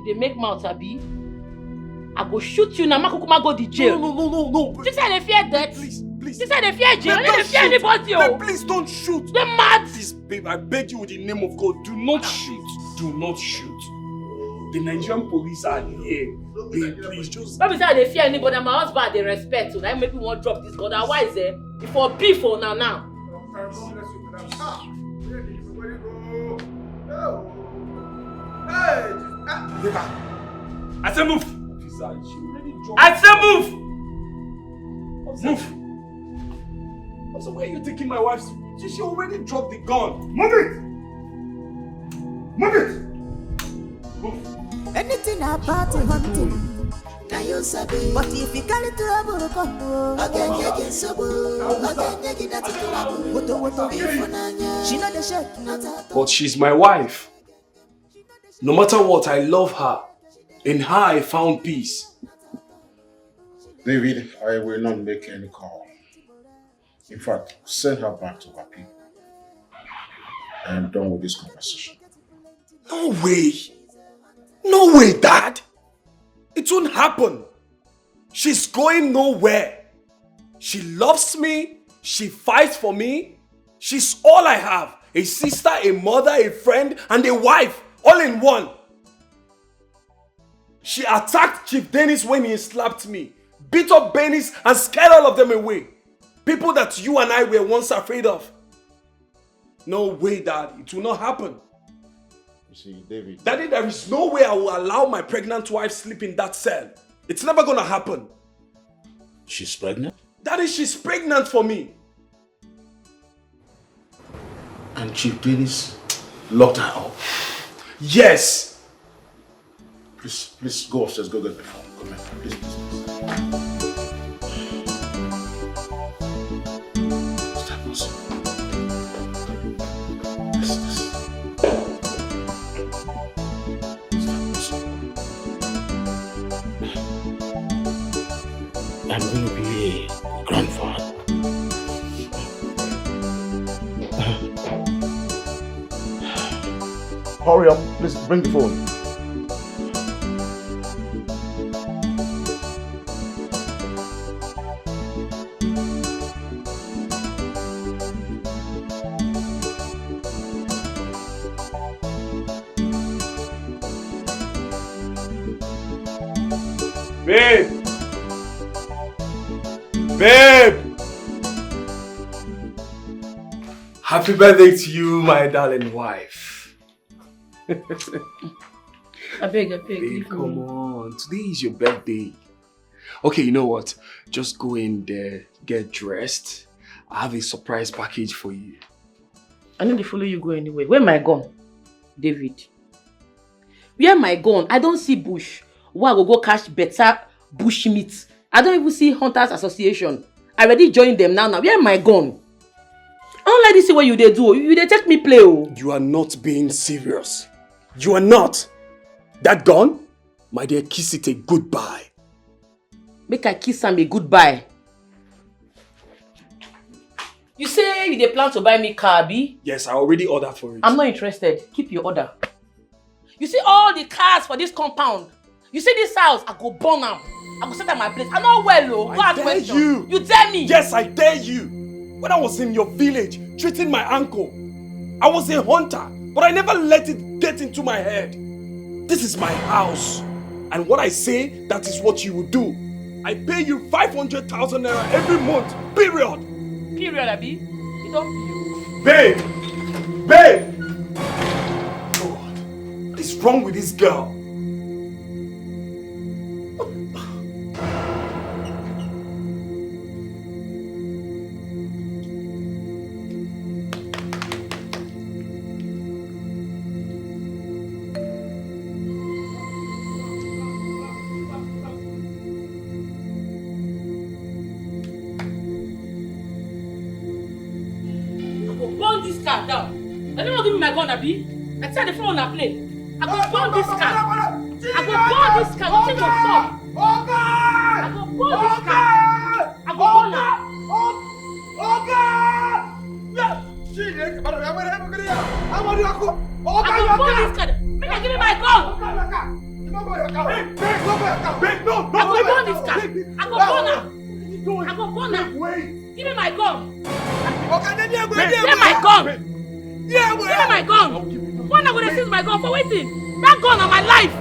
They make mouth, Abi. I go shoot you now. Makukuma go to jail. No. This side they fear death. Please. This side they fear jail. They fear anybody. Babe, please don't shoot. They're mad. Please, babe, I beg you in the name of God, do not shoot. Do not shoot. The Nigerian police are here. Babe, please just... Let me say they fear anybody. My husband they respect. So that make me want to drop this gun. Otherwise, if for beef for now. I say move! I say move! Move! Also, where are you taking my wife's... She already dropped the gun. Move it! Move it! Move! Anything about the hunting. Now you sabi. But if you carry trouble, come again, she know the shake, not at all. But she's my wife. No matter what, I love her. In her, I found peace. David, I will not make any call. In fact, send her back to her people. I am done with this conversation. No way. No way, Dad. It won't happen. She's going nowhere. She loves me. She fights for me. She's all I have. A sister, a mother, a friend, and a wife. All in one. She attacked Chief Dennis when he slapped me. Beat up Bennis and scared all of them away. People that you and I were once afraid of. No way, Dad. It will not happen. You see, David... Daddy, there is no way I will allow my pregnant wife sleep in that cell. It's never gonna happen. She's pregnant? Daddy, she's pregnant for me. And Chief Dennis locked her up? Yes. Please go upstairs, go get my phone. Come here, please. I'm going to be a grandfather. Hurry up, please bring the phone. Babe! Babe! Happy birthday to you, my darling wife. I beg. Babe, come on. Today is your birthday. Okay, you know what? Just go in there, get dressed. I have a surprise package for you. I know they follow you go anywhere. Where my gun? David. Where my gun? I don't see bush. Why I go catch better bush meat? I don't even see Hunters Association. I already joined them now. Where my gun? I don't let this see what you they do. You they take me play. Oh. You are not being serious. You are not. That gun? My dear, kiss it a goodbye. Make I kiss am a goodbye. You say you dey plan to buy me car, Abi? Yes, I already ordered for it. I'm not interested. Keep your order. You see all the cars for this compound. You see this house, I go burn am. I go set at my place. I know well, oh. Go ask question. You tell me. Yes, I dare you. When I was in your village, treating my uncle, I was a hunter, but I never let it get into my head. This is my house. And what I say, that is what you will do. I pay you 500,000 naira every month, period. Period, Abi. You don't. Babe! Babe! God, what is wrong with this girl? Abi, I tell the phone on play. I go burn this car. I go burn this car. Nothing go stop. I go burn this car. I go burn it. I go burn this car. Make I give me my gun. I go burn this car. I go burn her. I go burn her. Give me my gun. Give me my gun. Give me my gun. When I'm gonna seize my gun for waiting? That gun on my life.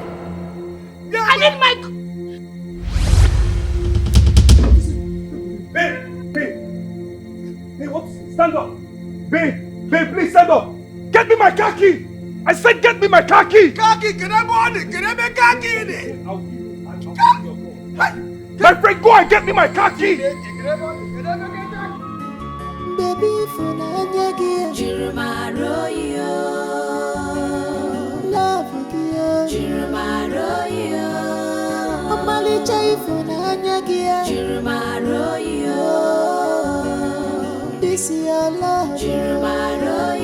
I need my. Babe, what? Stand up. Babe, please stand up. Get me my car key. I said, get me my car key. Car key, can I burn it? Can I make car key in it? My friend, go and get me my car key. Baby, for Nanya, Jirumaro, love you, Jirumaro, Amali Chai for Nanya, Jirumaro, this is your love, Jirumaro,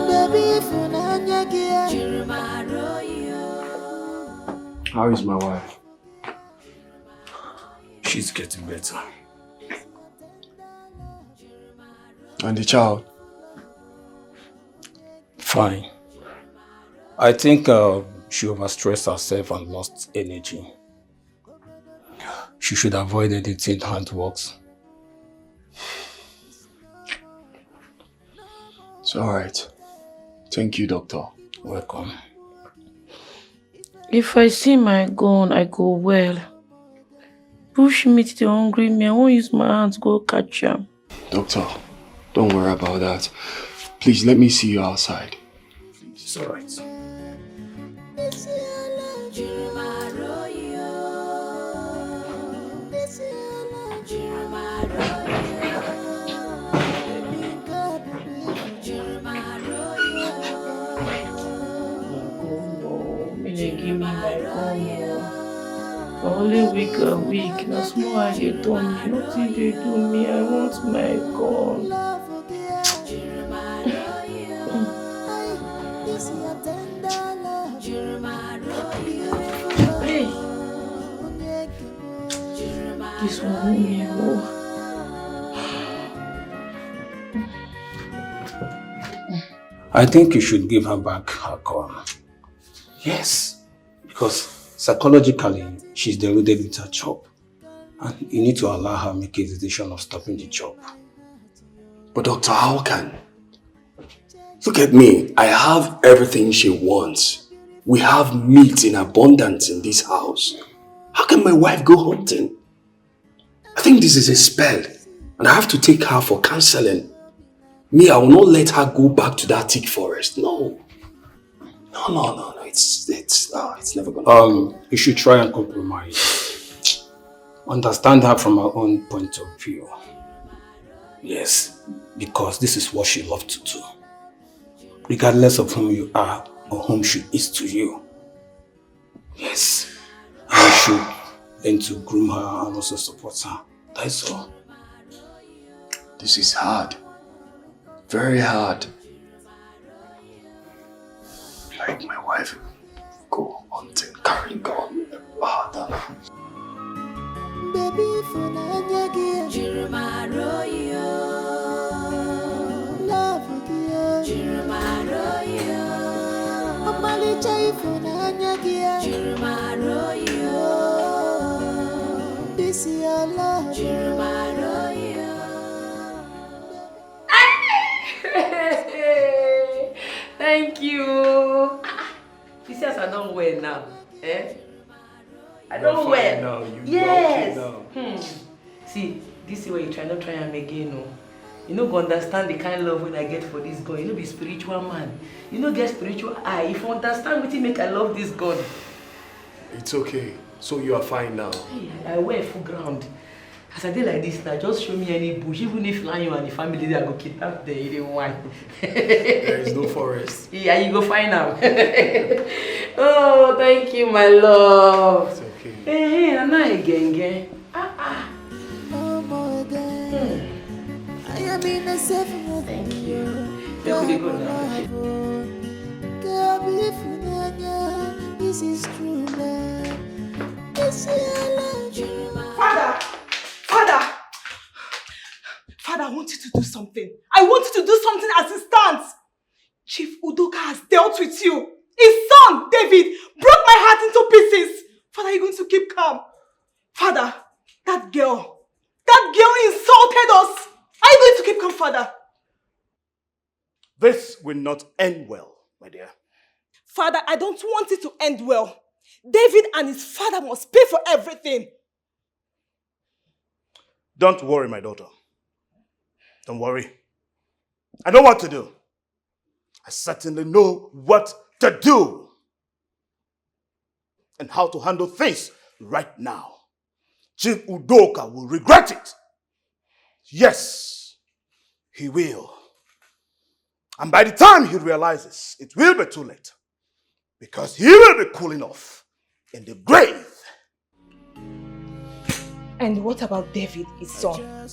baby, for Nanya, Jirumaro. How is my wife? She's getting better. And the child? Fine. I think she overstressed herself and lost energy. She should avoid anything handworks. It's alright. Thank you, doctor. Welcome. If I see my gun, I go well. Bush meat the hungry me. I won't use my hands to go catch him. Doctor, don't worry about that. Please let me see you outside. It's alright. Give me my gun. Only week a week. Now small I they do me. Nothing they do me. I want my gun. Hey. This one me oh. I think you should give her back her gun. Yes. Because psychologically, she's deluded with her job. And you need to allow her make a decision of stopping the job. But doctor, how can? Look at me. I have everything she wants. We have meat in abundance in this house. How can my wife go hunting? I think this is a spell. And I have to take her for counseling. Me, I will not let her go back to that thick forest. No. No. It's never gonna you should try and compromise. Understand her from her own point of view. Yes, because this is what she loved to do. Regardless of whom you are or whom she is to you. Yes, I should learn to groom her and also support her. That's all. This is hard. Very hard. Like my wife go hunting, carry gun. Baby, for Nanya, Jirumaro, love you, Jirumaro, Amali Chai for Nanya, Jirumaro, this is your love, Jirumaro. Thank you. She says I don't wear now. Eh? I don't wear. Now. You yes. now. See, this is where you try not try am again. No. You know, go understand the kind of love when I get for this God. You know, be spiritual man. You know, get spiritual eye. If you understand what you make, I love this God. It's okay. So you are fine now. Hey, I wear full ground. As I did like this now, just show me any bush. Even if you and the family they go kidnap them, you don't want. There is no forest. Yeah, you go find out. Oh, thank you, my love. It's okay. Hey, I'm not again. No more again. I am in a safe mood. Thank you. Let me go now. This is true love. This is love. Father, I want you to do something. I want you to do something as it stands. Chief Udoka has dealt with you. His son, David, broke my heart into pieces. Father, are you going to keep calm? Father, that girl insulted us. Are you going to keep calm, Father? This will not end well, my dear. Father, I don't want it to end well. David and his father must pay for everything. Don't worry, my daughter. Don't worry. I know what to do. I certainly know what to do. And how to handle things right now. Chief Udoka will regret it. Yes, he will. And by the time he realizes, it will be too late. Because he will be cooling off in the grave. And what about David, his son?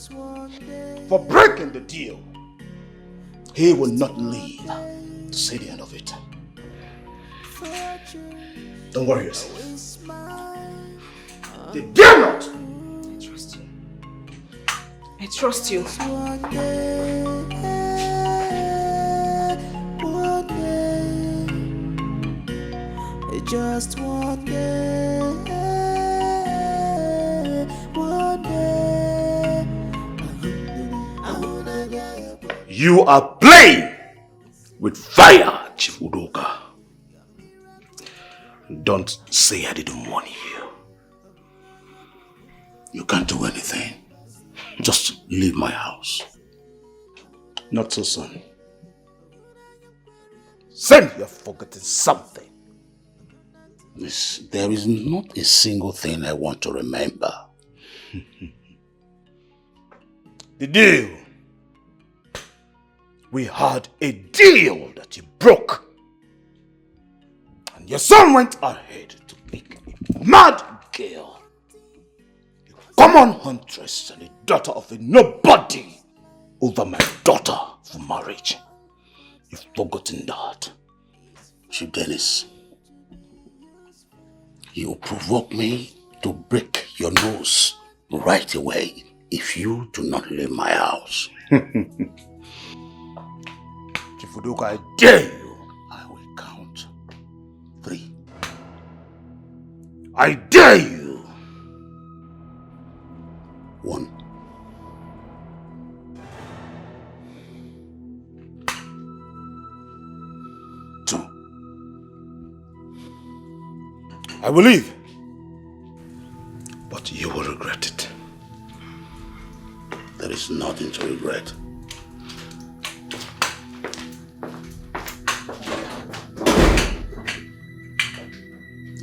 For breaking the deal, he will not live to see the end of it. Don't worry yourself. They dare not. I trust you. Just one day, one day. You are playing with fire, Chief Udoka. Don't say I didn't warn you. You can't do anything. Just leave my house. Not so soon. Sen, you're forgetting something. There is not a single thing I want to remember. The deal. We had a deal that you broke. And your son went ahead to pick a mad girl. A common huntress and a daughter of a nobody over my daughter for marriage. You've forgotten that. Chief Dennis, you provoke me to break your nose right away if you do not leave my house. Chief Udoka, I dare you. I will count 3. I dare you. 1. 2. I will leave. But you will regret it. There is nothing to regret.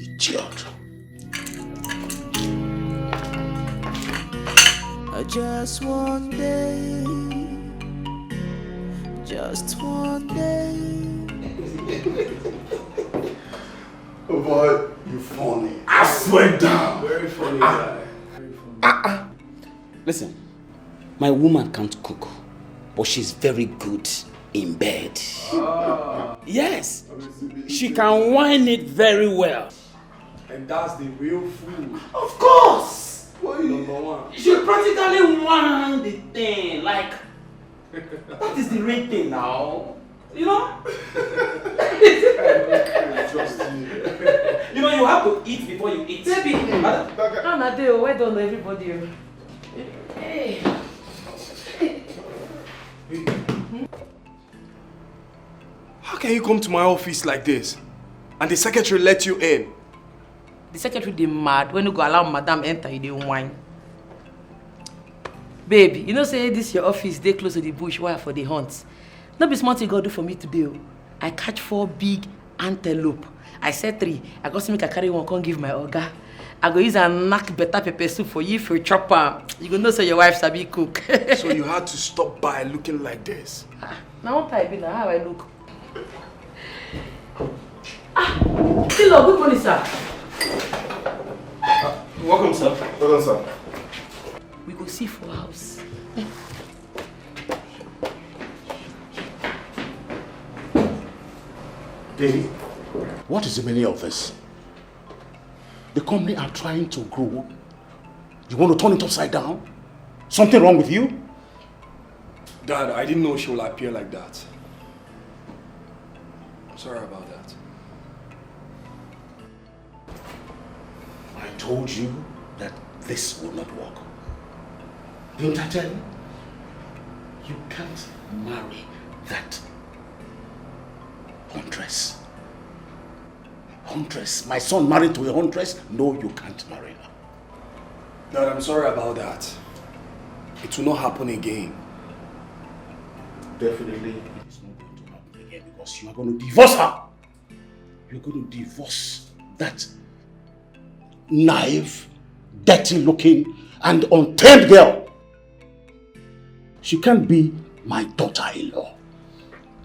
Idiot. Just one day. Just one day. Oh boy, you funny. I swear down. Very funny guy. Listen, my woman can't cook, but she's very good in bed. Yes, she can whine it very well. And that's the real food. Of course! Number one. She practically whine the thing, like, that is the real thing now. You know? You know, you have to eat before you eat. Baby, Anadeo, well done everybody. Hey. How can you come to my office like this? And the secretary let you in? The secretary dey mad when you go allow madam enter, you dey whine. Babe, you know say this your office dey close to the bush wire for the hunt. No be smart you go do for me today. I catch 4 big antelope. I said 3. I go see make I carry one, come give my oga. I go use and knack better pepper soup for you for chopper. You go know say your wife sabi cook. So you had to stop by looking like this? Now what type now how I look? Hello, good morning, sir. Welcome, sir. Welcome, sir. We go see for house. Davy, what is the meaning of this? The company are trying to grow. You want to turn it upside down? Something wrong with you? Dad, I didn't know she will appear like that. Sorry about that. I told you that this will not work. Didn't I tell you? You can't marry that huntress. Huntress. My son married to a huntress? No, you can't marry her. Dad, I'm sorry about that. It will not happen again. Definitely, it's not going to happen again because you are going to divorce her. You're going to divorce that naive, dirty-looking, and untamed girl. She can't be my daughter-in-law.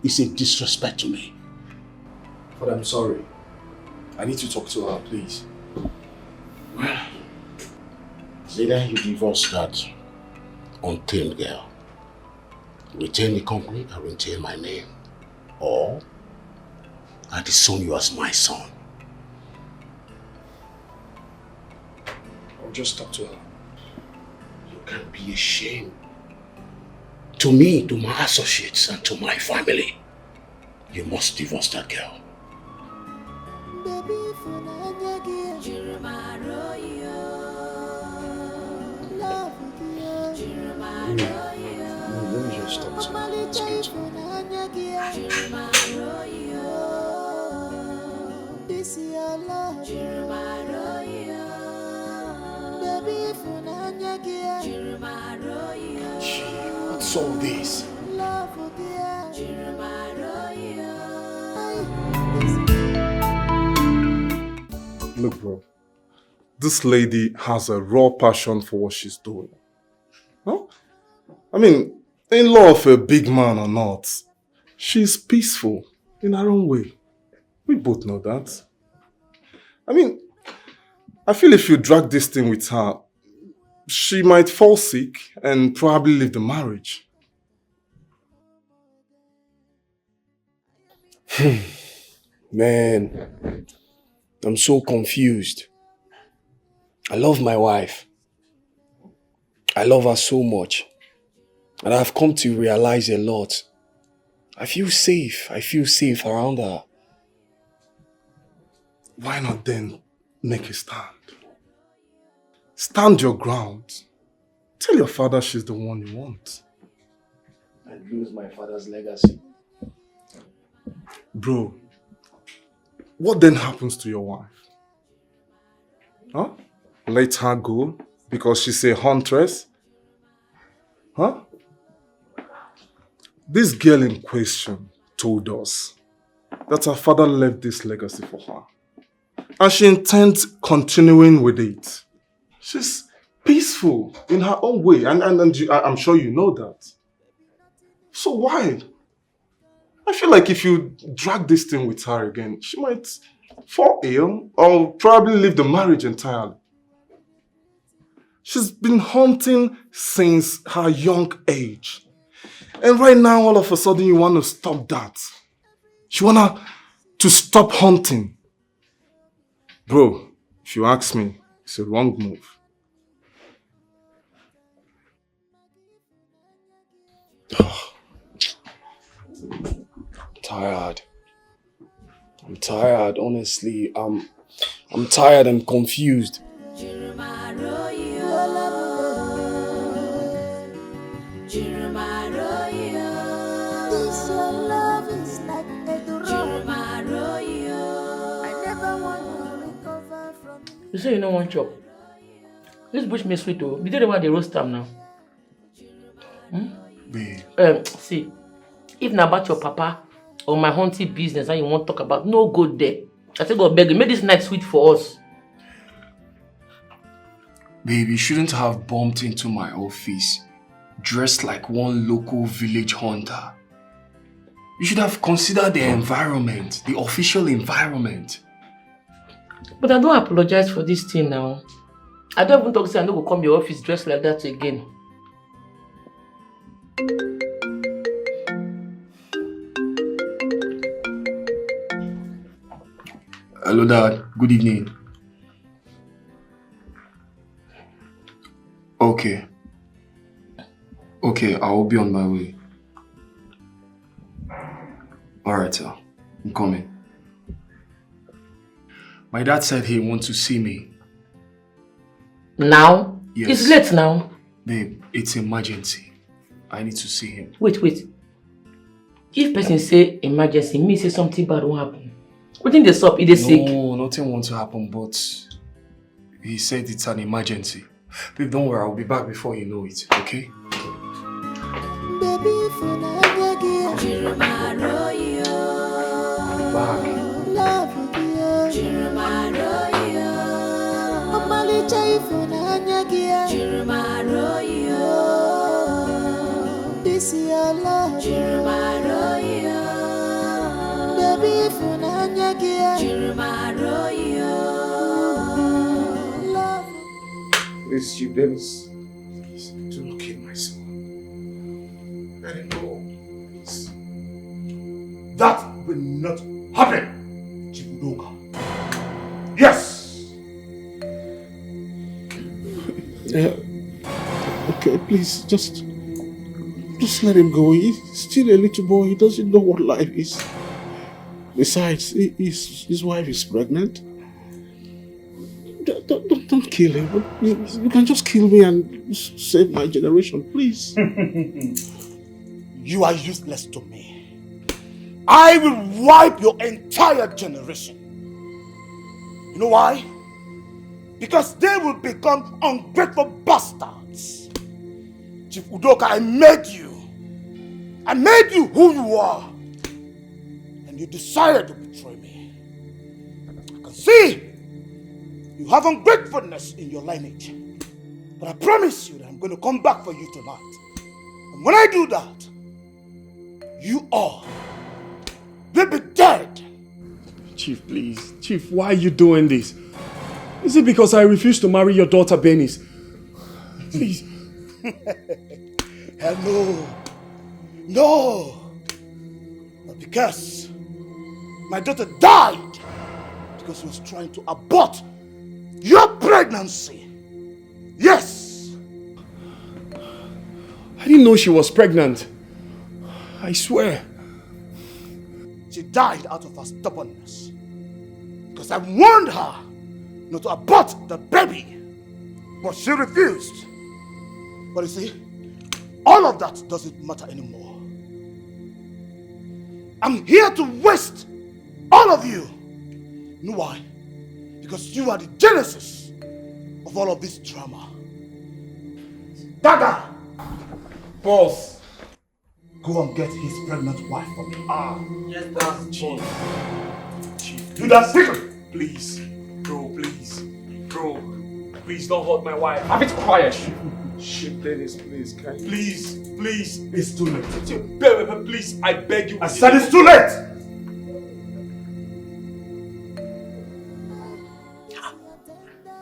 It's a disrespect to me. But I'm sorry. I need to talk to her, please. Well, it's either you divorce that untamed girl, retain the company and retain my name, or I disown you as my son. I'll just talk to her. You can't be ashamed. To me, to my associates, and to my family, you must divorce that girl. Let me just talk to her. Let's get to her. This is your love. Baby, What's all this? Look, bro. This lady has a raw passion for what she's doing. Huh? I mean, in law of a big man or not, she's peaceful in her own way. We both know that. I mean, I feel if you drag this thing with her, she might fall sick and probably leave the marriage. Man, I'm so confused. I love my wife. I love her so much. And I've come to realize a lot. I feel safe. I feel safe around her. Why not then make a stand? Stand your ground. Tell your father she's the one you want. I'd lose my father's legacy. Bro, what then happens to your wife? Huh? Let her go because she's a huntress? Huh? This girl in question told us that her father left this legacy for her. And she intends continuing with it. She's peaceful in her own way. And I'm sure you know that. So why? I feel like if you drag this thing with her again, she might fall ill or probably leave the marriage entirely. She's been hunting since her young age. And right now, all of a sudden, you want to stop that. You want her to stop hunting. Bro, if you ask me, it's a wrong move. Tired. I'm tired, honestly. I'm tired and confused. You say you don't want chop. This bush me sweet though. You don't want the roast time now. Babe. See, if not about your papa or my haunted business and you want to talk about, no go there. I say go beg you, make this night sweet for us. Babe, you shouldn't have bumped into my office dressed like one local village hunter. You should have considered the environment, the official environment. But I don't apologize for this thing now. I don't even talk to say I don't go come to your office dressed like that again. Hello, Dad. Good evening. Okay. Okay, I will be on my way. Alright, sir. I'm coming. My dad said he wants to see me. Now? Yes. It's late now. Babe, it's emergency. I need to see him. Wait. If person say emergency, me say something bad won't happen. What think they stop? Is they sick? No, nothing wants to happen, but he said it's an emergency. Babe, don't worry, I'll be back before you know it, okay? Baby, for I'll be back. love with you. Omali chai for Nanyagia. This is your love. Baby, for Nanyagia. Love. Please, Chief Dennis, please, do not kill my son. Let him go, please. That will not happen, Chief Udoka. Yes! Okay, please, just let him go. He's still a little boy. He doesn't know what life is. Besides, his wife is pregnant. Don't kill him. You can just kill me and save my generation, please. You are useless to me. I will wipe your entire generation. You know why? Because they will become ungrateful bastards. Chief Udoka, I made you. I made you who you are. And you decided to betray me. I can see you have ungratefulness in your lineage. But I promise you that I'm going to come back for you tonight. And when I do that, you all will be dead. Chief, please. Chief, why are you doing this? Is it because I refuse to marry your daughter, Benis? Please. Hell no. But because my daughter died because she was trying to abort your pregnancy. Yes. I didn't know she was pregnant. I swear. She died out of her stubbornness. Because I warned her not to abort the baby. But she refused. But you see, all of that doesn't matter anymore. I'm here to waste all of you. You know why? Because you are the genesis of all of this drama. Dada! Boss! Go and get his pregnant wife for me. Yes, that's Chief. Chief, do that secret! Please. Bro, please. Bro, please don't hurt my wife. Have it quiet. Shit, Dennis, please, please. It's too late. Please, I beg you. I said it's too late!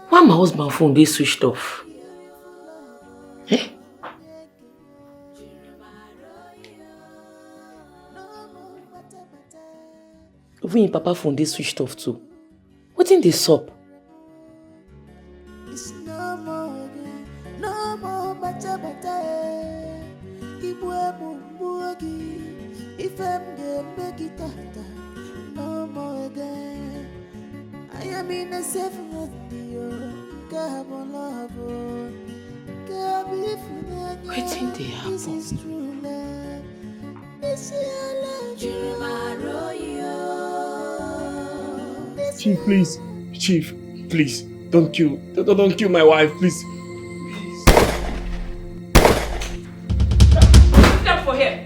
Why my husband phone they switched off? Eh? Even your papa phone they switched off too. What in this up? It's no more again, no more better. If I'm the make it no more again. I am in a safe with you. Come love. What in the happen? This is true love. This is your love. Chief, please. Chief, please. Don't kill my wife, please. Step for here.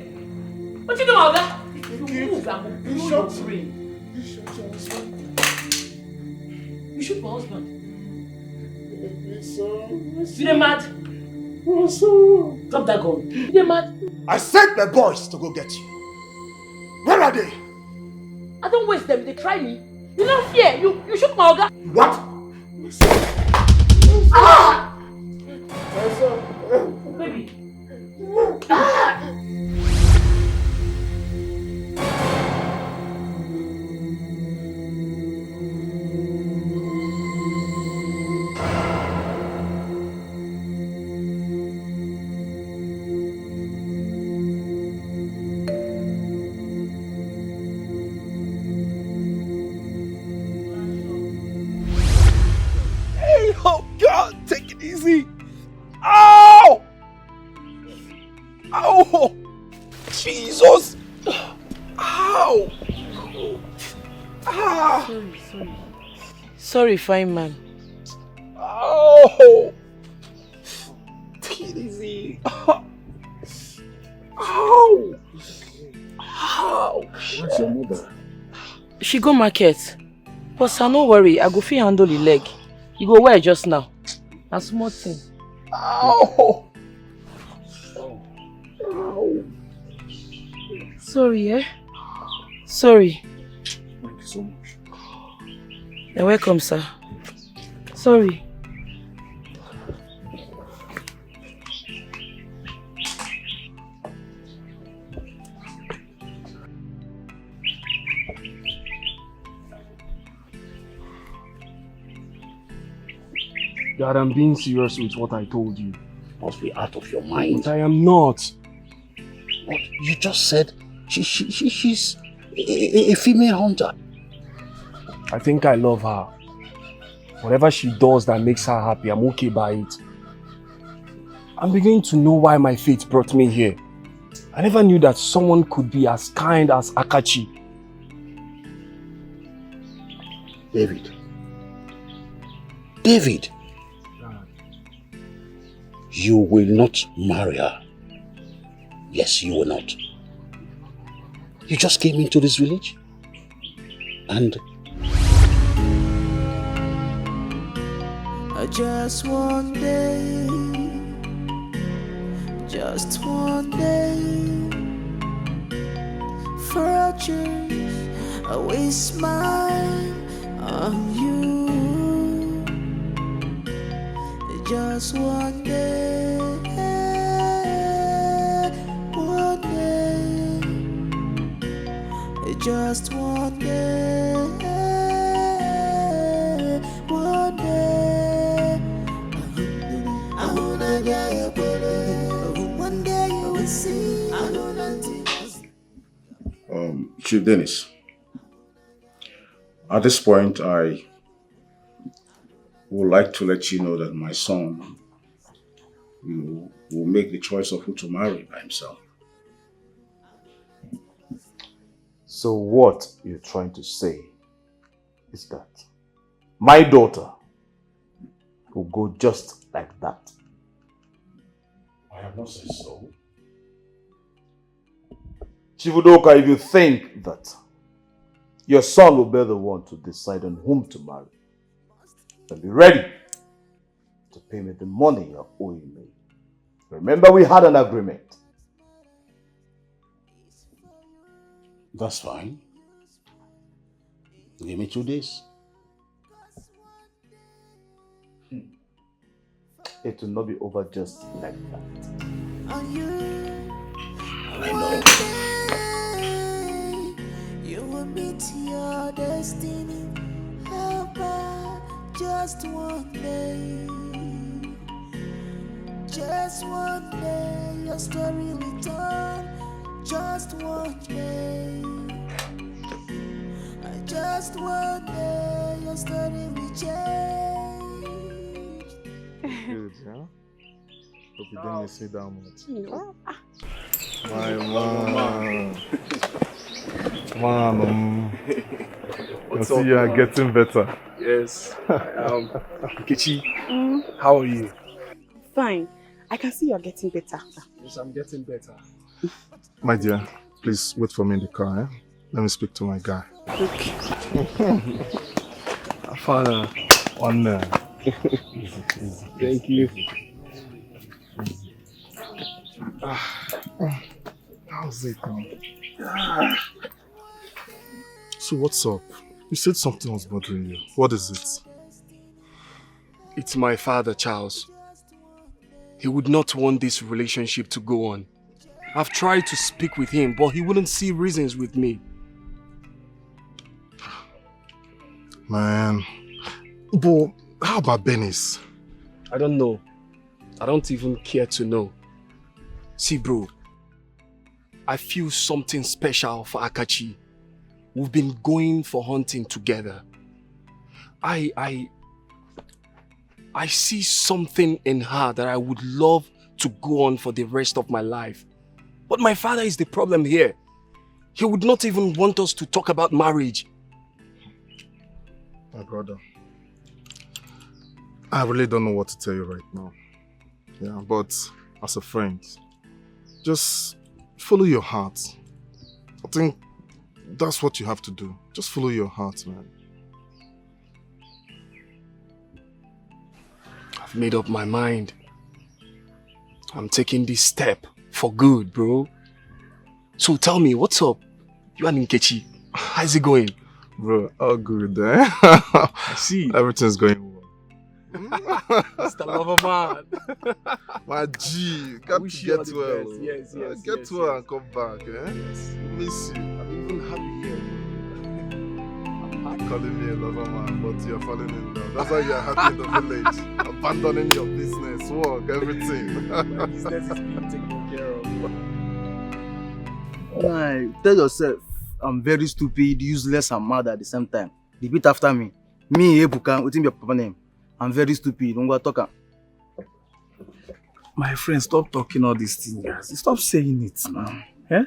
What you doing, Olga? You move, I'm going to blow your brain. You shoot my husband. You dey mad? Drop that gun. You dey mad? I sent my boys to go get you. Where are they? I don't waste them. They try me. You don't fear. You shoot my Olga. What? Ah! Baby. Ah! Oh God, take it easy. Ow! Ow! Jesus! Ow! Ah! Sorry, fine man. Ow! Take it easy. Ow! Ow! Where's your mother? She go market. But sir, no worry, I go fit handle the leg. You go where just now? A small thing. Ow! Ow! Sorry, eh? Sorry. Thank you so much. You're welcome, sir. Sorry. Dad, I'm being serious with what I told you. Must be out of your mind. But I am not. What? You just said she's a female hunter. I think I love her. Whatever she does that makes her happy, I'm okay by it. I'm beginning to know why my fate brought me here. I never knew that someone could be as kind as Akachi. David. You will not marry her. Yes, you will not. You just came into this village and just one day, for a chance, I will smile on you. Just one day, just one day, I wanna get your body. One day you will see. I know nothing. Chief Dennis, at this point, I would like to let you know that my son will make the choice of who to marry by himself. So what you're trying to say is that my daughter will go just like that? I have not said so. Chief Udoka, if you think that your son will be the one to decide on whom to marry, then be ready to pay me the money you're owing me. Remember we had an agreement. That's fine. Give me 2 days. It will not be over just like that. I know. You will meet your destiny. Helper, just one day. Just one day, your story will turn. Just one day. Just one day, your story will change. Good, yeah? Hope you didn't miss me that much. No. My man. Man, I see you are getting better. Yes. Nkechi, how are you? Fine. I can see you're getting better. Yes, I'm getting better. My dear, please wait for me in the car, eh? Let me speak to my guy. Okay. Father, one Thank you. How's it now? So what's up? You said something was bothering you. What is it? It's my father, Charles. He would not want this relationship to go on. I've tried to speak with him, but he wouldn't see reasons with me. Man. But how about Benny's? I don't know. I don't even care to know. See, bro, I feel something special for Akachi. We've been going for hunting together. I see something in her that I would love to go on for the rest of my life. But my father is the problem here. He would not even want us to talk about marriage. My brother, I really don't know what to tell you right now. Yeah, but as a friend, just follow your heart. I think that's what you have to do. Just follow your heart, man. I've made up my mind. I'm taking this step for good, bro. So tell me, what's up? You and Nkechi, how's it going? Bro, all good, eh? I see. Everything's going well. It's the lover man. My G, got to get well. Yes, get well and come back, eh? Yes. Miss you. I'm even happy here. Calling me a lover man, but you're falling in love. That's why you're happy in the village. Abandoning your business, work, everything. My business is being taken care of. Nah, tell yourself, I'm very stupid, useless, and mad at the same time. Repeat after me. Me, Ebuka, what's your papa name? I'm very stupid. Don't go talk. My friend, stop talking all these things, guys. Stop saying it now. Eh?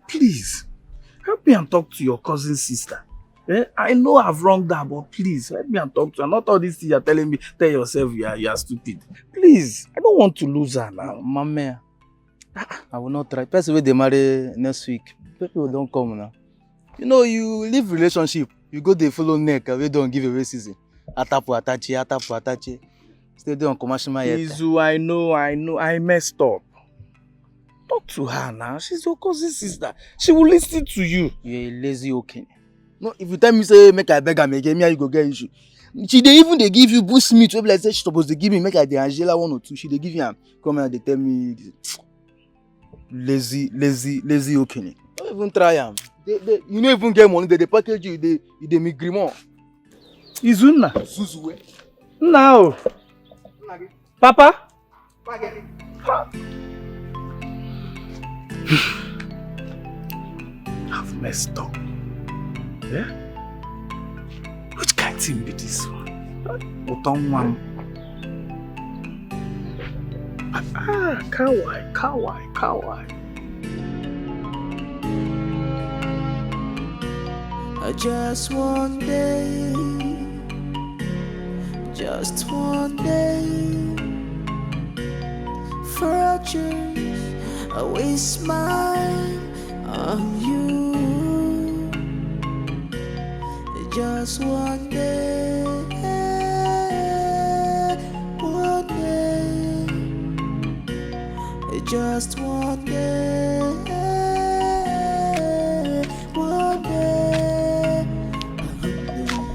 Please, help me and talk to your cousin sister. Eh? I know I've wronged her, but please, help me and talk to her. Not all these things you're telling me, tell yourself you are stupid. Please, I don't want to lose her now. Mama, I will not try. Person will they marry next week. People don't come now. You know, you leave relationship, you go they follow neck, we don't give away season. Atapu atachi. Stay there on commercial yet. Izu, I know, I messed up. Talk to her now. She's your cousin sister. She will listen to you. You're a lazy okay. No, if you tell me say make I beg her again, me you go get issue. She they even they give you boost meat. So like say she supposed to give me make I the Angela 1 or 2. She they give you come and they tell me lazy okay. Don't even try am. They you don't even get money. They package you. They make griment. Izuna. Zuzuwe. Now. Papa. I've messed up. Yeah? Which kind of thing be this one? Kawai. Just one day, just one day. Fortunes always smile on you. Just one day, just one day, one day.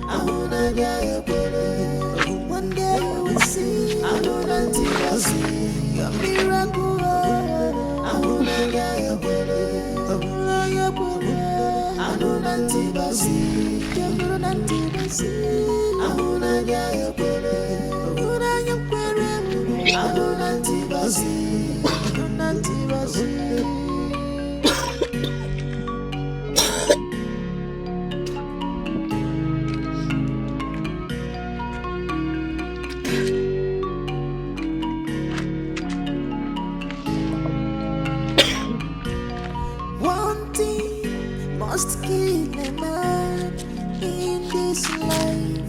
I wanna get your body. One day you will see. I wanna see your miracle. I wanna get your body. I wanna your body. I wanna see your body. I wanna get your body. I wanna your body. I wanna one thing must kill a man in this life,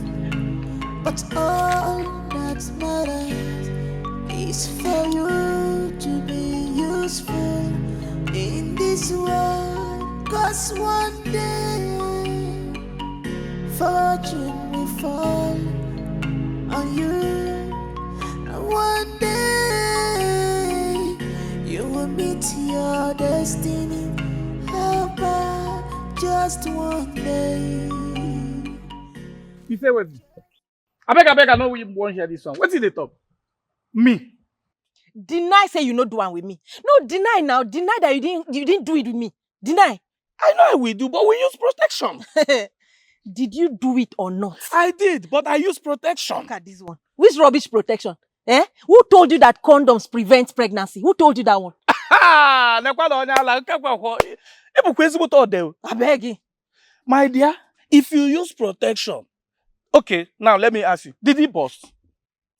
but all that matters is for you to be useful in this world. 'Cause one day fortune will fall on you, and one day you will meet your destiny. How about just one day? You say what? I beg, I know we won't hear this song. What's in the top? Me. Deny say you no do one with me. No, deny now. Deny that you didn't do it with me. Deny. I know I will do, but we use protection. Did you do it or not? I did, but I use protection. Look at this one. Which rubbish protection? Eh? Who told you that condoms prevent pregnancy? Who told you that one? I beg you. My dear, if you use protection, okay, now let me ask you, did it burst?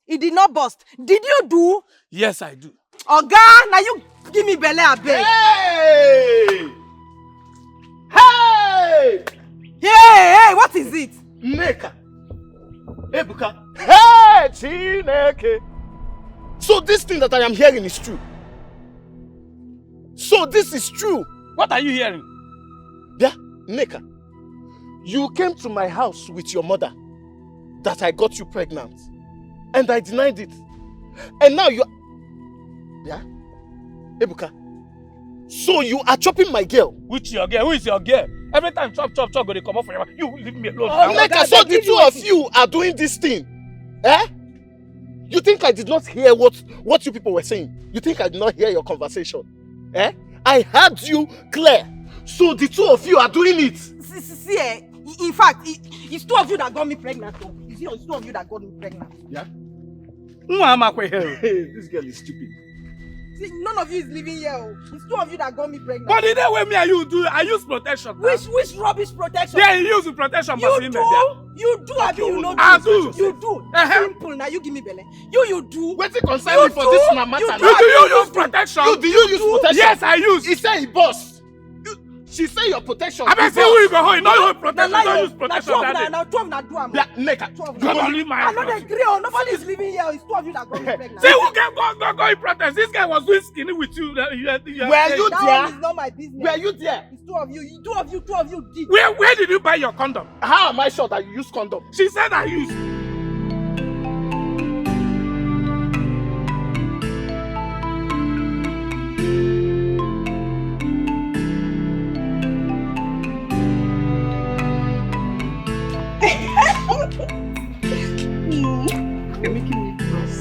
It did not burst. Did you do? Yes, I do. Oga, now you give me belle, I beg. Hey! Hey! Hey, what is it? Neka. Ebuka. Hey, Chineke. So this thing that I am hearing is true. So this is true. What are you hearing? Yeah, Neka. You came to my house with your mother that I got you pregnant. And I denied it. And now you... Yeah? Ebuka. So you are chopping my girl. Which your girl? Who is your girl? Every time chop, go they come up forever. You leave me alone. Oh, Neka, so the two of you are doing this thing. Eh? You think I did not hear what you people were saying? You think I did not hear your conversation? Eh? I heard you clear. So the two of you are doing it. See, in fact, it's two of you that got me pregnant. It's two of you that got me pregnant. Yeah? Hey, this girl is stupid. See, none of you is living here. It's two of you that got me pregnant. But the day when me and you do, I use protection. Which rubbish protection? Yeah, you use protection. You do? You do, Abi, you know. I do. You do. Simple. Now you give me belly. You do. What's it concern me for this matter? You use protection. Do you use protection? Yes, I use. He said he boss. She say your protection. I bet say who you go hold. No use protection. Don't use protection. Now 12 na do am. Yeah, Neka. Go on, leave my house. I know they agree. Nobody is living here. It's two of you that got me pregnant. Say who can go in protest? This guy was doing skinny with you. Were you there? That one is not my business. Were you there? It's two of you. Two of you did. Where did you buy your condom? How am I sure that you use condom? She said I used. You're making me cross.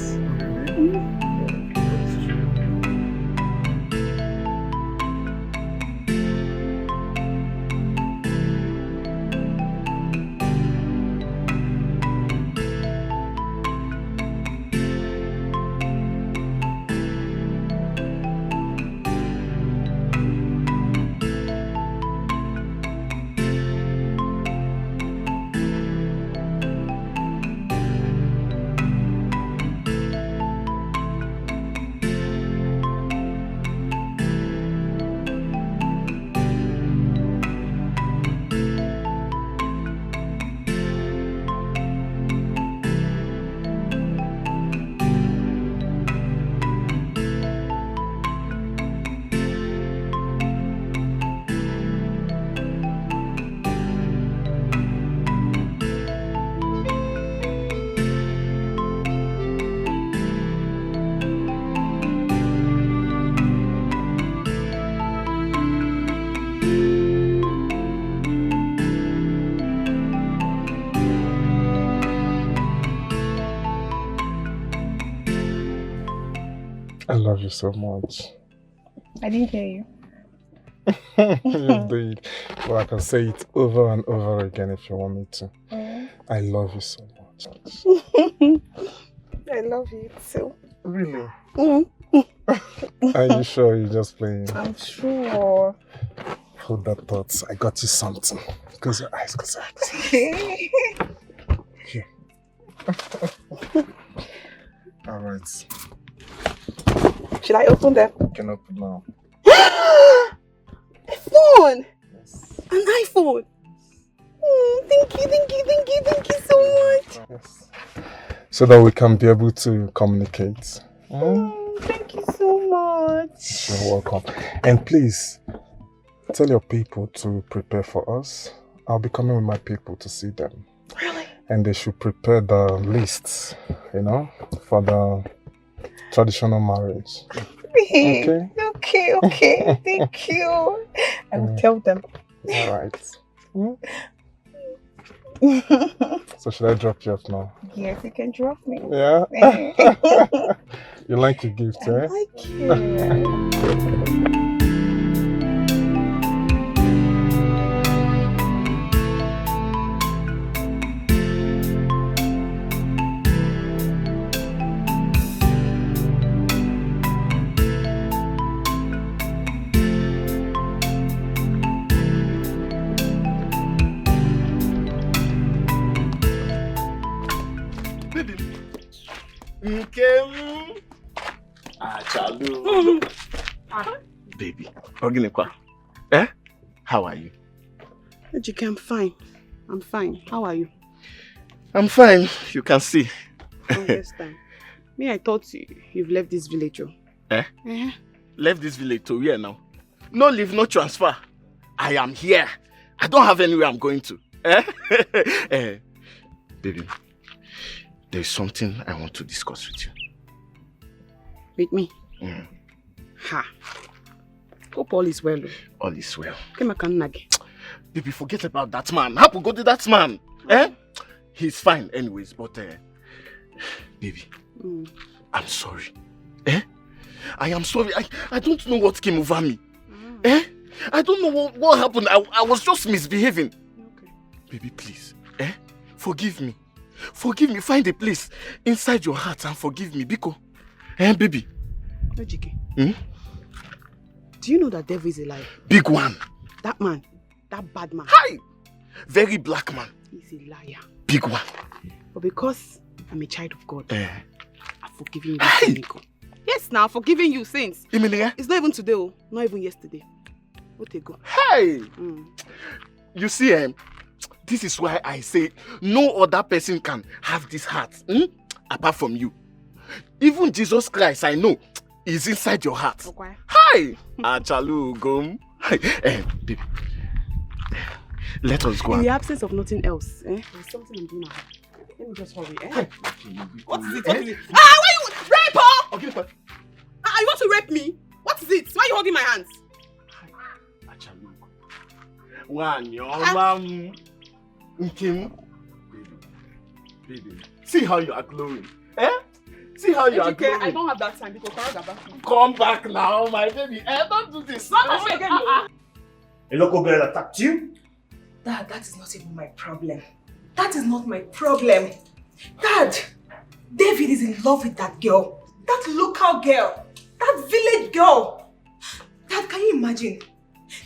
I love you so much. I didn't hear you. You did. But I can say it over and over again if you want me to. I love you so much. I love you too. Really? Mm-hmm. Are you sure you're just playing? I'm sure. Hold that thought. I got you something. Close your eyes, close your eyes. Here. Alright. Should I open them? You can open now. A phone! Yes. An iPhone! Thank you so much! Yes. So that we can be able to communicate. Thank you so much. You're welcome. And please, tell your people to prepare for us. I'll be coming with my people to see them. Really? And they should prepare the lists, you know, for the traditional marriage. Okay? Okay. Thank you. I will tell them. Alright. So should I drop you off now? Yes, you can drop me. Yeah? You like your gift, eh? I like it. Baby, Oginekwa, eh? How are you? Ejike, I'm fine. I'm fine. How are you? I'm fine, you can see. Understand. Me, I thought you've left this village. Eh? Left this village to where now? No leave, no transfer. I am here. I don't have anywhere I'm going to. Eh? Baby, there's something I want to discuss with you. With me? Ha. Hope all is well. All is well. Baby, forget about that man. How to go to that man? Eh? He's fine anyways, but baby, I'm sorry. Eh? I am sorry. I don't know what came over me. Eh? I don't know what happened. I was just misbehaving. Okay. Baby, please. Eh? Forgive me. Forgive me. Find a place inside your heart and forgive me. Biko. Eh, baby? Ejike. Do you know that devil is alive? Big one. That man. That bad man. Hi! Very black man. He's a liar. Big one. But because I'm a child of God, I've forgiven you. Hey! Yes, now, forgiving you since. Imine? It's not even today, not even yesterday. What a go. Hey! You see, this is why I say no other person can have this heart apart from you. Even Jesus Christ, I know, is inside your heart. Okay. Hi! Achalu gum. Baby. Let us go. In the absence of nothing else, there's something I'm doing now. Let me just hurry, What is it? What is it? Why you rape her? Okay, what? You want to rape me? What is it? Why are you holding my hands? One, your mom. Baby. See how you are glowing. Eh? See how you are glowing. I don't have that time because come back now, my baby. Don't do this. Not again. A local girl attacked you? Dad, that is not even my problem. That is not my problem. Dad, David is in love with that girl. That local girl. That village girl. Dad, can you imagine?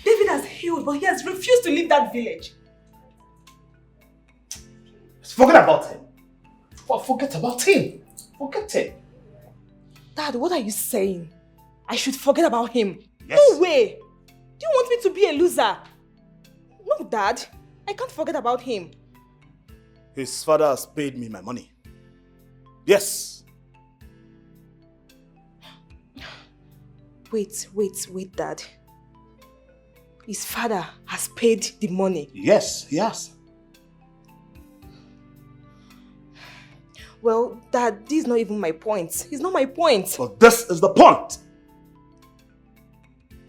David has healed, but he has refused to leave that village. Forget about him. Forget about him. Forget him. Dad, what are you saying? I should forget about him? Yes. No way. Do you want me to be a loser? No, Dad. I can't forget about him. His father has paid me my money. Yes. Wait, Dad. His father has paid the money. Yes, he has. Well, Dad, this is not even my point. It's not my point. But this is the point.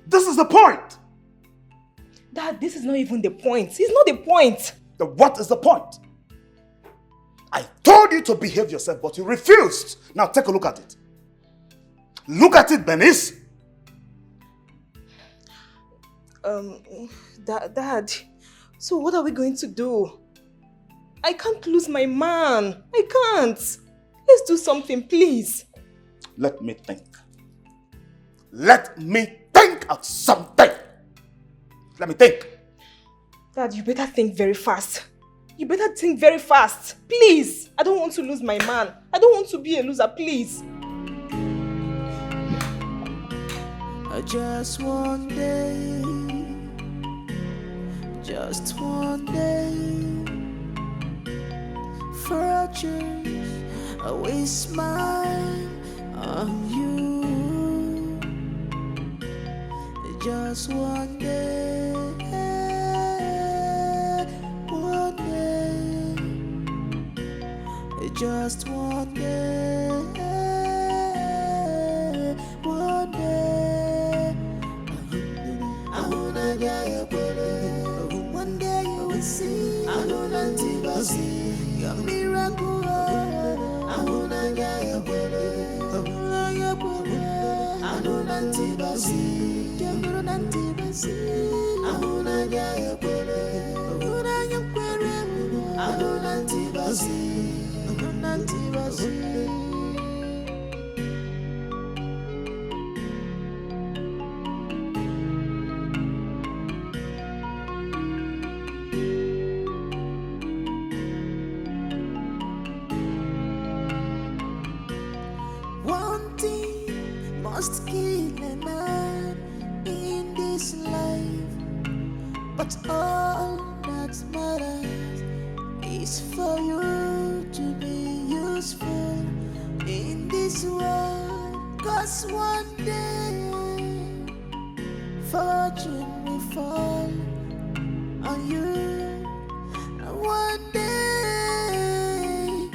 This is the point. Dad, this is not even the point. It's not the point. Then what is the point? I told you to behave yourself, but you refused. Now take a look at it. Look at it, Bernice. Dad, so what are we going to do? I can't lose my man. I can't. Let's do something, please. Let me think. Let me think of something. Let me think. Dad, you better think very fast. You better think very fast. Please. I don't want to lose my man. I don't want to be a loser, please. Just one day. Just one day. For a change, I will smile on you. Just one day, one day, just one day, one day. I wanna get your better. One day you will see. I wanna see your miracle. I wanna get your better. I wanna get better. I wanna see. I wanna get your better. I wanna get better. I wanna see. One thing must kill a man in this life, but all that matters is for you to be useful in this world. 'Cause one day fortune will fall on you, and one day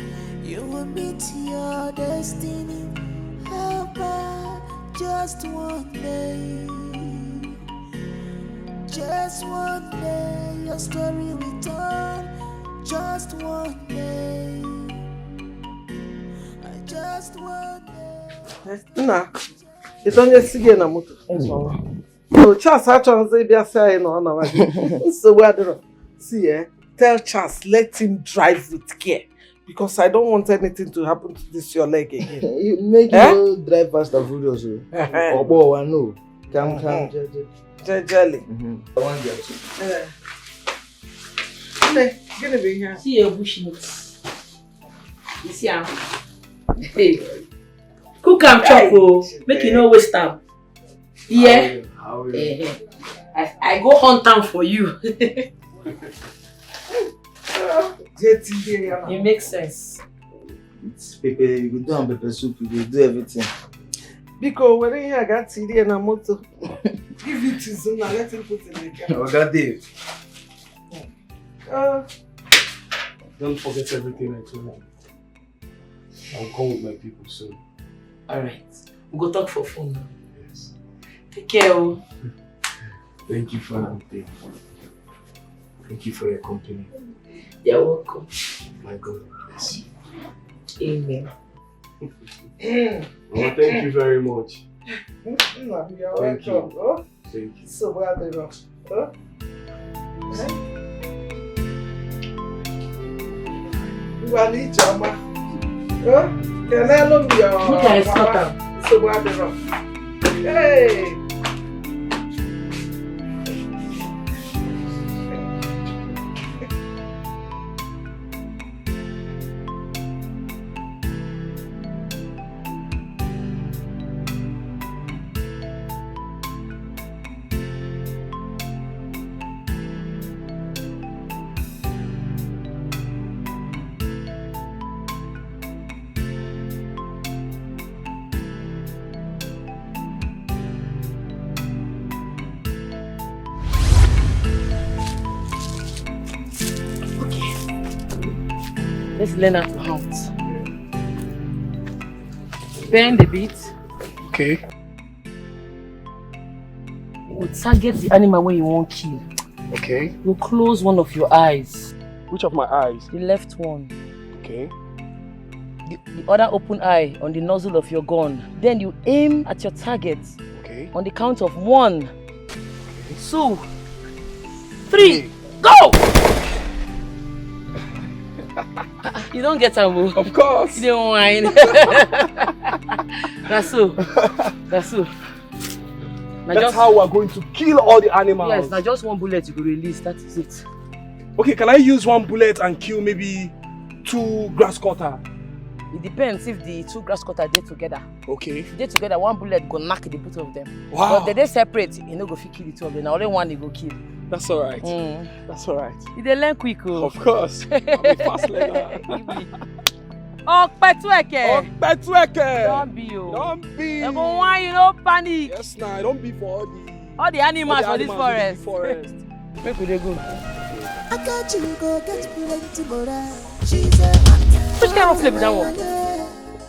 you will meet your destiny. Just one day, just one day, your story will turn. Just one day, just one day. Nna, it's only again na moto. So Charles actually say be say no na wa. So we are see tell Charles let him drive with care. Because I don't want anything to happen to this your leg again. You make you drive fast and furious. Obo, I know. Come, jelly. I want you to. Gonna be here. See your bushmeat. You see how? Hey. Cook and chop, make you no waste time. Yeah. I go hunt time for you. It makes sense. It's pepper, you go do on pepper soup, you go do everything. Because when I got CD and a motor, give it to Zuna, let him put it in the car. I got Dave. Don't forget everything I told you. I'll come with my people soon. Alright. We'll go talk for phone now. Yes. Take care. Thank you for everything. Thank you for your company. You're welcome. My God bless you. Amen. Well, thank you very much. You're Thank welcome. you. Oh? Thank you. So well done. Oh? You are the chama. Oh? Can I know your look at his photo. So well done. Hey! Let's learn how to hunt. Bend a bit. Okay. You target the animal when you want to kill. Okay. You close one of your eyes. Which of my eyes? The left one. Okay. the other open eye on the nozzle of your gun. Then you aim at your target. Okay. On the count of 1, 2, 3, go! You don't get a move. Of course. You don't whine. That's so. That's so. That's how we're going to kill all the animals. Yes, now just 1 bullet you will release. That is it. Okay, can I use 1 bullet and kill maybe 2 grass cutter? It depends if the 2 grass cutter dey together. Okay. If they together, 1 bullet go knock the both of them. Wow. But they separate, you no go fit kill the 2 of them. Now only 1 they go kill. That's alright. That's alright. You dey learn quick, oh. Of course. I'm a fast learner. Okpetueke. Don't be, oh. Don't be. They go whine, you no panic. Yes, nah. Don't be for all the animals for this forest. Make we dey go. I got you, go get plenty more. She's a hunter. Which kind of play with that one?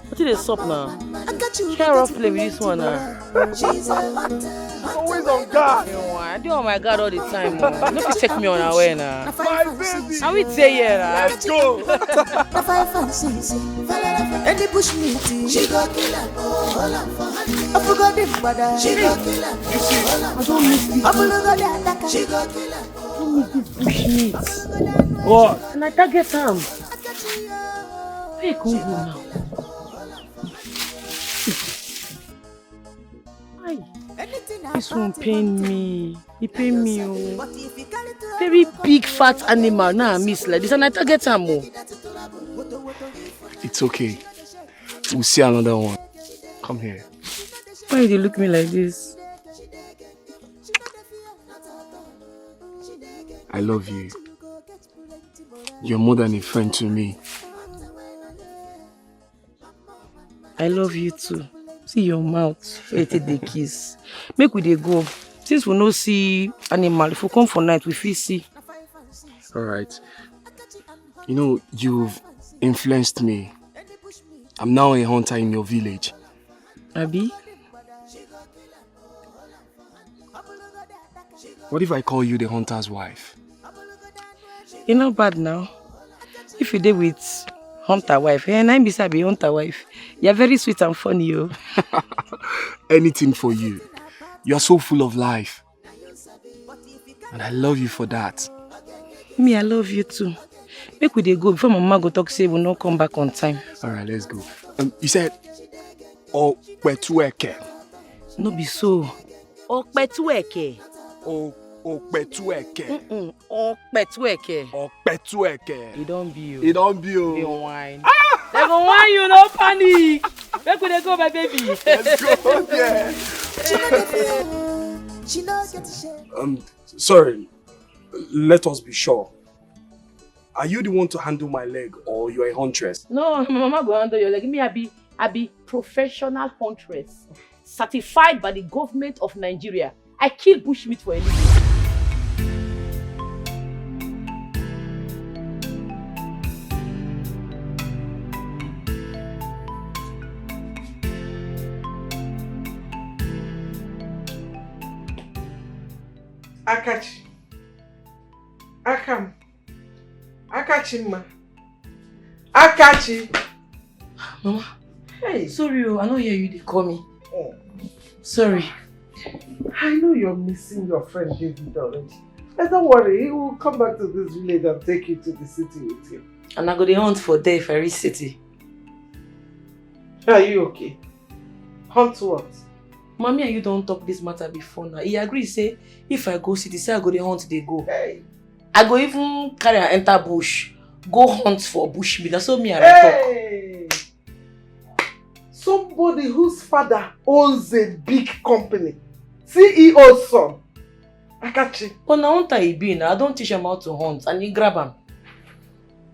What is the sup now? Which kind of play with this one now? She's a hunter. Always on guard. I do on my guard all the time. No fit take me unaware now. My baby. How we say here now? Let's go. Any bush meeting, she got kill her. I forgot the mother. She got kill her. I don't miss this. She got kill her. I don't miss this bush meat. What? And I target him. Where you go now? This one pain me. He pain me. Oh. Very big fat animal. Now I miss like this and I target him. Oh. It's okay. We'll see another one. Come here. Why did you look me like this? I love you. You're more than a friend to me. I love you too. See your mouth. Wait till they kiss. Make we dey go. Since we no see animal, if we come for night, we feel see. Alright. You know, you've influenced me. I'm now a hunter in your village. Abi? What if I call you the hunter's wife? You're not bad now. If you did with hunter wife, and I'm beside be hunter wife. You're very sweet and funny, yo. Anything for you. You're so full of life. And I love you for that. Me, I love you too. Make we dey go before mama go talk say we'll not come back on time. Alright, let's go. You said Okpetueke. No be so. Okpetueke. Okpetueke. Okpetueke. Okpetueke. It don't be you. It don't be you. They whine. They go whine you, no panic. Make we dey go, my baby. Let's go, yeah. Sorry. Let us be sure. Are you the one to handle my leg or you are a huntress? No, mama go handle your leg. Me, I be professional huntress. Certified by the government of Nigeria. I kill bushmeat for a living. Akachi. Akam. Akachima. Akachi. Mama. Hey. Sorry, I don't hear you. They call me. Oh. Sorry. I know you're missing your friend David already. But don't worry, he will come back to this village and take you to the city with him. And I go to hunt for day if I reach city. Are you okay? Hunt what? Mommy and you don't talk this matter before now. He agree say if I go city, say I go to hunt, they go. Hey. I go even carry and enter bush. Go hunt for bush meat. That's all me and I talk. Somebody whose father owns a big company. CEO's son. Akachi. But now hunter he be now. I don't teach him how to hunt and he grab him.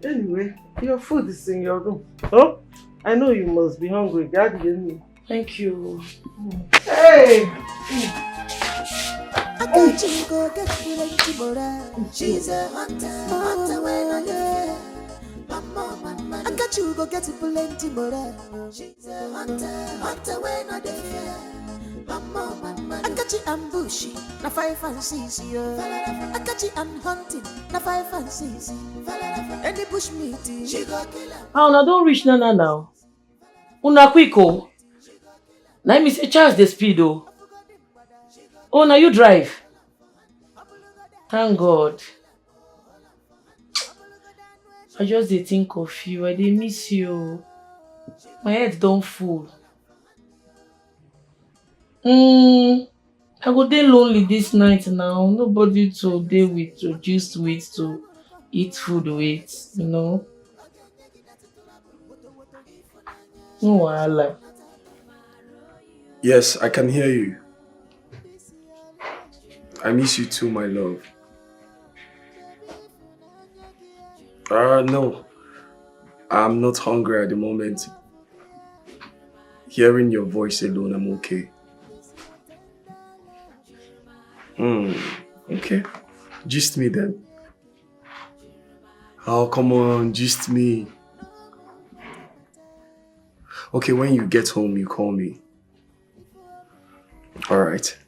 Anyway, your food is in your room. Huh? I know you must be hungry. God, you know. Thank you. Hey! Akachi go get plenty more. She's a hunter, hunter when I get. Mama, Akachi go get plenty more. She's a hunter, hunter when I get. Mama, Akachi ambushi, na 5 and 6 yo. Akachi and hunting, na 5 and 6. Any bush meeting, she go kill her. Oh, no, don't reach now. Una quick oh. Now me say Charles the speed oh. Oh, now you drive. Thank God. I just dey think of you. I dey miss you. My head don't full. I go dey lonely this night now. Nobody to dey with, to gist with, to eat food with, you know. No wahala. Yes, I can hear you. I miss you too, my love. No. I'm not hungry at the moment. Hearing your voice alone, I'm okay. Okay. Gist me then. Oh, come on, gist me. Okay, when you get home, you call me. Alright.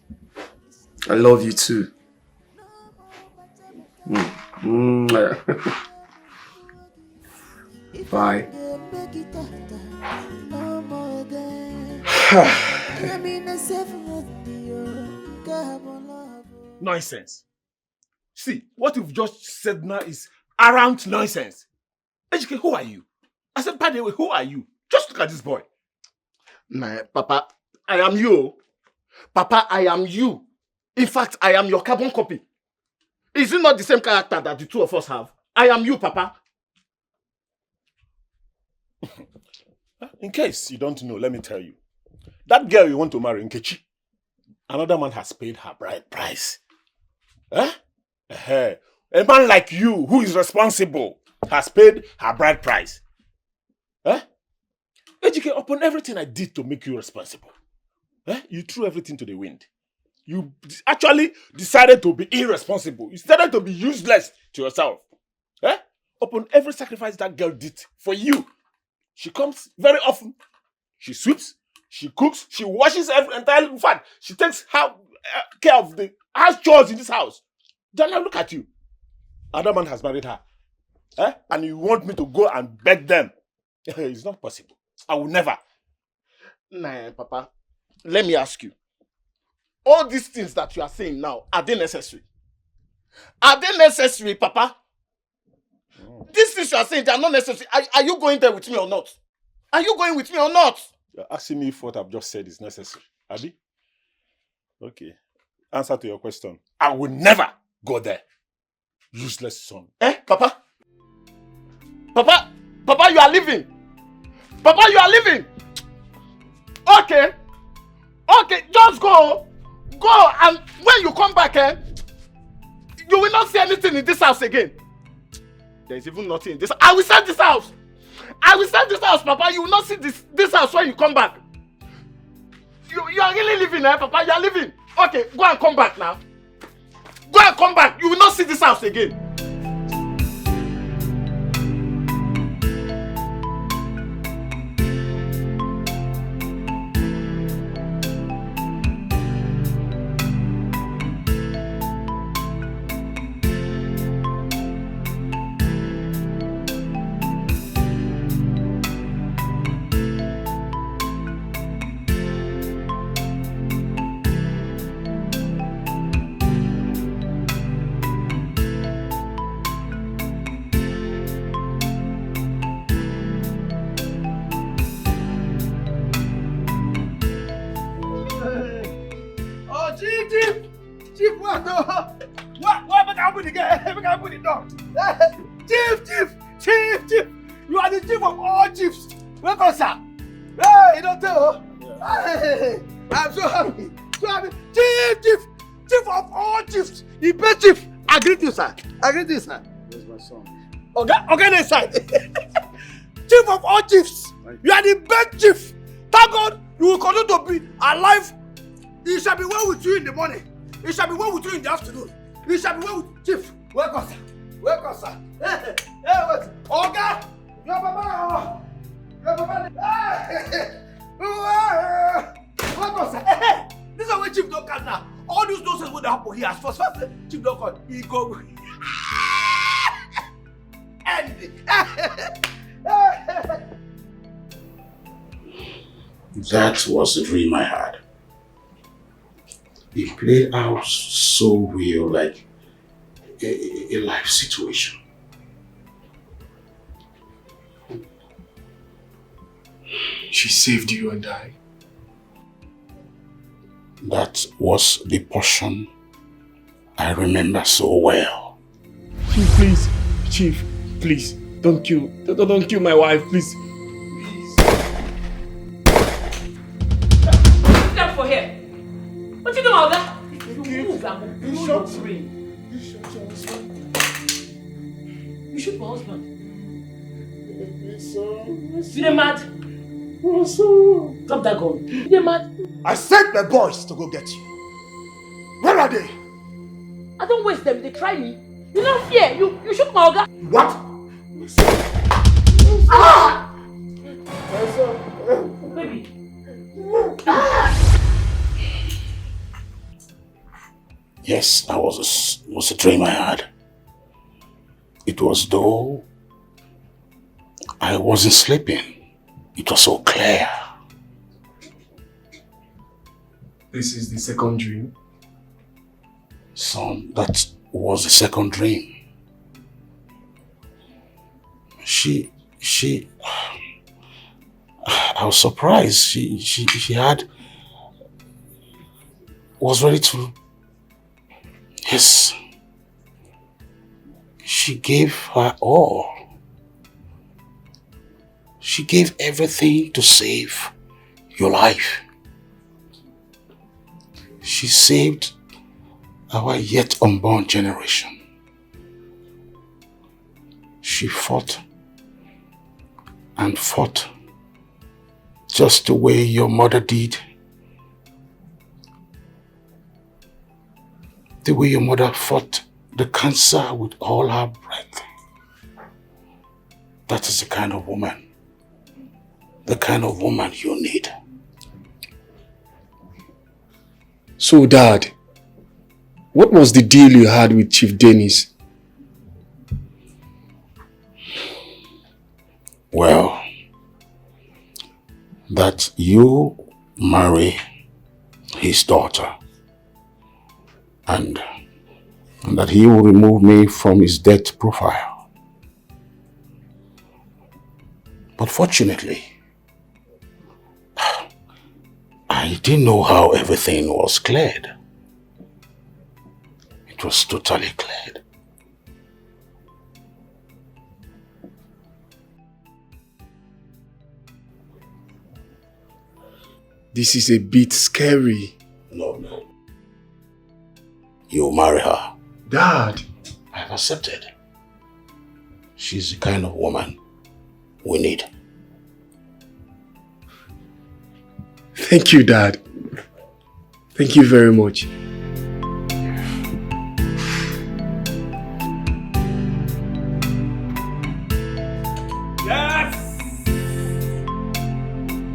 I love you too. Bye. Nonsense. See, what you've just said now is arrant nonsense. Ejike, who are you? I said, by the way, who are you? Just look at this boy. Nah, Papa, I am you. Papa, I am you. In fact, I am your carbon copy. Is it not the same character that the two of us have? I am you, Papa. In case you don't know, let me tell you. That girl you want to marry, Nkechi, another man has paid her bride price. A man like you, who is responsible, has paid her bride price. Ejike, upon everything I did to make you responsible, you threw everything to the wind. You actually decided to be irresponsible. You decided to be useless to yourself. Upon every sacrifice that girl did for you, she comes very often. She sweeps, she cooks, she washes entirely. In fact, she takes care of the house chores in this house. Then now look at you. Another man has married her. And you want me to go and beg them? It's not possible. I will never. Nah, Papa. Let me ask you. All these things that you are saying now, are they necessary? Are they necessary, Papa? These things you are saying, they are not necessary. Are you going there with me or not? Are you going with me or not? You're asking me if what I've just said is necessary. Abi? Okay. Answer to your question. I will never go there. Useless son. Papa? Papa, you are leaving. Papa, you are leaving. Okay, just go. Go, and when you come back, you will not see anything in this house again. There is even nothing in this. I will sell this house. I will sell this house, Papa. You will not see this house when you come back. You are really leaving, Papa? You are leaving. Okay, go and come back now. Go and come back. You will not see this house again. Chief! You are the chief of all chiefs. Welcome, sir. Hey, you don't tell. Hey, I'm so happy. Chief of all chiefs. The best chief. I greet you, sir. Yes, my son. Okay, side. Chief of all chiefs. You are the best chief. Thank God you will continue to be alive. It shall be well with you in the morning. It shall be well with you in the afternoon. It shall be well with Chief. Welcome, sir. Hey, wait. Okay. Your papa. Welcome, sir. Hey. This is where Chief don't come now. All these nonsense will happen here. As first, Chief don't come. He go. That was the dream I had. It played out so real, like a life situation. She saved you and I. That was the portion I remember so well. Chief, please, don't kill my wife, please. Step for here. What you doing, Olga? You shoot my husband. You dey mad? Drop that gun. You dey mad? I sent my boys to go get you. Where are they? I don't waste them. They try me. You don't fear. You shoot my Olga. What? Ah! Baby. Ah! Yes, that was a dream I had. It was though I wasn't sleeping. It was so clear. This is the second dream. Son, that was the second dream. I was surprised. She was ready to, yes, she gave her all. She gave everything to save your life. She saved our yet unborn generation. She fought and fought just the way your mother did. The way your mother fought the cancer with all her breath. That is the kind of woman you need. So, Dad, what was the deal you had with Chief Dennis? Well, that you marry his daughter and that he will remove me from his death profile. But fortunately, I didn't know how everything was cleared. It was totally cleared. This is a bit scary. No. You'll marry her. Dad. I've accepted. She's the kind of woman we need. Thank you, Dad. Thank you very much. Yes!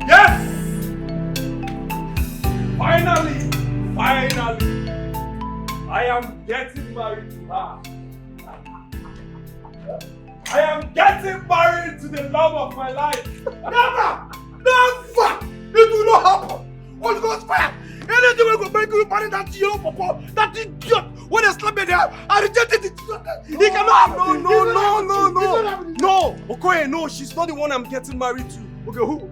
Yes! Finally! I am getting married to her. I am getting married to the love of my life. Never! It will not happen. Holy Ghost fire! Anything will go make you marry that yellow papa, that idiot. When they slap me there, I rejected it. He cannot happen. No, Okoye, no, she's not the one I'm getting married to. Okay, who?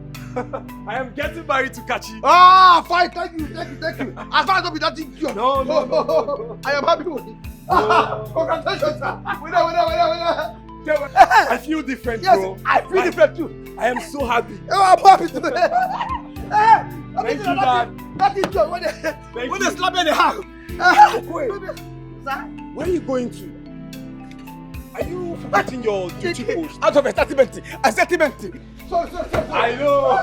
I am getting married to Kachi. Ah, fine, thank you. As far as not be that idiot. No. I am happy with it. Congratulations, sir. Winner. I feel different, bro. Yes, I feel different too. I am so happy. I'm happy too. Thank you, Dad. That idiot, when they slap me in the hand. Wait. Where are you going to? Are you forgetting your duty post? Out of a settlement. Sorry. I know.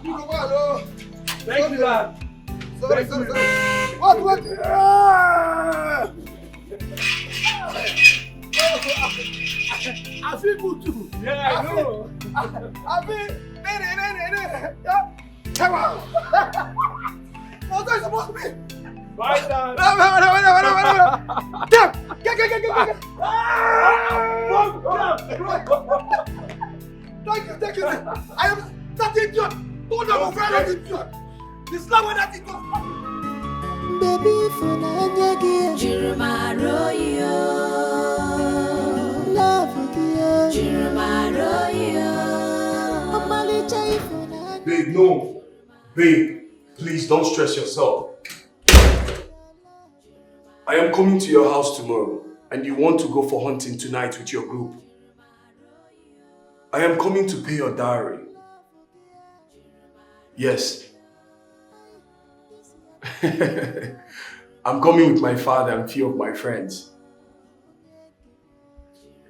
You go back, Thank you, Dad. Sorry. What? I feel good too. Yeah, I know. I feel. Come on. What are you supposed to be? Bye, Dad. Get. Thank you. I am that idiot. Hold on, this is not what that it was. Baby, for Nanya, Jirumaro, love you, Jirumaro, Babe, no. Babe, please don't stress yourself. I am coming to your house tomorrow, and you want to go for hunting tonight with your group. I am coming to pay your dowry. Yes. I'm coming with my father and few of my friends.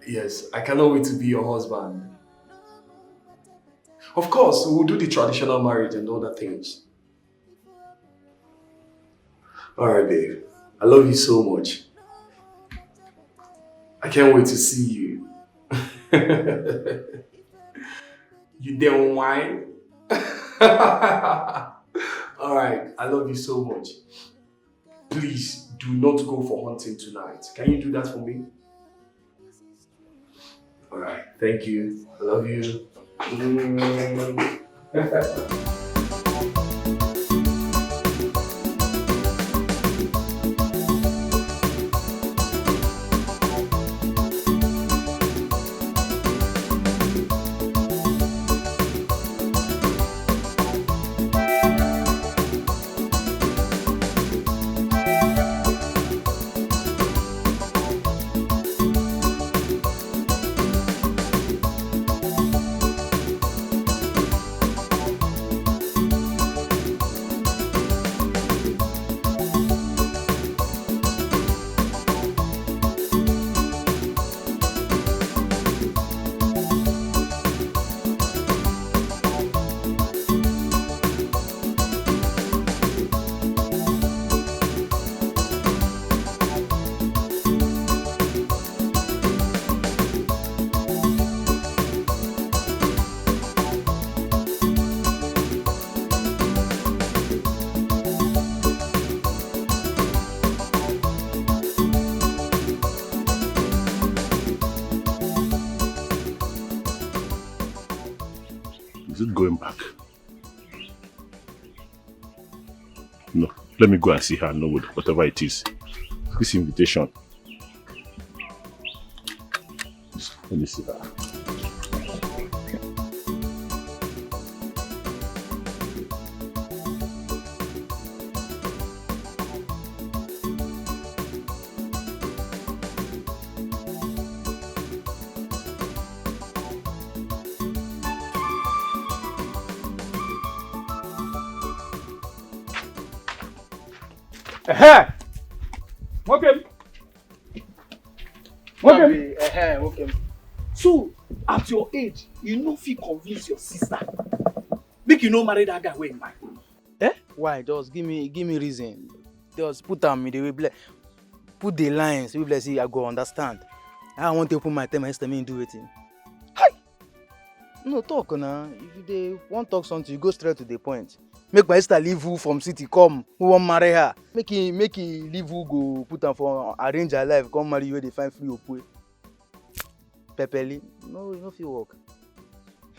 Yes, I cannot wait to be your husband. Of course, we'll do the traditional marriage and other things. Alright, babe. I love you so much. I can't wait to see you. You damn whine? Alright, I love you so much. Please do not go for hunting tonight. Can you do that for me? Alright, thank you. I love you. Is it going back? No. Let me go and see her, Nollywood, whatever it is. This invitation. Let me see her. Okay. So, at your age, you know if you convince your sister, make you no marry that guy way in mind. Why? Just give me reason. Just put them in the way, put the lines. We bless you. I go understand. I want to put my time and do it. Hi. No talk now. If they want talk something, you go straight to the point. Make my sister leave who from city come. Who want marry her? Make he leave who go put her for arrange her life. Come marry you where they find free opwe. Pepeli. No, you no fit work.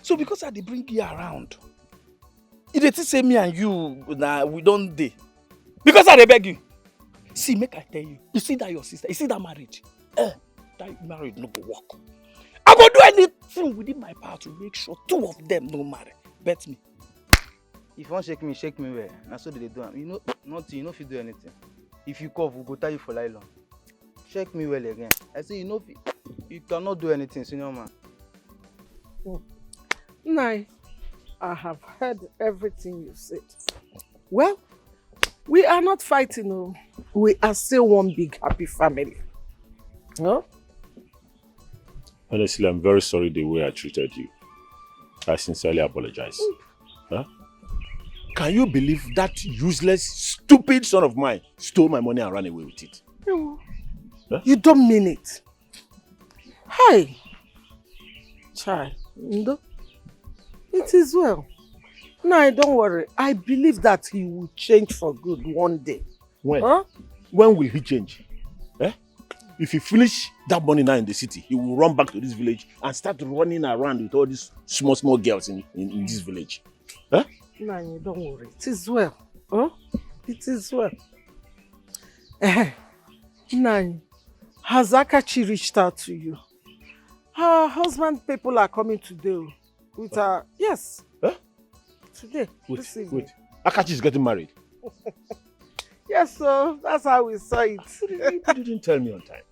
So because I dey bring you around, you dey say me and you nah, we don't dey. Because I dey beg you. See, make I tell you. You see that your sister, you see that marriage? That marriage no go work. I go do anything within my power to make sure two of them no marry. Bet me. If you want shake me well. That's what they do. You know, nothing. You know if you do anything. If you cough, we'll go tie you for nylon. Shake me well again. I say you cannot do anything, senior man. Nai, I have heard everything you said. Well, we are not fighting, no. We are still one big happy family. No? Honestly, I'm very sorry the way I treated you. I sincerely apologize. Huh? Can you believe that useless, stupid son of mine stole my money and ran away with it? Huh? You don't mean it. Hi. Chai. Ndo. It is well. No, don't worry. I believe that he will change for good one day. When? Huh? When will he change? If he finish that money now in the city, he will run back to this village and start running around with all these small girls in this village. Nani, don't worry. It is well. Huh? It is well. Nani, has Akachi reached out to you? Her husband people are coming today with her. Yes. Huh? Today. Wait. Akachi is getting married. Yes, so that's how we saw it. You didn't tell me on time.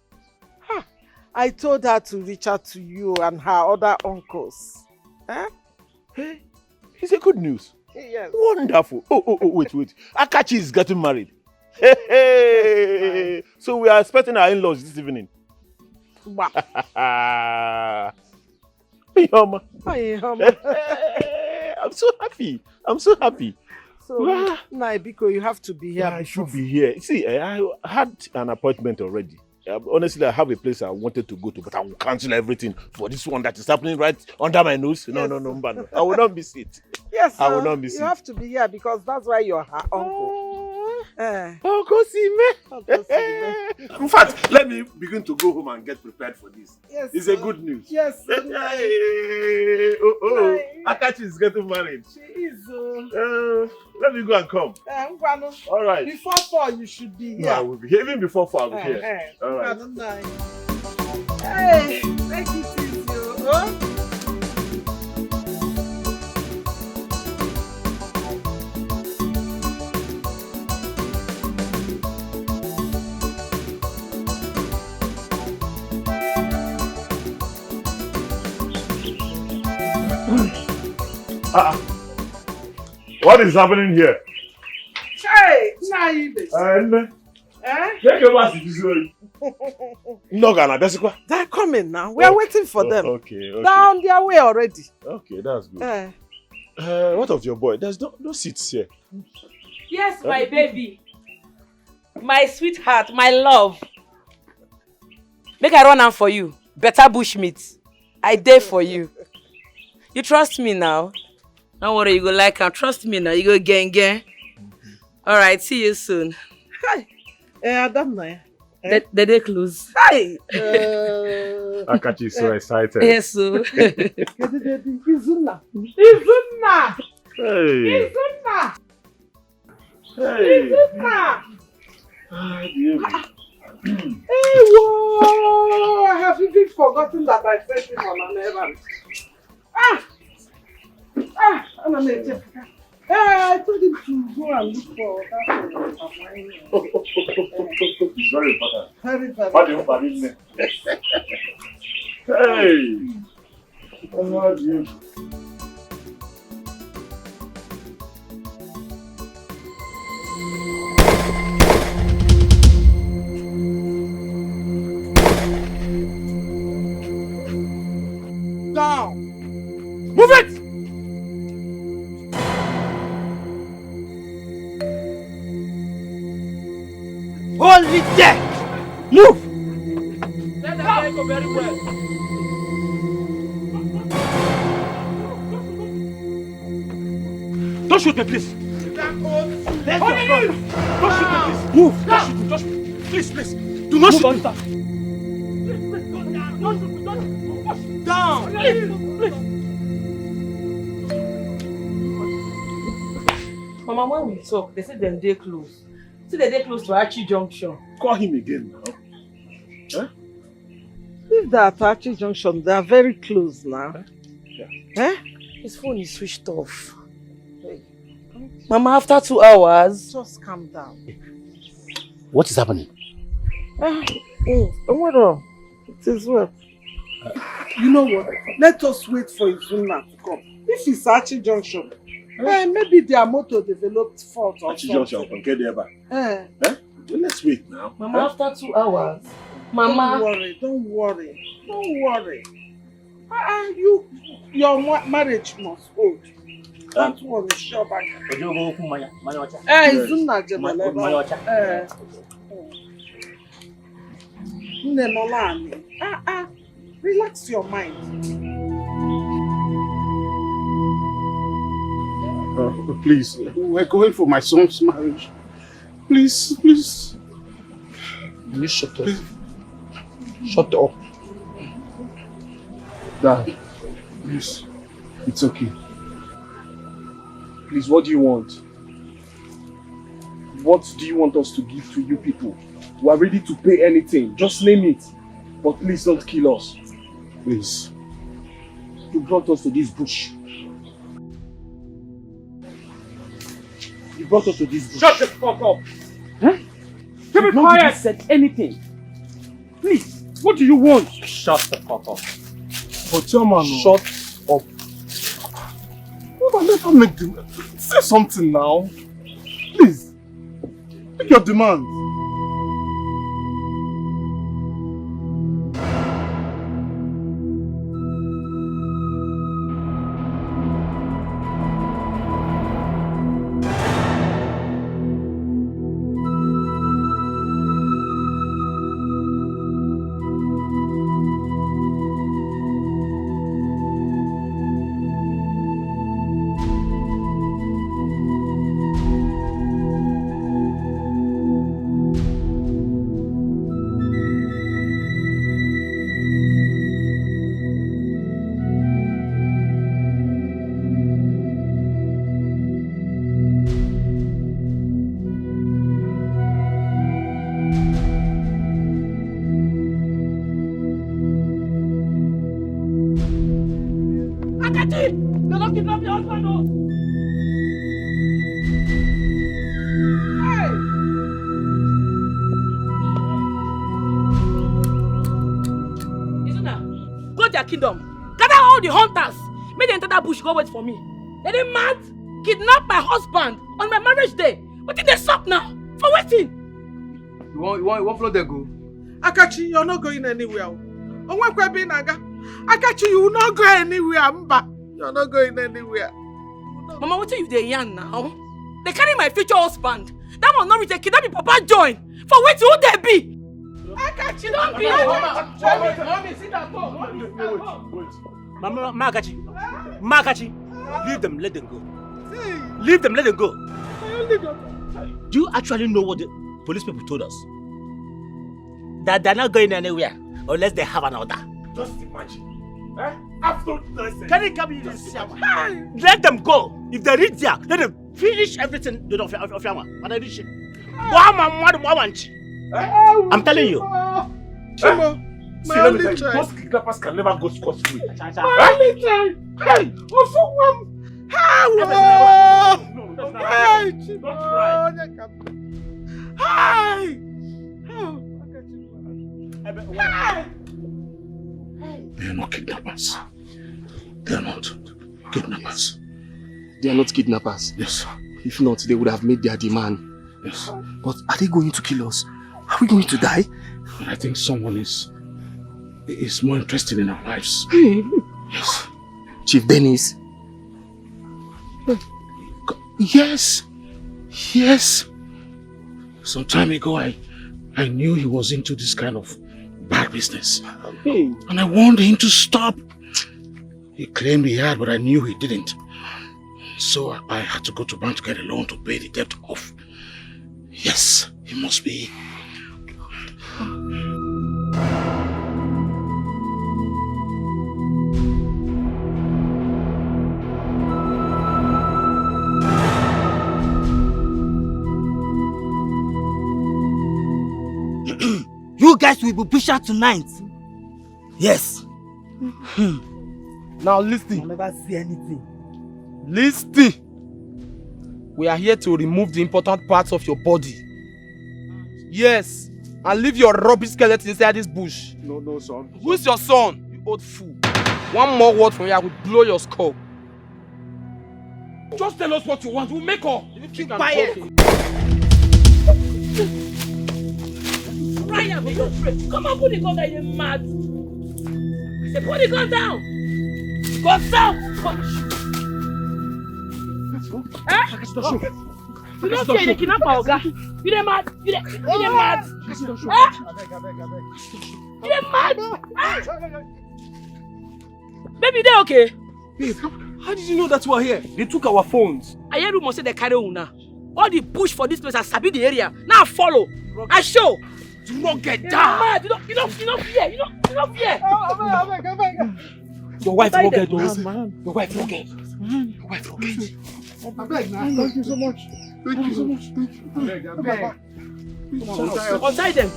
I told her to reach out to you and her other uncles. Huh? Hey, it's a good news. Yes. Wonderful. Oh, wait. Akachi is getting married. Hey. So we are expecting our in-laws this evening. Wow. I'm so happy. So, Naibiko, you have to be here. Yeah, I should be here. See, I had an appointment already. Honestly, I have a place I wanted to go to, but I will cancel everything for this one that is happening right under my nose. No, I will not miss it. Yes, I will not miss it. You have to be here because that's why you're her uncle. Oh, go see me. In fact, let me begin to go home and get prepared for this. Yes, it's a good news. Yes. Akachi is getting married. She is. Let me go and come. All right. Before 4, you should be here. No, I will be here. Even before 4, I will be here. All right. Hey, take it easy. What is happening here? Hey, Naibe. They're coming now. We are waiting for them. Okay. They're on their way already. Okay, that's good. What of your boy? There's no seats here. Yes, my baby. My sweetheart, my love. Make I run am for you. Better bushmeat. I dare for you. You trust me now? Don't worry, you go like am. Trust me now. You go gang. Alright, see you soon. Hi. Adam na. The day close. Hi. Akachi is so excited. Yes, so. Izuna. Hey. Hey, whoa! I have even forgotten that I sent him on an errand. I told him to go and look for that wine. It's very important. Very, very What do you want? Hey! How do you? Down! Move it! Hold it there! Move! Let the guy go very well. Don't shoot me, please! Let's go! Don't shoot me, please! Move! Don't shoot me, please! Do not shoot me! Down! Please! Mama, when we talk, they said them day close. See the day close to Archie Junction. Call him again now. Huh? If they're at Archie Junction, they are very close now. Yeah. His phone is switched off. Hey. Mama, after 2 hours. Just calm down. What is happening? What wrong? It is well. You know what? Let us wait for Izuna to come. If it's Archie Junction, maybe their motor developed fault or Archie Junction, okay, there. Well, let's wait now. Mama, after 2 hours. Mama. Don't worry. Your marriage must hold. Don't worry, sure back. Izuna Jebeleba. Relax your mind. Please, we're going for my son's marriage. Please. You shut up. Shut up. Dad, please. It's okay. Please, what do you want? What do you want us to give to you people? We are ready to pay anything. Just name it. But please don't kill us. Please. You brought us to this bush. You brought us to this bush. Shut the fuck up! Huh? Keep it quiet! Said anything. Please, what do you want? Shut the fuck up. But Chairman, shut up. Let her make the... Say something now. Please. Make your demands. Kingdom. Gather all the hunters. Make them enter that bush, go wait for me. They didn't mad, kidnap my husband on my marriage day. What did they stop now? For waiting. You want float there go? Akachi, you're not going anywhere. Akachi, you will not go anywhere, Mba. You're not going anywhere. Mama, what are you there yarn now? They carry my future husband. That one not reach a kidnapping Papa join. For waiting, who they be? Akachi, don't be. Mommy, sit down. Wait. Mama Akachi, leave them, let them go. Leave them, let them go. Do you actually know what the police people told us? That they're not going anywhere unless they have an order. Just imagine. Absolute nonsense. Can you come in this? Let them go. If they reach there, let them finish everything of Yama. When they reach it. I'm telling you. See, let me tell you, those kidnappers can never go scot-free. Hey! They are not kidnappers. They are not kidnappers. They are not kidnappers? Yes. If not, they would have made their demand. Yes. But are they going to kill us? Are we going to die? I think someone is more interested in our lives. Yes. Chief Dennis? Yes. Yes. Some time ago, I knew he was into this kind of bad business. And I warned him to stop. He claimed he had, but I knew he didn't. So I had to go to bank to get a loan to pay the debt off. Yes, he must be. You guys will be pushed out tonight. Yes. Now listen. I'll never see anything. Listen. We are here to remove the important parts of your body. Yes. And leave your rubbish skeleton inside this bush. No, son. Who's your son? You old fool. One more word from you, I will blow your skull. Just tell us what you want. We'll make up. Keep quiet. Ryan, for your friend. Come on, put the gun down, you're mad. I said, put the gun down. Go down. You don't fear the kidnapper, Oga. You dey mad? You dey mad? You dey mad? Baby, they okay? Babe, how did you know that we are here? They took our phones. I hear rumors say they carry una. All the push for this place has sabi the area. Now follow. I show. Do not get down. You don't fear. You don't fear. Your wife will get those. Your wife will get. Your wife will get. I beg now. Thank you so much. Thank you so much. Thank you. I beg. Come on, Untie them.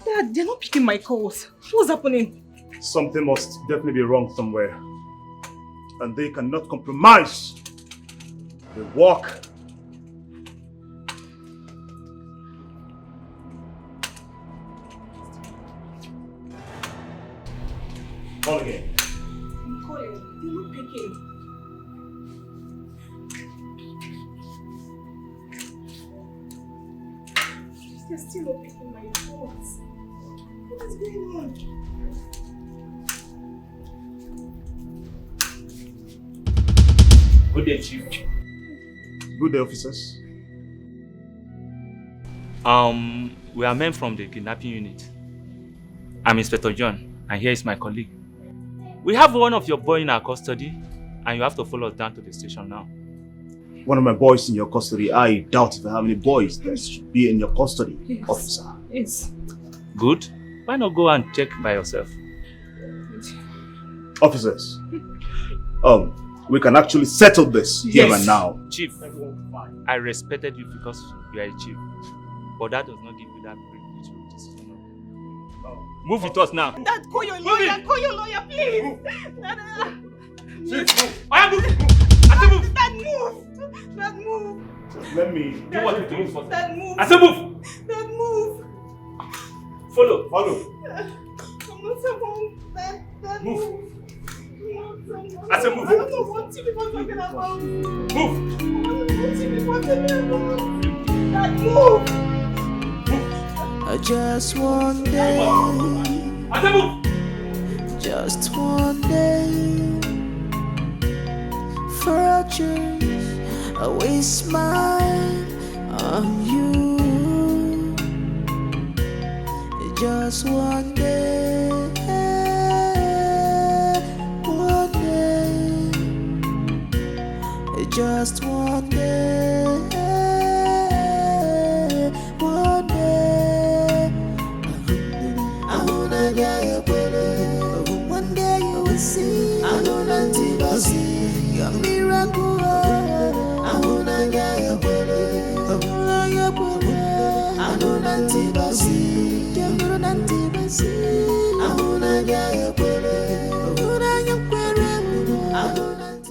Dad, they're not picking my calls. What's happening? Something must definitely be wrong somewhere. And they cannot compromise the work. Call again. I'm calling. They're not picking. They're still not picking my calls. What is going on? Good day, Chief. Good day, officers. We are men from the kidnapping unit. I'm Inspector John, and here is my colleague. We have one of your boys in our custody, and you have to follow us down to the station now. One of my boys in your custody. I doubt if I have any boys that should be in your custody, Yes. officer. Yes. Good. Why not go and check by yourself? Officers, we can actually settle this here and now. Chief, I respected you because you are a chief, but that does not give you that privilege to decision. Move with us now. Dad, call your lawyer. Call your lawyer, please. Dad, Chief, move. I move. I say move. Dad, move. Dad, move. Let me do what you do first. Dad, move. I say move. Dad, move. Follow. I'm not someone. Dad, Move. I said move. I don't know what you people are talking about. Move. I don't know what you people are talking about. Dad, move. Just one day. I said move. Just one day. For a change, I will smile on you. Just one day. One day. Just one day. One day. I'm gonna get you better. One day you will see. I'm gonna see your miracle. I'm gonna get you better. I'm gonna get better. I'm gonna see. I'm gonna see. I'm gonna get you better. I'm gonna get better. I'm gonna.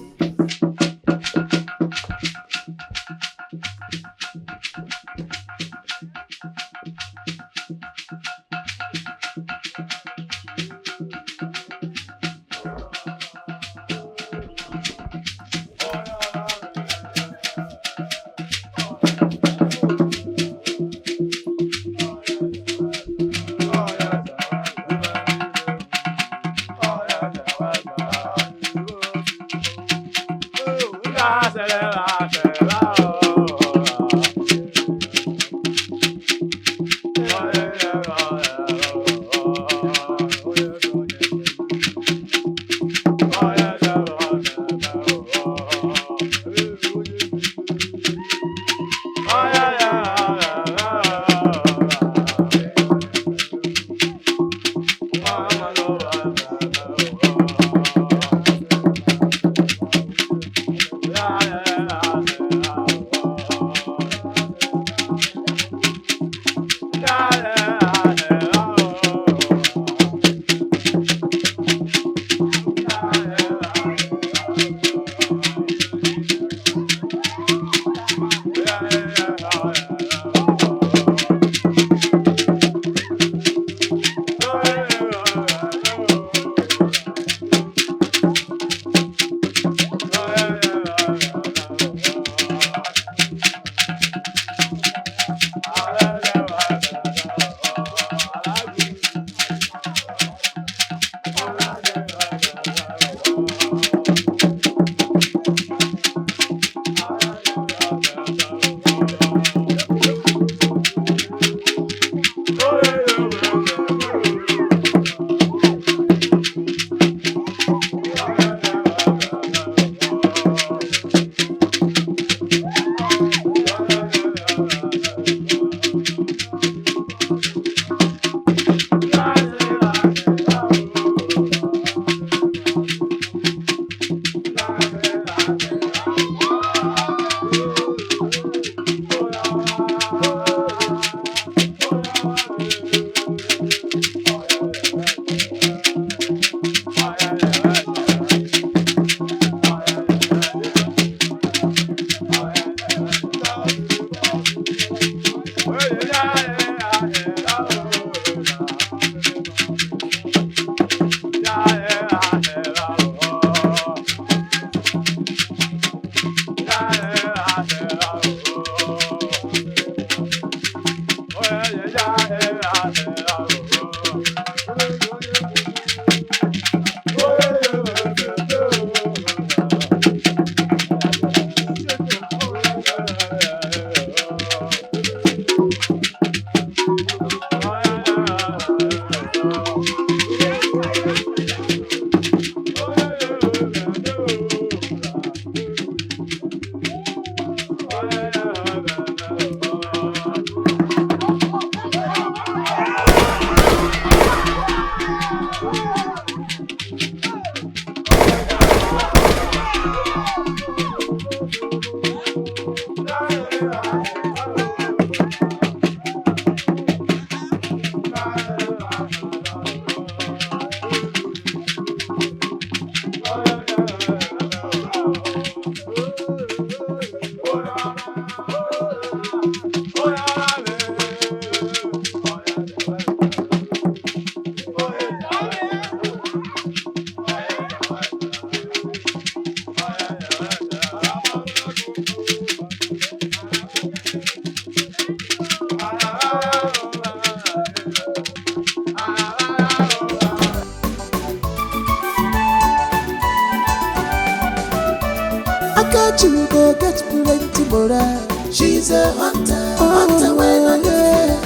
got you go get plenty more. She's a hunter, hunter when I fear.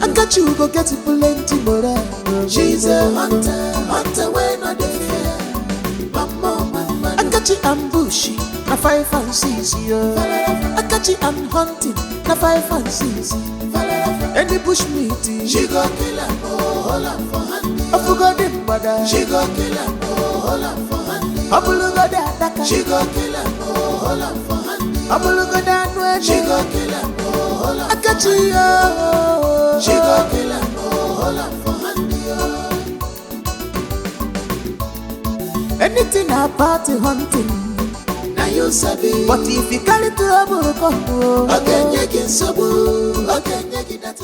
I got you go get plenty more. She's a hunter, hunter when I fear. I got you ambushing, na 5 and 6 years. I got you I'm hunting, na 5 and 6. Any bush meeting, she go kill her, hold her for hand. I forgot him, brother. She go kill her, hold her for hand. I will go there, she go kill her, hold her for hand. I will go down where she go kill her, hold her. I got you, she go kill her, hold her for hand. Anything about the hunting, now you sabi. But if you carry trouble, come. Again, you can sabu. Again, you can